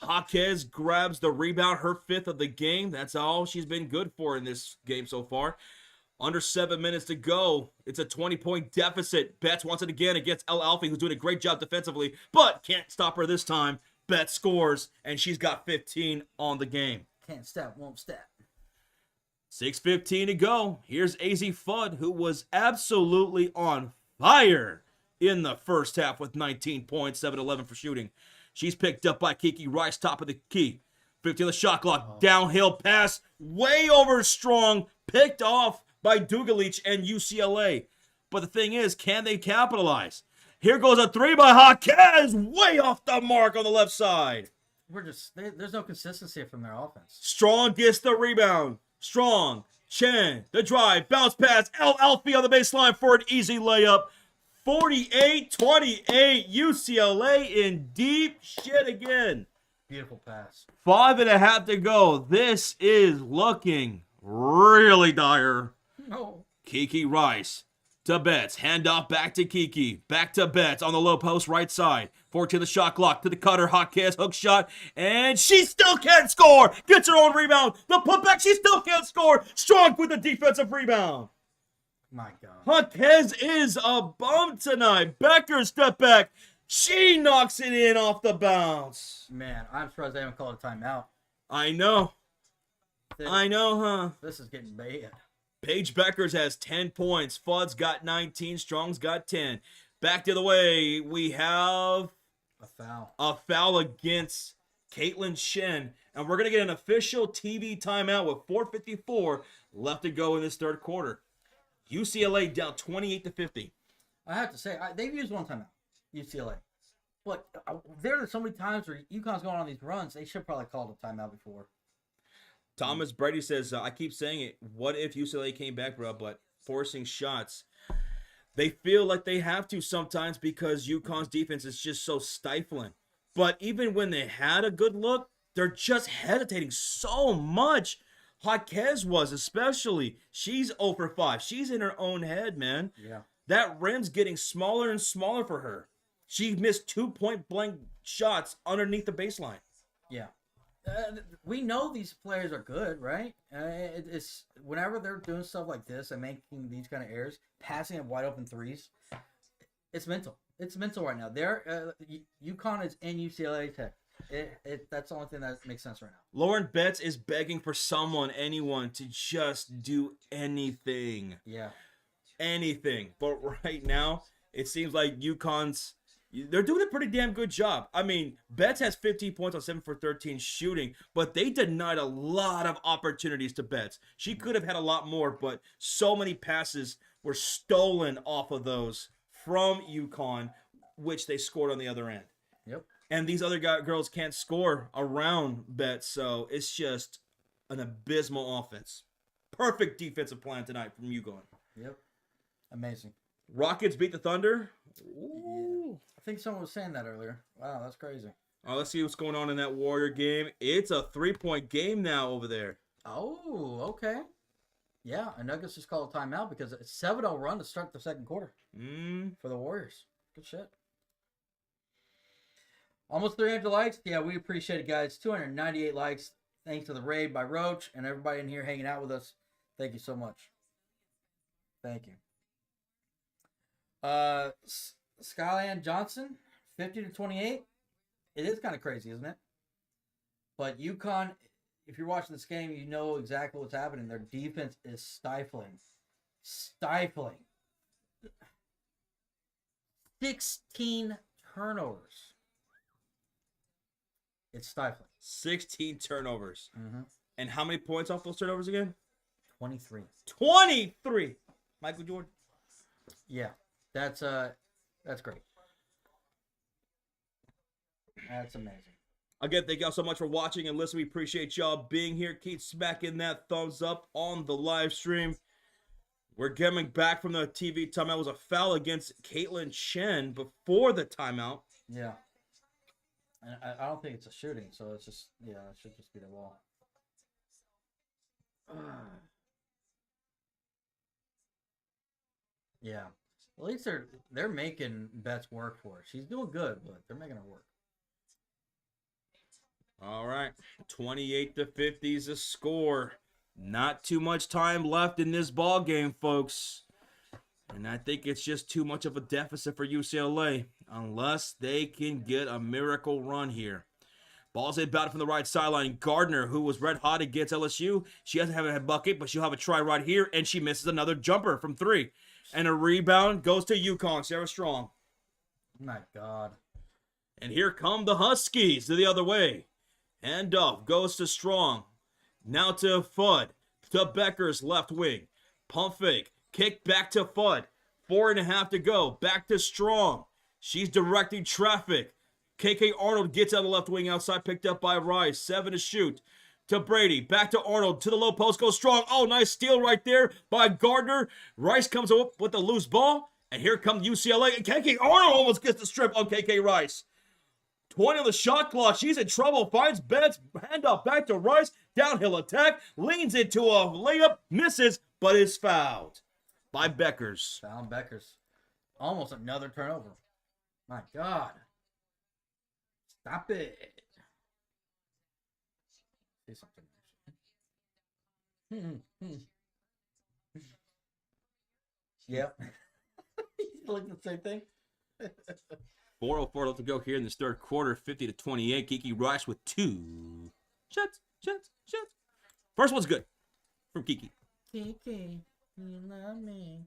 Hawkins grabs the rebound, her fifth of the game. That's all she's been good for in this game so far. Under 7 minutes to go. It's a 20-point deficit. Betts wants it again against El Alfie, who's doing a great job defensively, but can't stop her this time. Betts scores, and she's got 15 on the game. Can't step, won't step. 6:15 to go. Here's AZ Fudd, who was absolutely on fire in the first half with 19 points, 7-11 for shooting. She's picked up by Kiki Rice, top of the key. 15 on the shot clock. Downhill pass, way over Strong, picked off by Dugalic and UCLA. But the thing is, can they capitalize? Here goes a three by Hawkins, way off the mark on the left side. There's no consistency from their offense. Strong gets the rebound. Strong, Chen, the drive, bounce pass, El Alfie on the baseline for an easy layup. 48-28, UCLA in deep shit again. Beautiful pass. 5.5 to go. This is looking really dire. No. Kiki Rice to Betts. Handoff back to Kiki. Back to Betts on the low post right side. 14 the shot clock to the cutter. Hawkins hook shot. And she still can't score. Gets her own rebound. The putback. She still can't score. Strong with the defensive rebound. My God. Hawkins is a bum tonight. Bueckers step back. She knocks it in off the bounce. Man, I'm surprised they haven't called a timeout. I know. I know, huh? This is getting bad. Paige Bueckers has 10 points. Fudd's got 19. Strong's got 10. Back to the way. We have a foul. A foul against Caitlin Shen. And we're going to get an official TV timeout with 4:54 left to go in this third quarter. UCLA down 28-50. I have to say, they've used one timeout, UCLA. But there are so many times where UConn's going on these runs, they should probably call a timeout before. Thomas Brady says, I keep saying it, what if UCLA came back, bro, but forcing shots. They feel like they have to sometimes because UConn's defense is just so stifling. But even when they had a good look, they're just hesitating so much. Hawkins was especially. She's 0 for 5. She's in her own head, man. Yeah. That rim's getting smaller and smaller for her. She missed 2 point-blank shots underneath the baseline. Yeah. We know these players are good, right? It's whenever they're doing stuff like this and making these kind of errors, passing at wide open threes, it's mental. It's mental right now. UConn is in UCLA Tech. That's the only thing that makes sense right now. Lauren Betts is begging for anyone to just do anything. Yeah. Anything. But right now, it seems like UConn's, They're doing a pretty damn good job. I mean, Betts has 15 points on 7 for 13 shooting, but they denied a lot of opportunities to Betts. She could have had a lot more, but so many passes were stolen off of those from UConn, which they scored on the other end. Yep. And these other girls can't score around Betts, so it's just an abysmal offense. Perfect defensive plan tonight from UConn. Yep. Amazing. Rockets beat the Thunder. Ooh. Yeah. I think someone was saying that earlier. Wow, that's crazy. Let's see what's going on in that Warrior game. It's a 3-point game now over there. Oh, okay. Yeah, and Nuggets just called a timeout because it's 7-0 run to start the second quarter for the Warriors. Good shit. Almost 300 likes. Yeah, we appreciate it, guys. 298 likes. Thanks to the raid by Roach and everybody in here hanging out with us. Thank you so much. Thank you. Skyland Johnson, 50-28. It is kind of crazy, isn't it? But UConn, if you're watching this game, you know exactly what's happening. Their defense is stifling. 16 turnovers. It's stifling. 16 turnovers. Mm-hmm. And how many points off those turnovers again? 23. 23! Michael Jordan. Yeah. That's great. That's amazing. Again, thank y'all so much for watching and listening. We appreciate y'all being here. Keep smacking that thumbs up on the live stream. We're coming back from the TV timeout. It was a foul against Caitlin Chen before the timeout. Yeah. And I don't think it's a shooting, so it's just, yeah, it should just be the wall. Yeah. At least they're making Betts work for her. She's doing good, but they're making her work. All right. 28-50 is the score. Not too much time left in this ball game, folks. And I think it's just too much of a deficit for UCLA unless they can get a miracle run here. Ball's inbounded from the right sideline. Gardner, who was red hot against LSU, she doesn't have a bucket, but she'll have a try right here, and she misses another jumper from 3. And a rebound goes to UConn, Sarah Strong. My God. And here come the Huskies to the other way. Handoff goes to Strong. Now to Fudd. To Bueckers, left wing. Pump fake. Kick back to Fudd. 4.5 to go. Back to Strong. She's directing traffic. KK Arnold gets out of the left wing outside. Picked up by Rice. 7 to shoot. To Brady. Back to Arnold. To the low post. Goes Strong. Oh, nice steal right there by Gardner. Rice comes up with the loose ball. And here comes UCLA. And KK Arnold almost gets the strip on KK Rice. 20 on the shot clock. She's in trouble. Finds Betts. Handoff back to Rice. Downhill attack. Leans into a layup. Misses, but is fouled by Bueckers. Found Bueckers. Almost another turnover. My God. Stop it. Say something. Yep. You look at the same thing. 4:04 left to go here in this third quarter. 50-28. Kiki Rice with 2 shots. First one's good from Kiki. Kiki, you love me.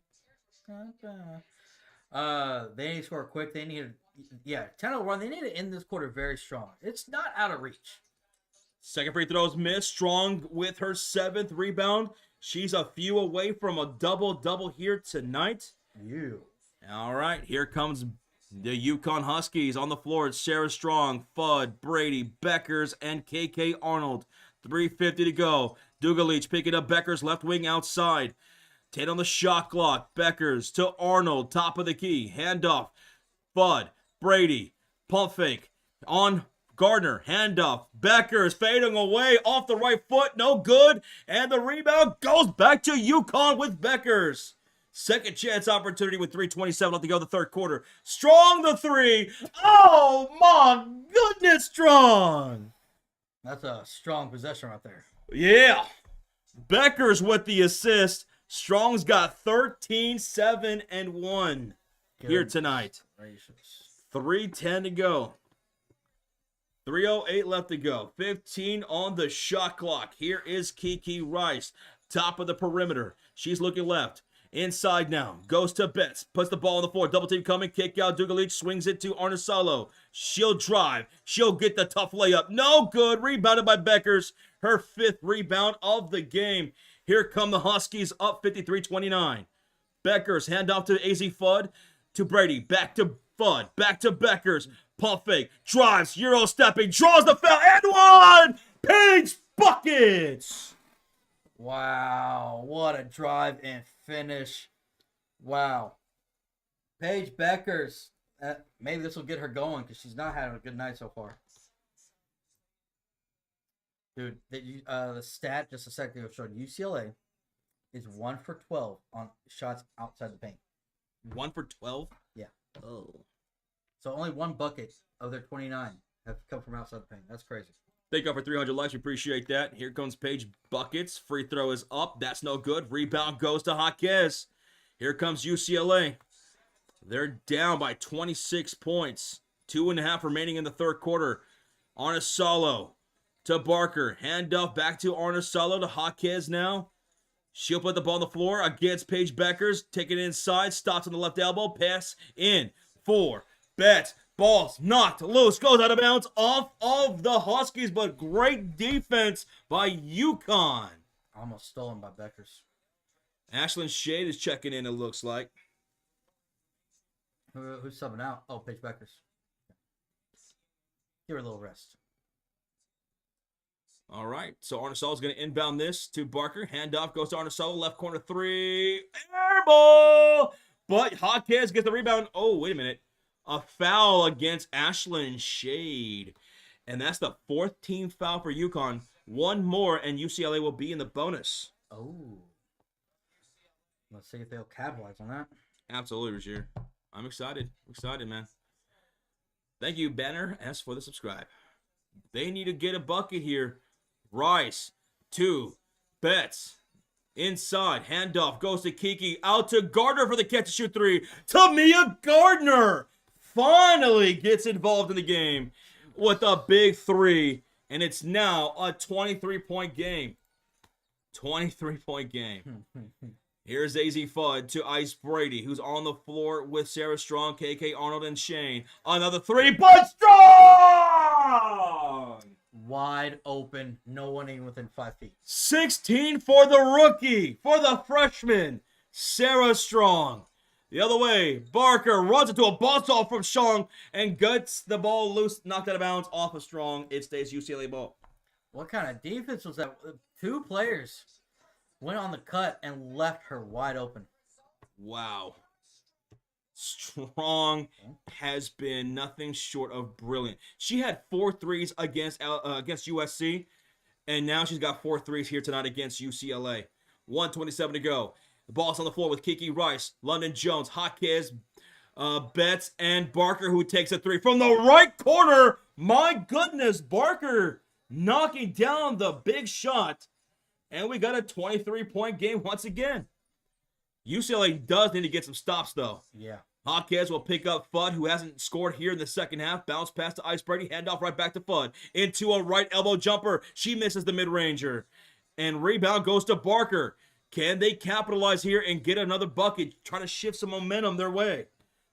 They need to score quick. They need 10-0 run. They need to end this quarter very strong. It's not out of reach. Second free throw is missed. Strong with her 7th rebound. She's a few away from a double-double here tonight. All right, here comes the UConn Huskies on the floor. It's Sarah Strong, Fudd, Brady, Bueckers, and KK Arnold. 3:50 to go. Dugalich picking up Bueckers, left wing outside. 10 on the shot clock. Bueckers to Arnold, top of the key. Handoff. Fudd, Brady, pump fake. On Gardner, handoff. Bueckers fading away off the right foot. No good. And the rebound goes back to UConn with Bueckers. Second chance opportunity with 3:27 left to go the third quarter. Strong the 3. Oh, my goodness, Strong. That's a strong possession right there. Yeah. Bueckers with the assist. Strong's got 13, 7, and 1 here tonight. Gracious. 3:10 to go. 3:08 left to go. 15 on the shot clock. Here is Kiki Rice, top of the perimeter. She's looking left. Inside now. Goes to Betts. Puts the ball on the floor. Double team coming. Kick out. Dugalic swings it to Arnasalo. She'll drive. She'll get the tough layup. No good. Rebounded by Bueckers. Her 5th rebound of the game. Here come the Huskies up 53-29. Bueckers hand off to AZ Fudd. To Brady. Back to Fudd. Back to Bueckers. Pump fake. Drives. Euro stepping. Draws the foul. And one. Paige buckets. Wow, what a drive and finish. Wow. Paige Bueckers. Maybe this will get her going because she's not having a good night so far. Dude, the stat just a second ago showed UCLA is 1 for 12 on shots outside the paint. 1 for 12? Yeah. Oh. So only 1 bucket of their 29 have come from outside the paint. That's crazy. Thank you for 300 likes. We appreciate that. Here comes Paige buckets. Free throw is up. That's no good. Rebound goes to Huskies. Here comes UCLA. They're down by 26 points. 2.5 remaining in the third quarter. Arnasalo to Barker. Handoff back to Arnasalo to Huskies now. She'll put the ball on the floor against Paige Bueckers. Take it inside. Stops on the left elbow. Pass in for Betts. Ball's knocked loose. Goes out of bounds off of the Huskies, but great defense by UConn. Almost stolen by Bueckers. Ashlyn Shade is checking in, it looks like. Who's subbing out? Oh, Paige Bueckers. Give her a little rest. All right, so Arnasolo's going to inbound this to Barker. Handoff goes to Arnasolo. Left corner 3. Air ball! But Huskies gets the rebound. Oh, wait a minute. A foul against Ashlyn Shade. And that's the 4th team foul for UConn. 1 more, and UCLA will be in the bonus. Oh. Let's see if they'll capitalize on that. Absolutely, Rashir. I'm excited. Excited, man. Thank you, Banner S, for the subscribe. They need to get a bucket here. Rice to Betts. Inside. Handoff goes to Kiki. Out to Gardner for the catch-and-shoot 3. Tamia Gardner finally gets involved in the game with a big 3. And it's now a 23-point game. 23-point game. Here's AZ Fudd to Ice Brady, who's on the floor with Sarah Strong, KK Arnold, and Shane. Another 3, but Strong! Wide open. No one even within 5 feet. 16 for the rookie, for the freshman, Sarah Strong. The other way, Barker runs into a bust off from Strong and gets the ball loose, knocked out of bounds off of Strong. It stays UCLA ball. What kind of defense was that? 2 players went on the cut and left her wide open. Wow. Strong has been nothing short of brilliant. She had 4 threes against USC, and now she's got 4 threes here tonight against UCLA. 1:27 to go. The ball's on the floor with Kiki Rice, London Jones, Huskies, Betts, and Barker, who takes a 3 from the right corner. My goodness, Barker knocking down the big shot. And we got a 23-point game once again. UCLA does need to get some stops, though. Yeah. Huskies will pick up Fudd, who hasn't scored here in the second half. Bounce pass to Ice Brady. Handoff right back to Fudd. Into a right elbow jumper. She misses the mid-ranger. And rebound goes to Barker. Can they capitalize here and get another bucket? Trying to shift some momentum their way.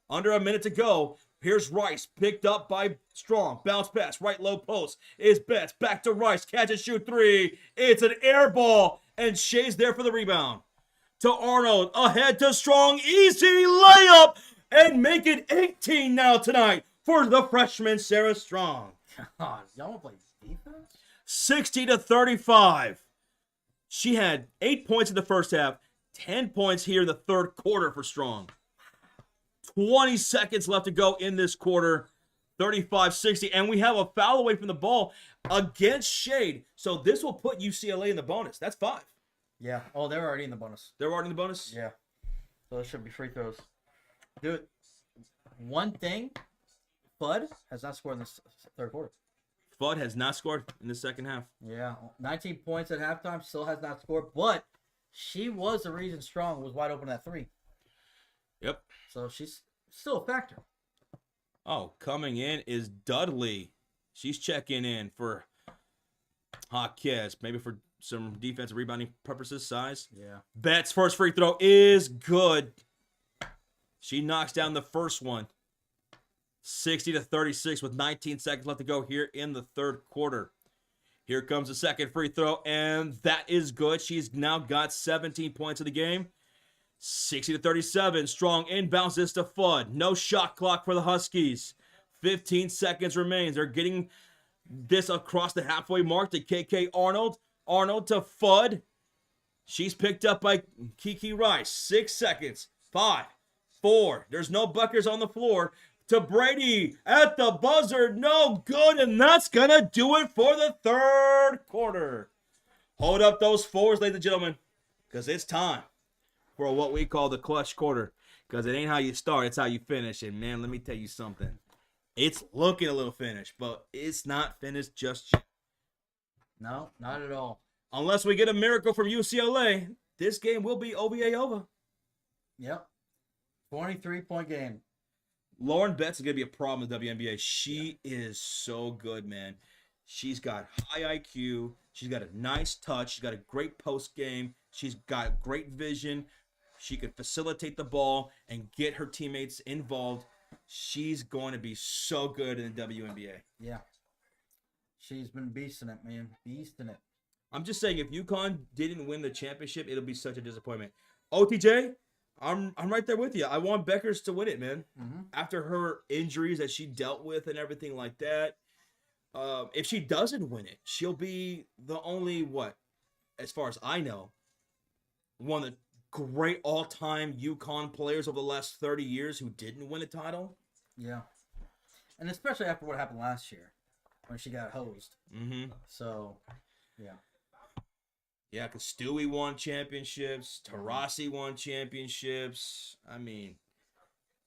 Under a minute to go. Here's Rice, picked up by Strong. Bounce pass, right low post. Is Betts, back to Rice. Catch and shoot 3. It's an air ball. And Shea's there for the rebound. To Arnold, ahead to Strong. Easy layup. And make it 18 now tonight for the freshman, Sarah Strong. God, y'all want to play defense? 60-35. She had 8 points in the first half. 10 points here in the third quarter for Strong. 20 seconds left to go in this quarter. 35-60. And we have a foul away from the ball against Shade. So this will put UCLA in the bonus. That's 5. Yeah. Oh, they're already in the bonus. They're already in the bonus? Yeah. So there should be free throws. Dude, one thing, Fudd has not scored in this third quarter. Fudd has not scored in the second half. Yeah. 19 points at halftime, still has not scored. But she was the reason Strong was wide open at 3. Yep. So she's still a factor. Oh, coming in is Dudley. She's checking in for Huskies, maybe for some defensive rebounding purposes, size. Yeah. Betts' first free throw is good. She knocks down the first one. 60-36 with 19 seconds left to go here in the third quarter. Here comes the second free throw, and that is good. She's now got 17 points in the game. 60-37. Strong inbounds this to Fudd. No shot clock for the Huskies. 15 seconds remains. They're getting this across the halfway mark to KK Arnold. Arnold to Fudd. She's picked up by Kiki Rice. 6 seconds. 5, 4. There's no Bueckers on the floor. To Brady at the buzzer. No good, and that's going to do it for the third quarter. Hold up those fours, ladies and gentlemen, because it's time for what we call the clutch quarter. Because it ain't how you start, it's how you finish. And, man, let me tell you something. It's looking a little finished, but it's not finished just yet. No, not at all. Unless we get a miracle from UCLA, this game will be OVA over. Yep. 23-point game. Lauren Betts is going to be a problem in the WNBA. She is so good, man. She's got high IQ. She's got a nice touch. She's got a great post game. She's got great vision. She can facilitate the ball and get her teammates involved. She's going to be so good in the WNBA. Yeah. She's been beasting it, man. Beasting it. I'm just saying, if UConn didn't win the championship, it'll be such a disappointment. OTJ, I'm right there with you. I want Bueckers to win it, man. Mm-hmm. After her injuries that she dealt with and everything like that, if she doesn't win it, she'll be the only, as far as I know, one of the great all-time UConn players over the last 30 years who didn't win a title. Yeah. And especially after what happened last year when she got hosed. Mm-hmm. So, yeah. Yeah, because Stewie won championships. Taurasi won championships. I mean,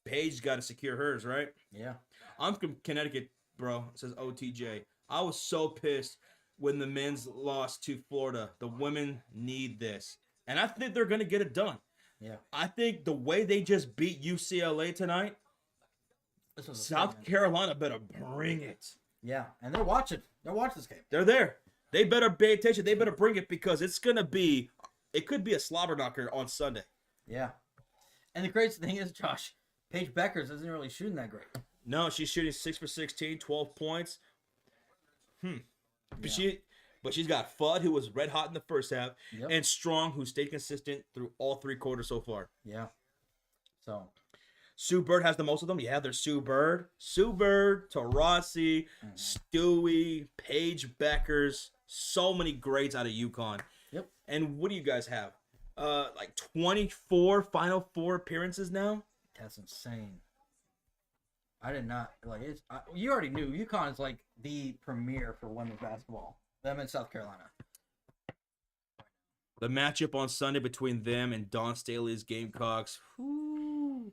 Paige got to secure hers, right? Yeah. I'm from Connecticut, bro. It says OTJ. I was so pissed when the men's lost to Florida. The women need this. And I think they're going to get it done. Yeah. I think the way they just beat UCLA tonight, South Carolina better bring it. Yeah, and they're watching. They're watching this game. They're there. They better pay attention. They better bring it because it could be a slobber knocker on Sunday. Yeah. And the crazy thing is, Josh, Paige Bueckers isn't really shooting that great. No, she's shooting 6 for 16, 12 points. Yeah. But she's got Fudd, who was red hot in the first half, Yep. and Strong, who stayed consistent through all 3 quarters so far. Yeah. So. Sue Bird has the most of them. Yeah, there's Sue Bird, Taurasi, Stewie, Paige Bueckers. So many greats out of UConn. Yep. And what do you guys have? Like 24 Final Four appearances now? That's insane. I did not you already knew UConn is like the premier for women's basketball. Them in South Carolina. The matchup on Sunday between them and Dawn Staley's Gamecocks. Whoo.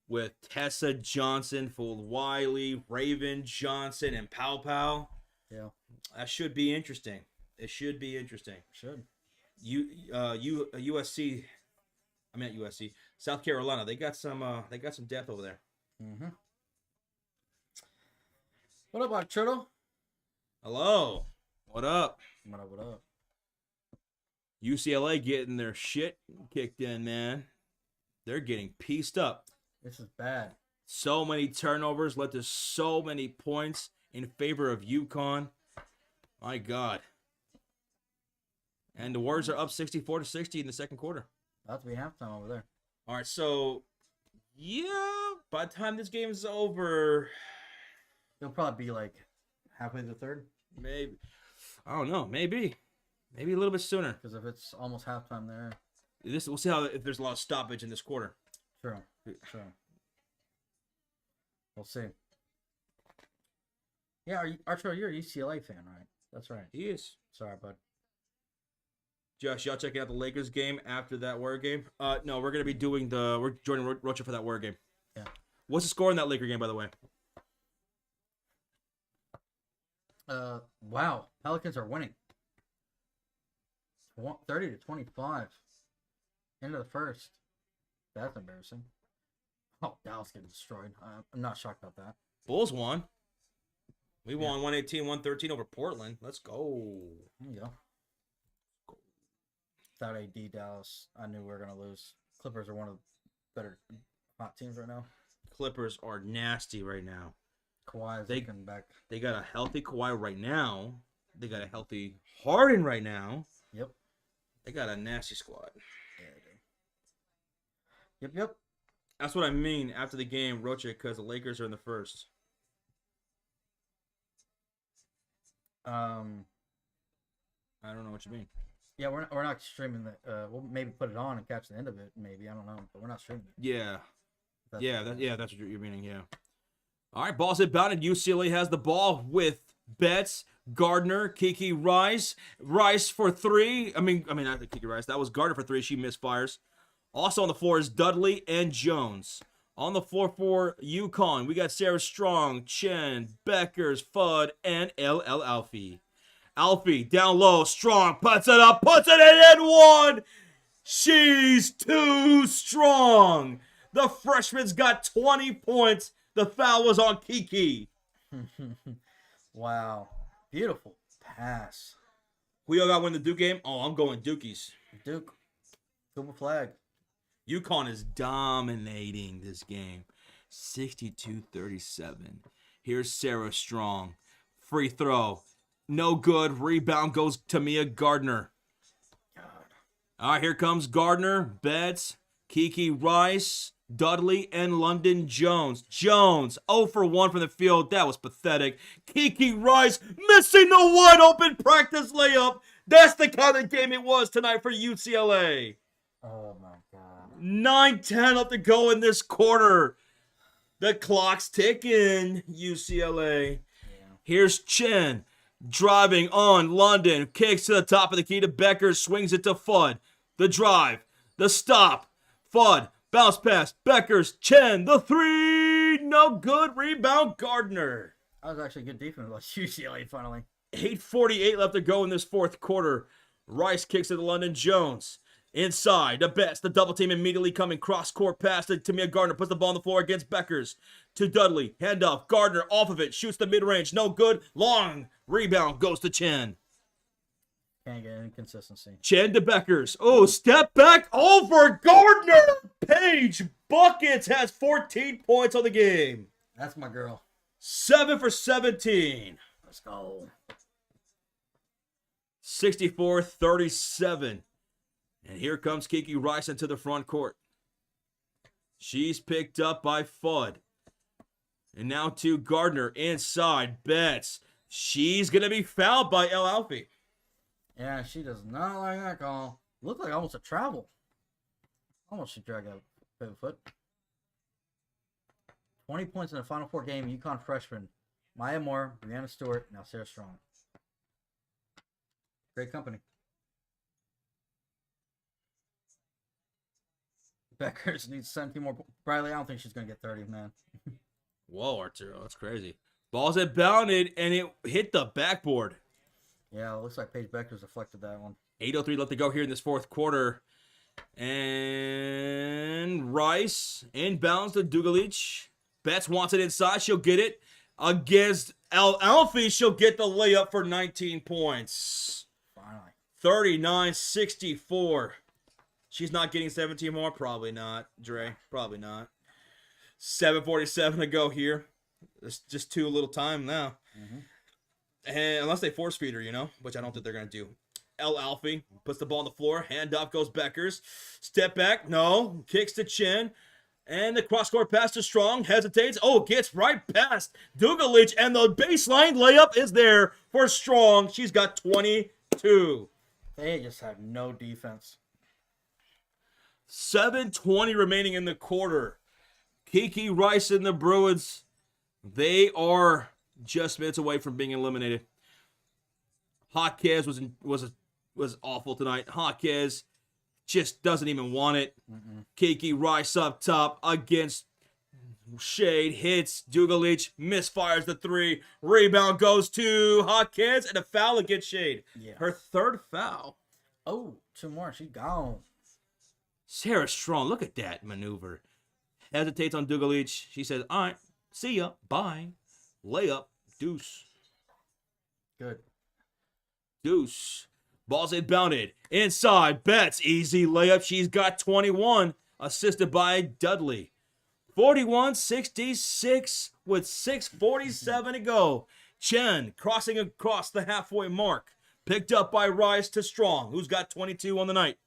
With Tessa Johnson, Full Wiley, Raven Johnson, and Pow Pow. Yeah. That should be interesting. It should be interesting. Should. USC. I mean, not USC. South Carolina. They got some depth over there. Mm-hmm. What up, Arturo? Hello. What up? What up? UCLA getting their shit kicked in, man. They're getting pieced up. This is bad. So many turnovers led to so many points in favor of UConn. My God. And the Warriors are up 64-60 in the second quarter. About to be halftime over there. All right, so yeah, by the time this game is over, It'll probably be like halfway to the third. maybe, I don't know, maybe a little bit sooner. Because if it's almost halftime there. We'll see if there's a lot of stoppage in this quarter. True. We'll see. Yeah, Arturo, you're a UCLA fan, right? That's right. He is. Sorry, bud. Josh, y'all checking out the Lakers game after that Warrior game? No, we're gonna be we're joining Rocha for that Warrior game. Yeah. What's the score in that Laker game, by the way? Wow. Pelicans are winning. 30-25. End of the first. That's embarrassing. Oh, Dallas getting destroyed. I'm not shocked about that. Bulls won. We won 118-113 over Portland. Let's go. There you go. Without AD Dallas, I knew we were gonna lose. Clippers are one of the better hot teams right now. Clippers are nasty right now. Kawhi is They- looking back. They got a healthy Kawhi right now. They got a healthy Harden right now. Yep. They got a nasty squad. Yeah, they do. Yep. That's what I mean after the game, Rocha, because the Lakers are in the first. I don't know what you mean. Yeah, we're not streaming the. We'll maybe put it on and catch the end of it. Maybe I don't know, but we're not streaming it. Yeah. That's That's what you're meaning, yeah. All right, ball's inbounded. UCLA has the ball with Betts, Gardner, Kiki Rice. Rice for three. I mean, not the Kiki Rice. That was Gardner for three. She misfires. Also on the floor is Dudley and Jones. On the floor for UConn, we got Sarah Strong, Chen, Bueckers, Fudd, and LL Alfie. Alfie down low, Strong puts it up, puts it in and one. She's too strong. The freshman's got 20 points. The foul was on Kiki. Wow, beautiful pass, Who y'all got win the Duke game? Oh, I'm going Dukies. Duke. Silver flag. UConn is dominating this game. 62-37. Here's Sarah Strong. Free throw. No good. Rebound goes to Mia Gardner. God. All right, here comes Gardner, Betts, Kiki Rice, Dudley, and London Jones. Jones, 0 for 1 from the field. That was pathetic. Kiki Rice missing the wide open practice layup. That's the kind of game it was tonight for UCLA. Oh my God. 9:10 left to go in this quarter. The clock's ticking, UCLA. Yeah. Here's Chen driving on London. Kicks to the top of the key to Bueckers. Swings it to Fudd. The drive. The stop. Fudd. Bounce pass. Bueckers. Chen. The three. No good. Rebound. Gardner. That was actually good defense by UCLA finally. 8:48 left to go in this fourth quarter. Rice kicks it to London Jones. Inside, the best. The double team immediately coming. Cross-court pass to Mia Gardner. Puts the ball on the floor against Bueckers. To Dudley. Handoff. Gardner off of it. Shoots the mid-range. No good. Long. Rebound goes to Chen. Can't get any consistency. Chen to Bueckers. Oh, step back over Gardner. Paige Buckets has 14 points on the game. That's my girl. 7 for 17. Let's go. 64-37. And here comes Kiki Rice into the front court. She's picked up by Fudd. And now to Gardner inside. Betts. She's going to be fouled by El Alfie. Yeah, she does not like that call. Looked like almost a travel. Almost she dragged out a foot. 20 points in the Final Four game. UConn freshman Maya Moore, Brianna Stewart, now Sarah Strong. Great company. Bueckers needs 17 more. Briley, I don't think she's going to get 30, man. Whoa, Arturo. That's crazy. Ball's inbounded, and it hit the backboard. Yeah, it looks like Paige Bueckers deflected that one. 8:03 left to go here in this fourth quarter. And Rice inbounds to Dugalich. Betts wants it inside. She'll get it. Against El Alfie, she'll get the layup for 19 points. Finally. 39-64. She's not getting 17 more? Probably not, Dre. Probably not. 7:47 to go here. It's just too little time now. Mm-hmm. And unless they force feed her, which I don't think they're going to do. El Alfie puts the ball on the floor. Handoff goes Bueckers. Step back. No. Kicks to Chin. And the cross-court pass to Strong. Hesitates. Oh, gets right past Dugalich. And the baseline layup is there for Strong. She's got 22. They just have no defense. 7:20 remaining in the quarter. Kiki Rice and the Bruins, they are just minutes away from being eliminated. Hawkes was awful tonight. Hawkes just doesn't even want it. Kiki Rice up top against Shade. Hits Dugalich. Misfires the three. Rebound goes to Hawkes and a foul against Shade. Yeah. Her third foul. Oh, two more. She's gone. Sarah Strong, look at that maneuver. Hesitates on Dugalich. She says, all right, see ya, bye. Layup, deuce. Good. Deuce. Ball's inbounded. Inside. Betts. Easy layup. She's got 21. Assisted by Dudley. 41-66 with 6:47 to go. Chen crossing across the halfway mark. Picked up by Rice to Strong, who's got 22 on the night.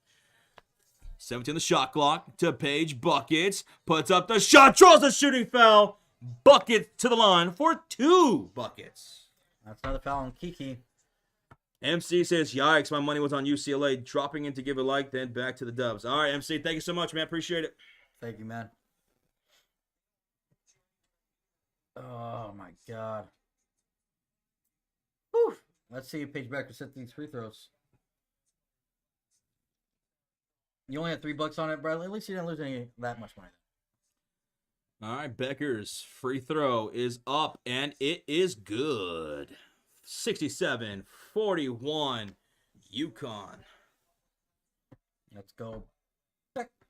17 the shot clock to Paige. Buckets. Puts up the shot. Draws the shooting foul. Bucket to the line for 2 buckets. That's another foul on Kiki. MC says, yikes, my money was on UCLA. Dropping in to give a like, then back to the Dubs. All right, MC, thank you so much, man. Appreciate it. Thank you, man. Oh, my God. Whew. Let's see if Paige Bueckers hit these free throws. You only had $3 on it, Bradley. At least you didn't lose that much money. All right, Bueckers' free throw is up, and it is good. 67-41, UConn. Let's go.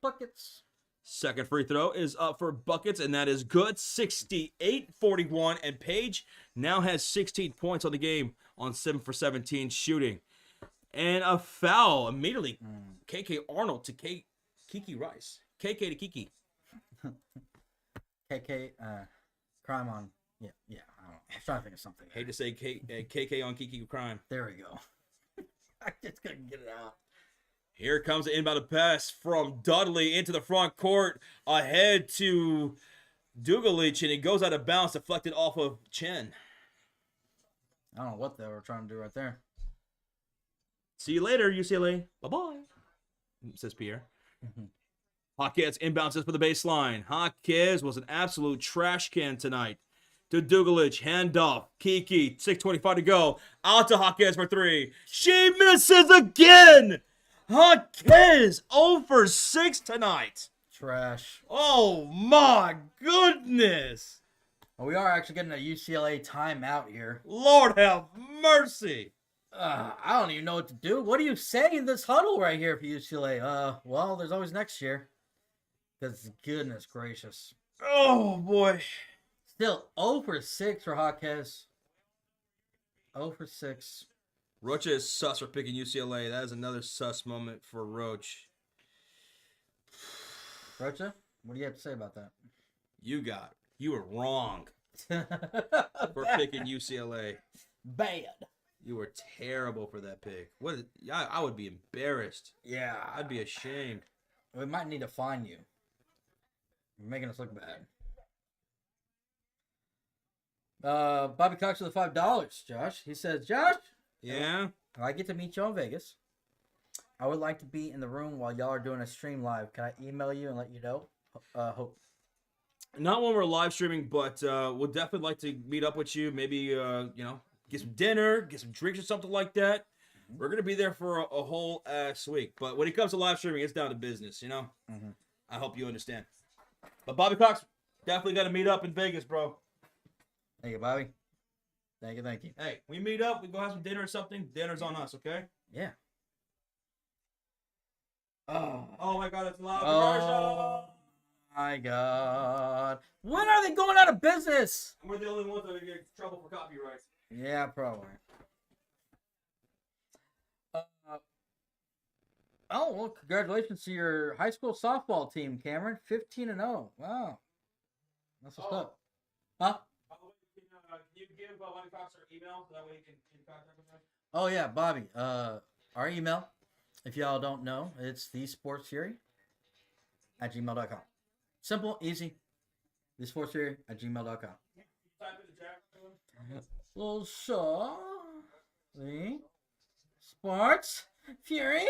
Buckets. Second free throw is up for Buckets, and that is good. 68-41, and Paige now has 16 points on the game on 7 for 17 shooting. And a foul immediately. KK Arnold to Kiki Rice. KK to Kiki. KK, crime on. Yeah, I don't know. I was trying to think of something. Hate to say KK on Kiki crime. There we go. I just couldn't get it out. Here comes the inbound pass from Dudley into the front court. Ahead to Dugalich, and it goes out of bounds, deflected off of Chen. I don't know what they were trying to do right there. See you later, UCLA. Bye-bye, says Pierre. Hawkins inbounds for the baseline. Hawkins was an absolute trash can tonight. To Dugalich, handoff. Kiki, 6:25 to go. Out to Hawkins for 3. She misses again. Hawkins 0 for 6 tonight. Trash. Oh my goodness. Well, we are actually getting a UCLA timeout here. Lord have mercy. I don't even know what to do. What do you say in this huddle right here for UCLA? Well, there's always next year. Because goodness gracious. Oh boy. Still 0 for 6 for Hawkins. 0 for 6. Rocha is sus for picking UCLA. That is another sus moment for Roach. Rocha, what do you have to say about that? You were wrong for picking UCLA. Bad. You were terrible for that pick. I would be embarrassed. Yeah. I'd be ashamed. We might need to fine you. You're making us look bad. Bobby Cox with the $5, Josh. He says, Josh. Yeah? I get to meet you in Vegas. I would like to be in the room while y'all are doing a stream live. Can I email you and let you know? Hope. Not when we're live streaming, but we'll definitely like to meet up with you. Maybe, get some dinner, get some drinks or something like that. We're going to be there for a whole ass week. But when it comes to live streaming, it's down to business, you know? I hope you understand. But Bobby Cox, definitely got to meet up in Vegas, bro. Thank you, Bobby. Thank you. Hey, we meet up, we go have some dinner or something. Dinner's on us, okay? Yeah. Oh my God, it's loud. Oh my God. When are they going out of business? We're the only ones that are getting in trouble for copyright. Yeah, probably. Well, congratulations to your high school softball team, Cameron. 15-0. Wow. That's what's up. Huh? Can you give Bobby Cox our email so that way he can contact us? Oh, yeah, Bobby. Our email, if y'all don't know, it's thesportsfury@gmail.com. Simple, easy. thesportsfury@gmail.com. Type in the chat. Little Shaw. See? Sports Fury.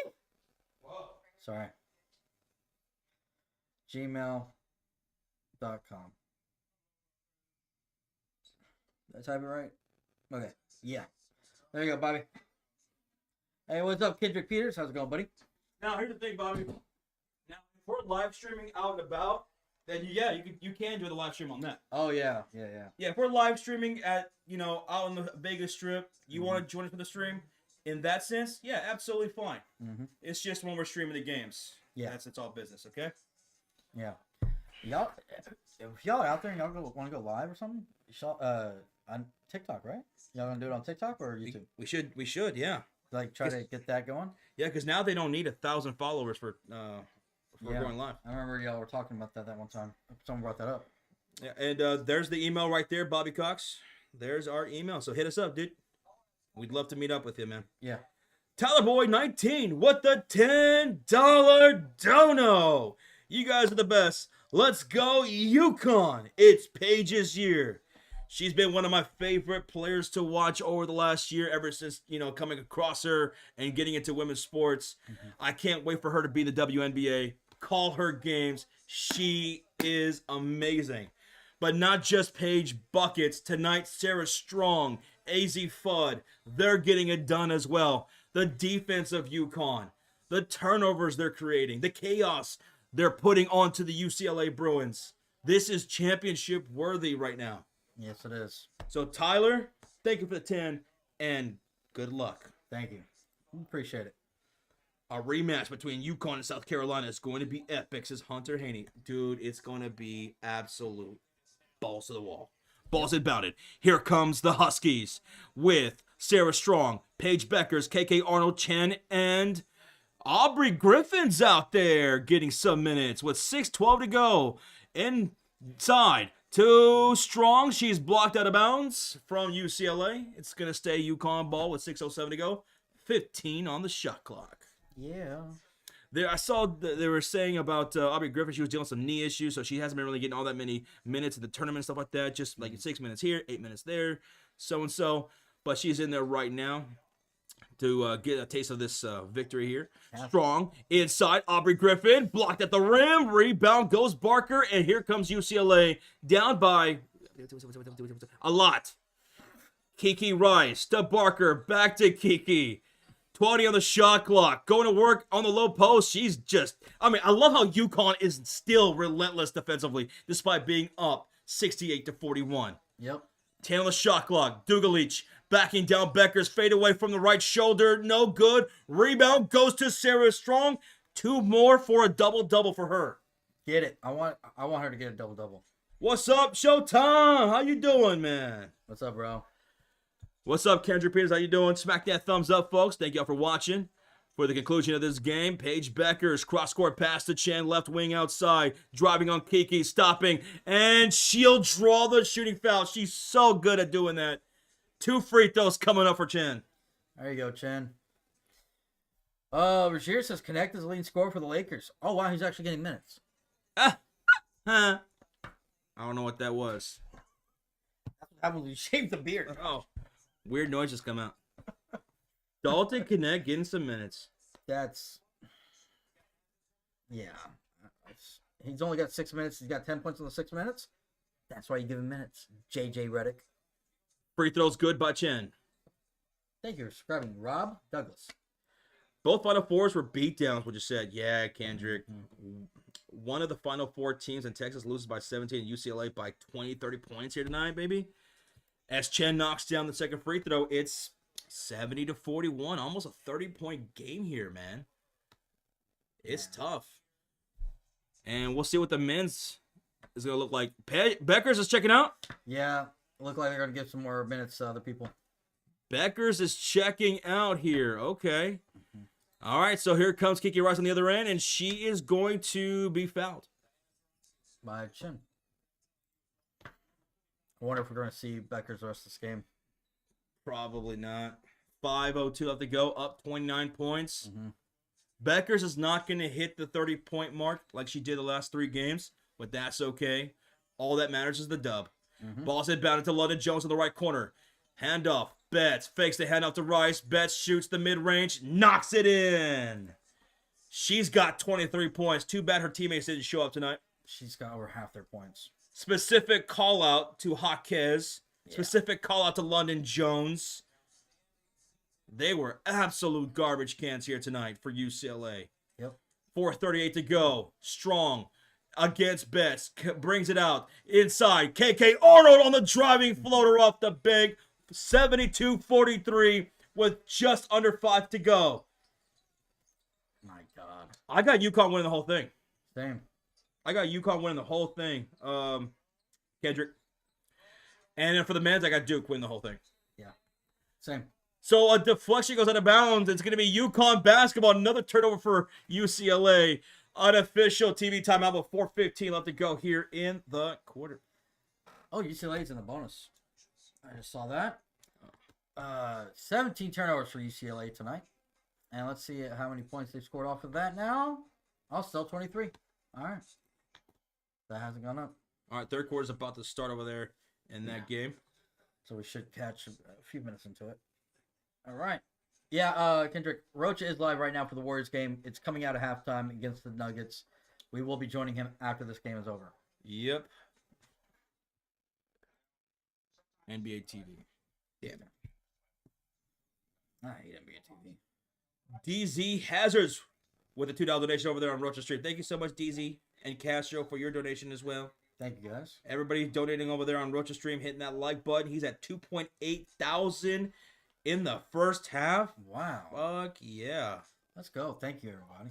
Whoa. Sorry. gmail.com. Did I type it right? Okay. Yeah. There you go, Bobby. Hey, what's up, Kendrick Peters? How's it going, buddy? Now, here's the thing, Bobby. Now, if we're live streaming out and about, then you can do the live stream on that. Oh, yeah. Yeah, if we're live streaming at, out on the Vegas Strip, you want to join us for the stream, in that sense, yeah, absolutely fine. It's just when we're streaming the games. Yeah. It's all business, okay? Yeah. Y'all, if y'all out there and y'all want to go live or something, on TikTok, right? Y'all gonna do it on TikTok or YouTube? We should, yeah. Like try to get that going. Yeah, because now they don't need 1,000 followers for going live. I remember y'all were talking about that one time. Someone brought that up. Yeah, and there's the email right there, Bobby Cox. There's our email. So hit us up, dude. We'd love to meet up with you, man. Yeah. Tyler Boy 19 with the $10 dono. You guys are the best. Let's go UConn. It's Paige's year. She's been one of my favorite players to watch over the last year, ever since, coming across her and getting into women's sports. I can't wait for her to be the WNBA. Call her games. She is amazing. But not just Paige buckets. Tonight, Sarah Strong, AZ Fudd, they're getting it done as well. The defense of UConn, the turnovers they're creating, the chaos they're putting onto the UCLA Bruins. This is championship worthy right now. Yes, it is. So, Tyler, thank you for the 10, and good luck. Thank you. Appreciate it. A rematch between UConn and South Carolina is going to be epic, says Hunter Haney. Dude, it's going to be absolute balls to the wall. Balls about it. Here comes the Huskies with Sarah Strong, Paige Bueckers, KK Arnold, Chen, and Aubrey Griffin's out there getting some minutes with 6:12 to go. Inside to Strong. She's blocked out of bounds from UCLA. It's going to stay UConn ball with 6:07 to go. 15 on the shot clock. Yeah. I saw they were saying about Aubrey Griffin. She was dealing with some knee issues, so she hasn't been really getting all that many minutes in the tournament and stuff like that. Just like 6 minutes here, 8 minutes there, so and so. But she's in there right now to get a taste of this victory here. Yeah. Strong inside. Aubrey Griffin blocked at the rim. Rebound goes Barker, and here comes UCLA down by a lot. Kiki Rice to Barker, back to Kiki. 20 on the shot clock. Going to work on the low post. She's just, I love how UConn is still relentless defensively, despite being up 68-41. Yep. 10 on the shot clock. Dugalich backing down Bueckers. Fade away from the right shoulder. No good. Rebound goes to Sarah Strong. 2 more for a double-double for her. Get it. I want her to get a double-double. What's up, Showtime? How you doing, man? What's up, bro? What's up, Kendra Peters? How you doing? Smack that thumbs up, folks. Thank y'all for watching. For the conclusion of this game, Paige Bueckers, cross-court pass to Chen, left wing outside, driving on Kiki, stopping, and she'll draw the shooting foul. She's so good at doing that. 2 free throws coming up for Chen. There you go, Chen. Rozier says Connect is the leading scorer for the Lakers. Oh, wow, he's actually getting minutes. I don't know what that was. That's what happens when you shave the beard. Oh. Weird noises come out. Dalton Connect getting some minutes. That's... Yeah. He's only got 6 minutes. He's got 10 points in the 6 minutes. That's why you give him minutes. JJ Redick. Free throws good by Chen. Thank you for subscribing. Rob Douglas. Both Final Fours were beatdowns, what you said. Yeah, Kendrick. One of the Final Four teams in Texas loses by 17 and UCLA by 20, 30 points here tonight, baby. As Chen knocks down the second free throw, it's 70-41. Almost a 30-point game here, man. It's tough. And we'll see what the men's is going to look like. Bueckers is checking out. Yeah, look like they're going to give some more minutes to other people. Bueckers is checking out here. Okay. All right, so here comes Kiki Rice on the other end, and she is going to be fouled. By Chen. I wonder if we're going to see Bueckers the rest of this game. Probably not. 5:02 left to go, up 29 points. Bueckers is not going to hit the 30-point mark like she did the last 3 games, but that's okay. All that matters is the dub. Ball's inbounded to London Jones in the right corner. Handoff. Betts fakes the handoff to Rice. Betts shoots the mid-range, knocks it in. She's got 23 points. Too bad her teammates didn't show up tonight. She's got over half their points. Specific call out to Jaquez. Specific call out to London Jones. They were absolute garbage cans here tonight for UCLA. Yep. 4:38 to go. Strong against Betts. Brings it out. Inside. KK Arnold on the driving floater off the big. 72-43 with just under 5 to go. My God. I got UConn winning the whole thing. Same. I got UConn winning the whole thing. Kendrick. And then for the men's, I got Duke winning the whole thing. Yeah. Same. So a deflection goes out of bounds. It's going to be UConn basketball. Another turnover for UCLA. Unofficial TV timeout with 4:15 left to go here in the quarter. Oh, UCLA's in the bonus. I just saw that. 17 turnovers for UCLA tonight. And let's see how many points they've scored off of that now. Oh, still 23. All right. That hasn't gone up. All right, third quarter's about to start over there in that game. So we should catch a few minutes into it. All right. Yeah, Kendrick, Rocha is live right now for the Warriors game. It's coming out of halftime against the Nuggets. We will be joining him after this game is over. Yep. NBA TV. Damn it. I hate NBA TV. DZ Hazards with a $2 donation over there on Rocha Street. Thank you so much, DZ and Castro, for your donation as well. Thank you, guys. Everybody donating over there on Rocha Stream, hitting that like button. He's at 2.8 thousand in the first half. Wow. Fuck yeah. Let's go. Thank you, everybody.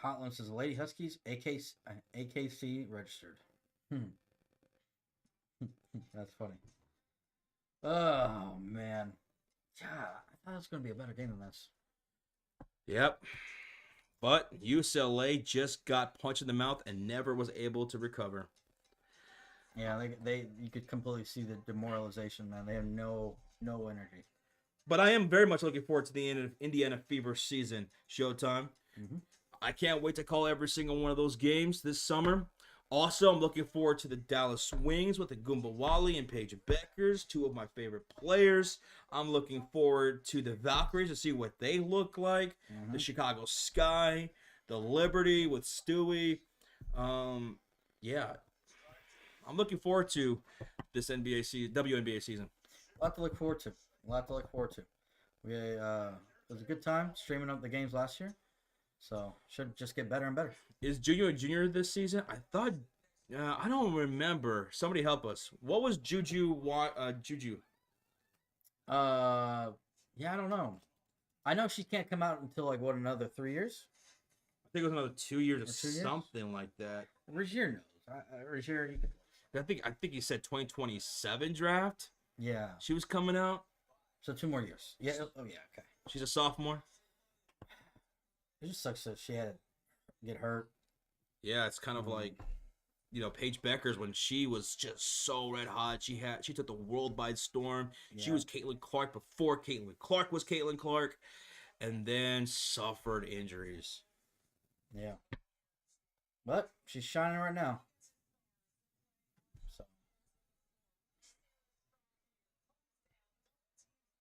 Hotline says Lady Huskies, AKC registered. That's funny. Oh, man. Yeah, I thought it was going to be a better game than this. Yep. But UCLA just got punched in the mouth and never was able to recover. Yeah, they you could completely see the demoralization, man. They have no energy. But I am very much looking forward to the Indiana Fever season. Showtime. Mm-hmm. I can't wait to call every single one of those games this summer. Also, I'm looking forward to the Dallas Swings with the Wally and Paige Bueckers, two of my favorite players. I'm looking forward to the Valkyries to see what they look like. Mm-hmm. The Chicago Sky, the Liberty with Stewie. Yeah, I'm looking forward to this WNBA season. A lot to look forward to. We it was a good time streaming up the games last year, so should just get better and better. Is Junior a junior this season? I thought, I don't remember. Somebody help us. What was Juju? Yeah, I don't know. I know she can't come out until another 3 years. I think it was another 2 years or 2 years? something like that. Rozier knows. Rozier, I think he said 2027 draft. yeah. She was coming out. So 2 more years. Yeah. Oh yeah. Okay. She's a sophomore. It just sucks that she had to get hurt. Yeah, it's kind of like, Paige Bueckers when she was just so red hot. She took the world by storm. Yeah. She was Caitlin Clark before Caitlin Clark was Caitlin Clark, and then suffered injuries. Yeah. But she's shining right now. So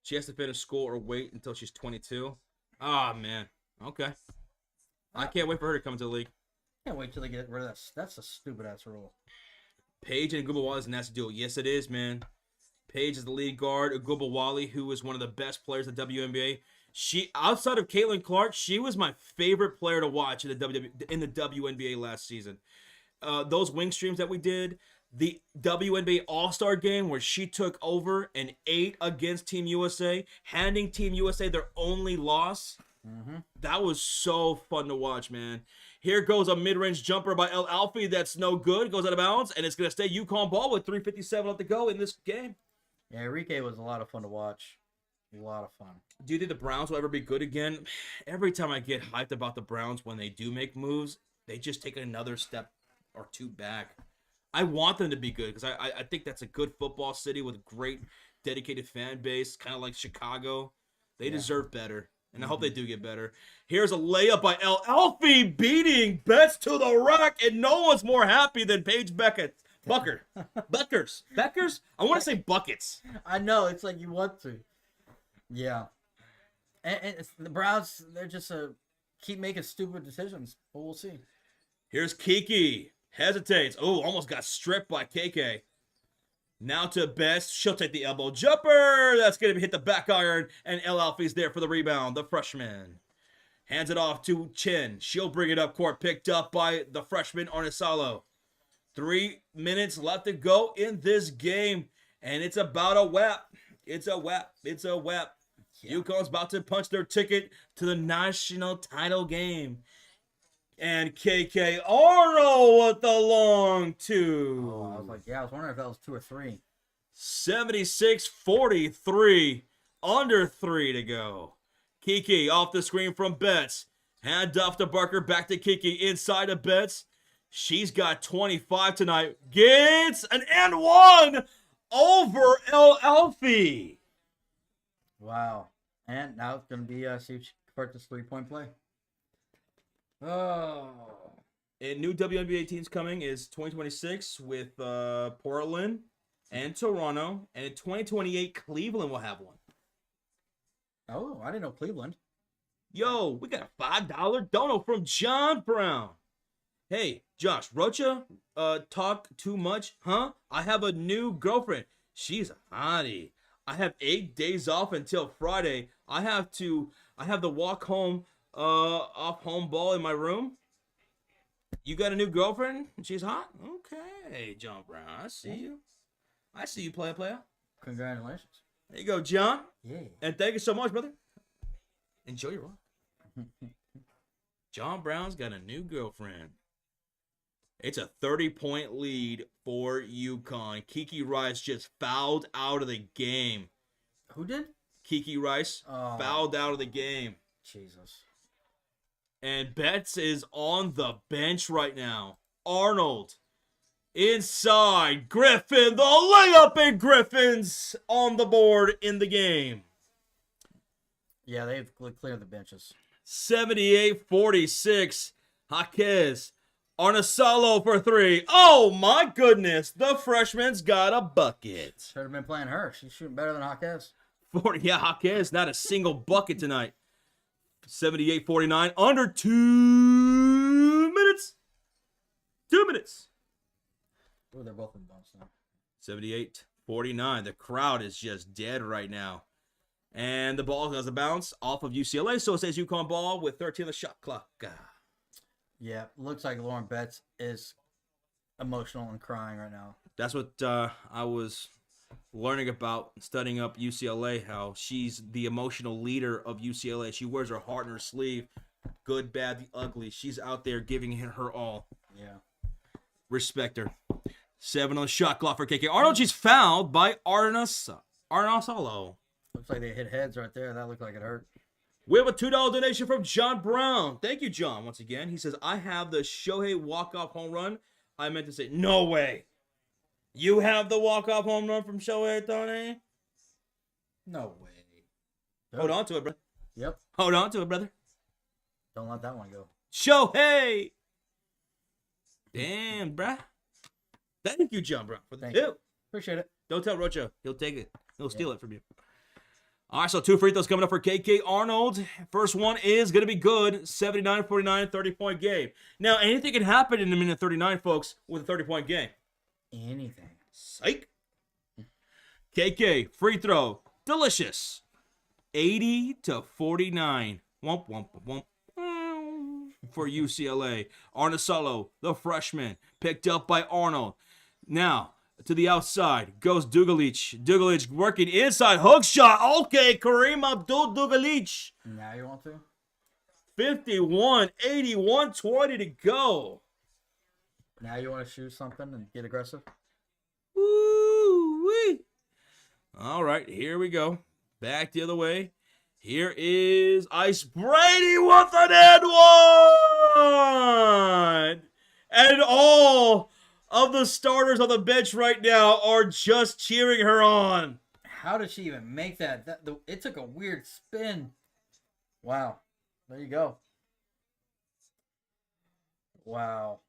She has to finish school or wait until she's 22. Ah, man. Okay. I can't wait for her to come to the league. can't wait till they get rid of that. That's a stupid ass rule. Paige and Wally is a nasty duo. Yes, it is, man. Paige is the lead guard. Wally, who is one of the best players in the WNBA. She, outside of Caitlin Clark, she was my favorite player to watch in the WNBA last season. Those wing streams that we did, the WNBA All-Star game where she took over and ate against Team USA, handing Team USA their only loss. Mm-hmm. That was so fun to watch, man. Here goes a mid-range jumper by El Alfie that's no good. Goes out of bounds, and it's going to stay UConn ball with 3:57 left to go in this game. Yeah, Enrique was a lot of fun to watch. A lot of fun. Do you think the Browns will ever be good again? Every time I get hyped about the Browns when they do make moves, they just take another step or two back. I want them to be good because I think that's a good football city with a great dedicated fan base, kind of like Chicago. They deserve better, and I hope they do get better. Here's a layup by El Alfie beating Betts to the rack, and no one's more happy than Paige Bueckers. Bueckers. I want to say buckets. I know, it's like you want to. Yeah. And it's, the Browns, they're just keep making stupid decisions, but we'll see. Here's Kiki. Hesitates. Oh, almost got stripped by KK. Now to Best. She'll take the elbow jumper. That's going to hit the back iron. And El Alfie's there for the rebound. The freshman. Hands it off to Chin. She'll bring it up court. Picked up by the freshman Arnisalo. 3 minutes left to go in this game. And it's about a wrap. It's a wrap. Yeah. UConn's about to punch their ticket to the national title game. And KK Arnold with the long two. Oh, I was like, yeah, I was wondering if that was 2 or 3. 76-43. Under 3 to go. Kiki off the screen from Betts. Hand off to Bueckers. Back to Kiki inside of Betts. She's got 25 tonight. Gets an and one over El Elfie. Wow. And now it's going to be, see if she converts this 3-point play. Oh. A new WNBA teams coming is 2026 with Portland and Toronto. And in 2028, Cleveland will have one. Oh, I didn't know Cleveland. Yo, we got a $5 dono from John Brown. Hey, Josh, Rocha, talk too much, huh? I have a new girlfriend. She's a hottie. I have 8 days off until Friday. I have the walk home, off home ball in my room. You got a new girlfriend? She's hot? Okay, John Brown, I see you. I see you, player. Congratulations. There you go, John. Yeah. And thank you so much, brother. Enjoy your walk. John Brown's got a new girlfriend. It's a 30-point lead for UConn. Kiki Rice just fouled out of the game. Who did? Kiki Rice fouled out of the game. Jesus. And Betts is on the bench right now. Arnold inside. Griffin, the layup, and Griffin's on the board in the game. Yeah, they've cleared the benches. 78-46. Jaquez. Arnasalo for 3. Oh, my goodness. The freshman's got a bucket. Should have been playing her. She's shooting better than Jaquez. 40. Yeah, Jaquez, not a single bucket tonight. 78-49. Under 2 minutes. 2 minutes. Oh, they're both in bounce now. 78-49. The crowd is just dead right now. And the ball has a bounce off of UCLA, so it says UConn ball with 13 on the shot clock. Yeah, looks like Lauren Betts is emotional and crying right now. That's what I was learning about, studying up UCLA, how she's the emotional leader of UCLA. She wears her heart in her sleeve. Good, bad, the ugly. She's out there giving her all. Yeah. Respect her. 7 on the shot clock for KK Arnold. She's fouled by Arnasalo. Looks like they hit heads right there. That looked like it hurt. We have a $2 donation from John Brown. Thank you, John, once again. He says, I have the Shohei walk-off home run. I meant to say, no way. You have the walk-off home run from Shohei, Tony? No way. Hold on to it, brother. Yep. Hold on to it, brother. Don't let that one go. Shohei! Damn, bruh. Thank you, John Brown, for the tip. Appreciate it. Don't tell Rocha. He'll take it. He'll steal it from you. All right, so 2 free throws coming up for KK Arnold. First one is going to be good. 79-49, 30-point game. Now, anything can happen in a minute 39, folks, with a 30-point game. Anything. Psych. KK, free throw. Delicious. 80-49. Womp, womp, womp. For UCLA. Arnasalo, the freshman, picked up by Arnold. Now, to the outside goes Dugalich. Dugalich working inside. Hook shot. Okay, Kareem Abdul-Dugalich. Now you want to? 51-81, 20 to go. Now you want to shoot something and get aggressive? Woo-wee. All right, here we go. Back the other way. Here is Ice Brady with an and one. And all of the starters on the bench right now are just cheering her on. How did she even make that? It took a weird spin. Wow. There you go. Wow.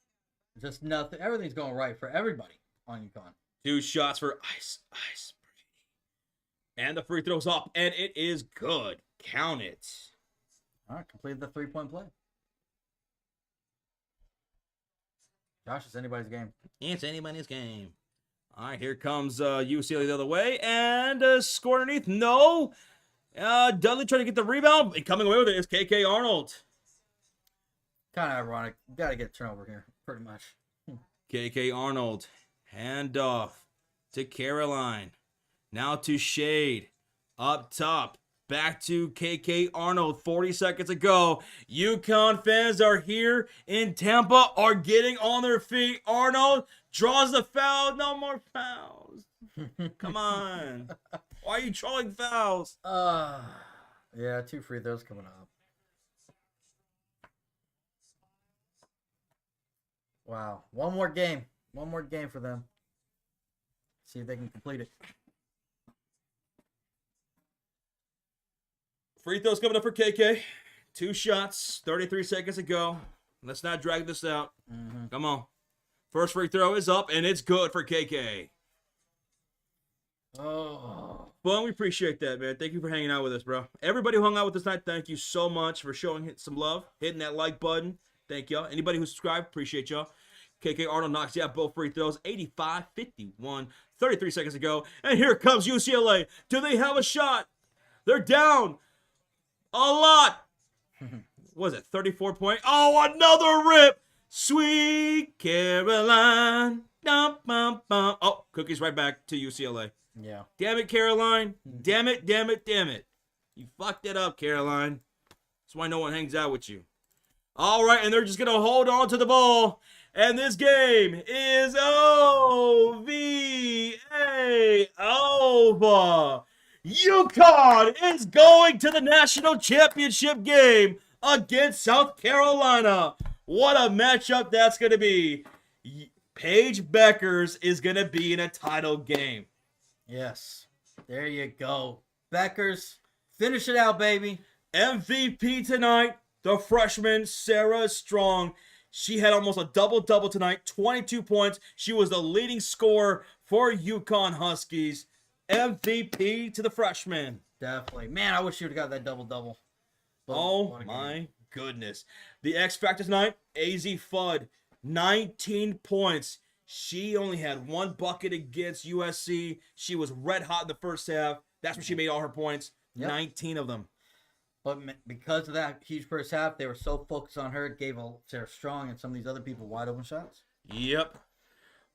Just nothing. Everything's going right for everybody on UConn. 2 shots for Ice Brady. And the free throw's up, and it is good. Count it. All right, completed the 3-point play. Josh, it's anybody's game. It's anybody's game. All right, here comes UCLA the other way, and score underneath. No. Dudley trying to get the rebound, and coming away with it is KK Arnold. Kind of ironic. Got to get a turnover here, pretty much. KK Arnold, hand off to Caroline. Now to Shade. Up top. Back to KK Arnold 40 seconds ago. UConn fans are here in Tampa, are getting on their feet. Arnold draws the foul. No more fouls. Come on. Why are you trolling fouls? Yeah, 2 free throws coming up. Wow. One more game. One more game for them. See if they can complete it. Free throws coming up for KK. 2 shots, 33 seconds to go. Let's not drag this out. Come on. First free throw is up, and it's good for KK. Oh. Well, we appreciate that, man. Thank you for hanging out with us, bro. Everybody who hung out with us tonight, thank you so much for showing some love, hitting that like button. Thank y'all. Anybody who subscribed, appreciate y'all. KK Arnold knocks out both free throws, 85-51, 33 seconds to go. And here comes UCLA. Do they have a shot? They're down a lot. What is it, 34 point? Oh, another rip. Sweet Caroline. Dum, bum, bum. Oh, Cookie's right back to UCLA. Yeah. Damn it, Caroline. Damn it, damn it, damn it. You fucked it up, Caroline. That's why no one hangs out with you. All right, and they're just going to hold on to the ball. And this game is over. UConn is going to the national championship game against South Carolina. What a matchup that's going to be. Paige Bueckers is going to be in a title game. Yes. There you go. Bueckers, finish it out, baby. MVP tonight, the freshman Sarah Strong. She had almost a double-double tonight, 22 points. She was the leading scorer for UConn Huskies. MVP to the freshman. Definitely. Man, I wish you would have got that double-double. Oh, my goodness. The X Factor tonight, AZ Fudd, 19 points. She only had 1 bucket against USC. She was red hot in the first half. That's when she made all her points, 19 of them. But because of that huge first half, they were so focused on her, it gave Sarah Strong and some of these other people wide open shots. Yep.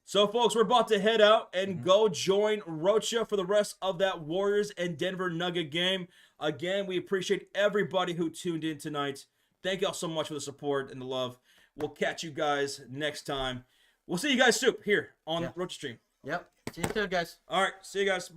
So, folks, we're about to head out and go join Rocha for the rest of that Warriors and Denver Nugget game. Again, we appreciate everybody who tuned in tonight. Thank y'all so much for the support and the love. We'll catch you guys next time. We'll see you guys soon here on Rocha Stream. Yep. See you soon, guys. All right. See you guys.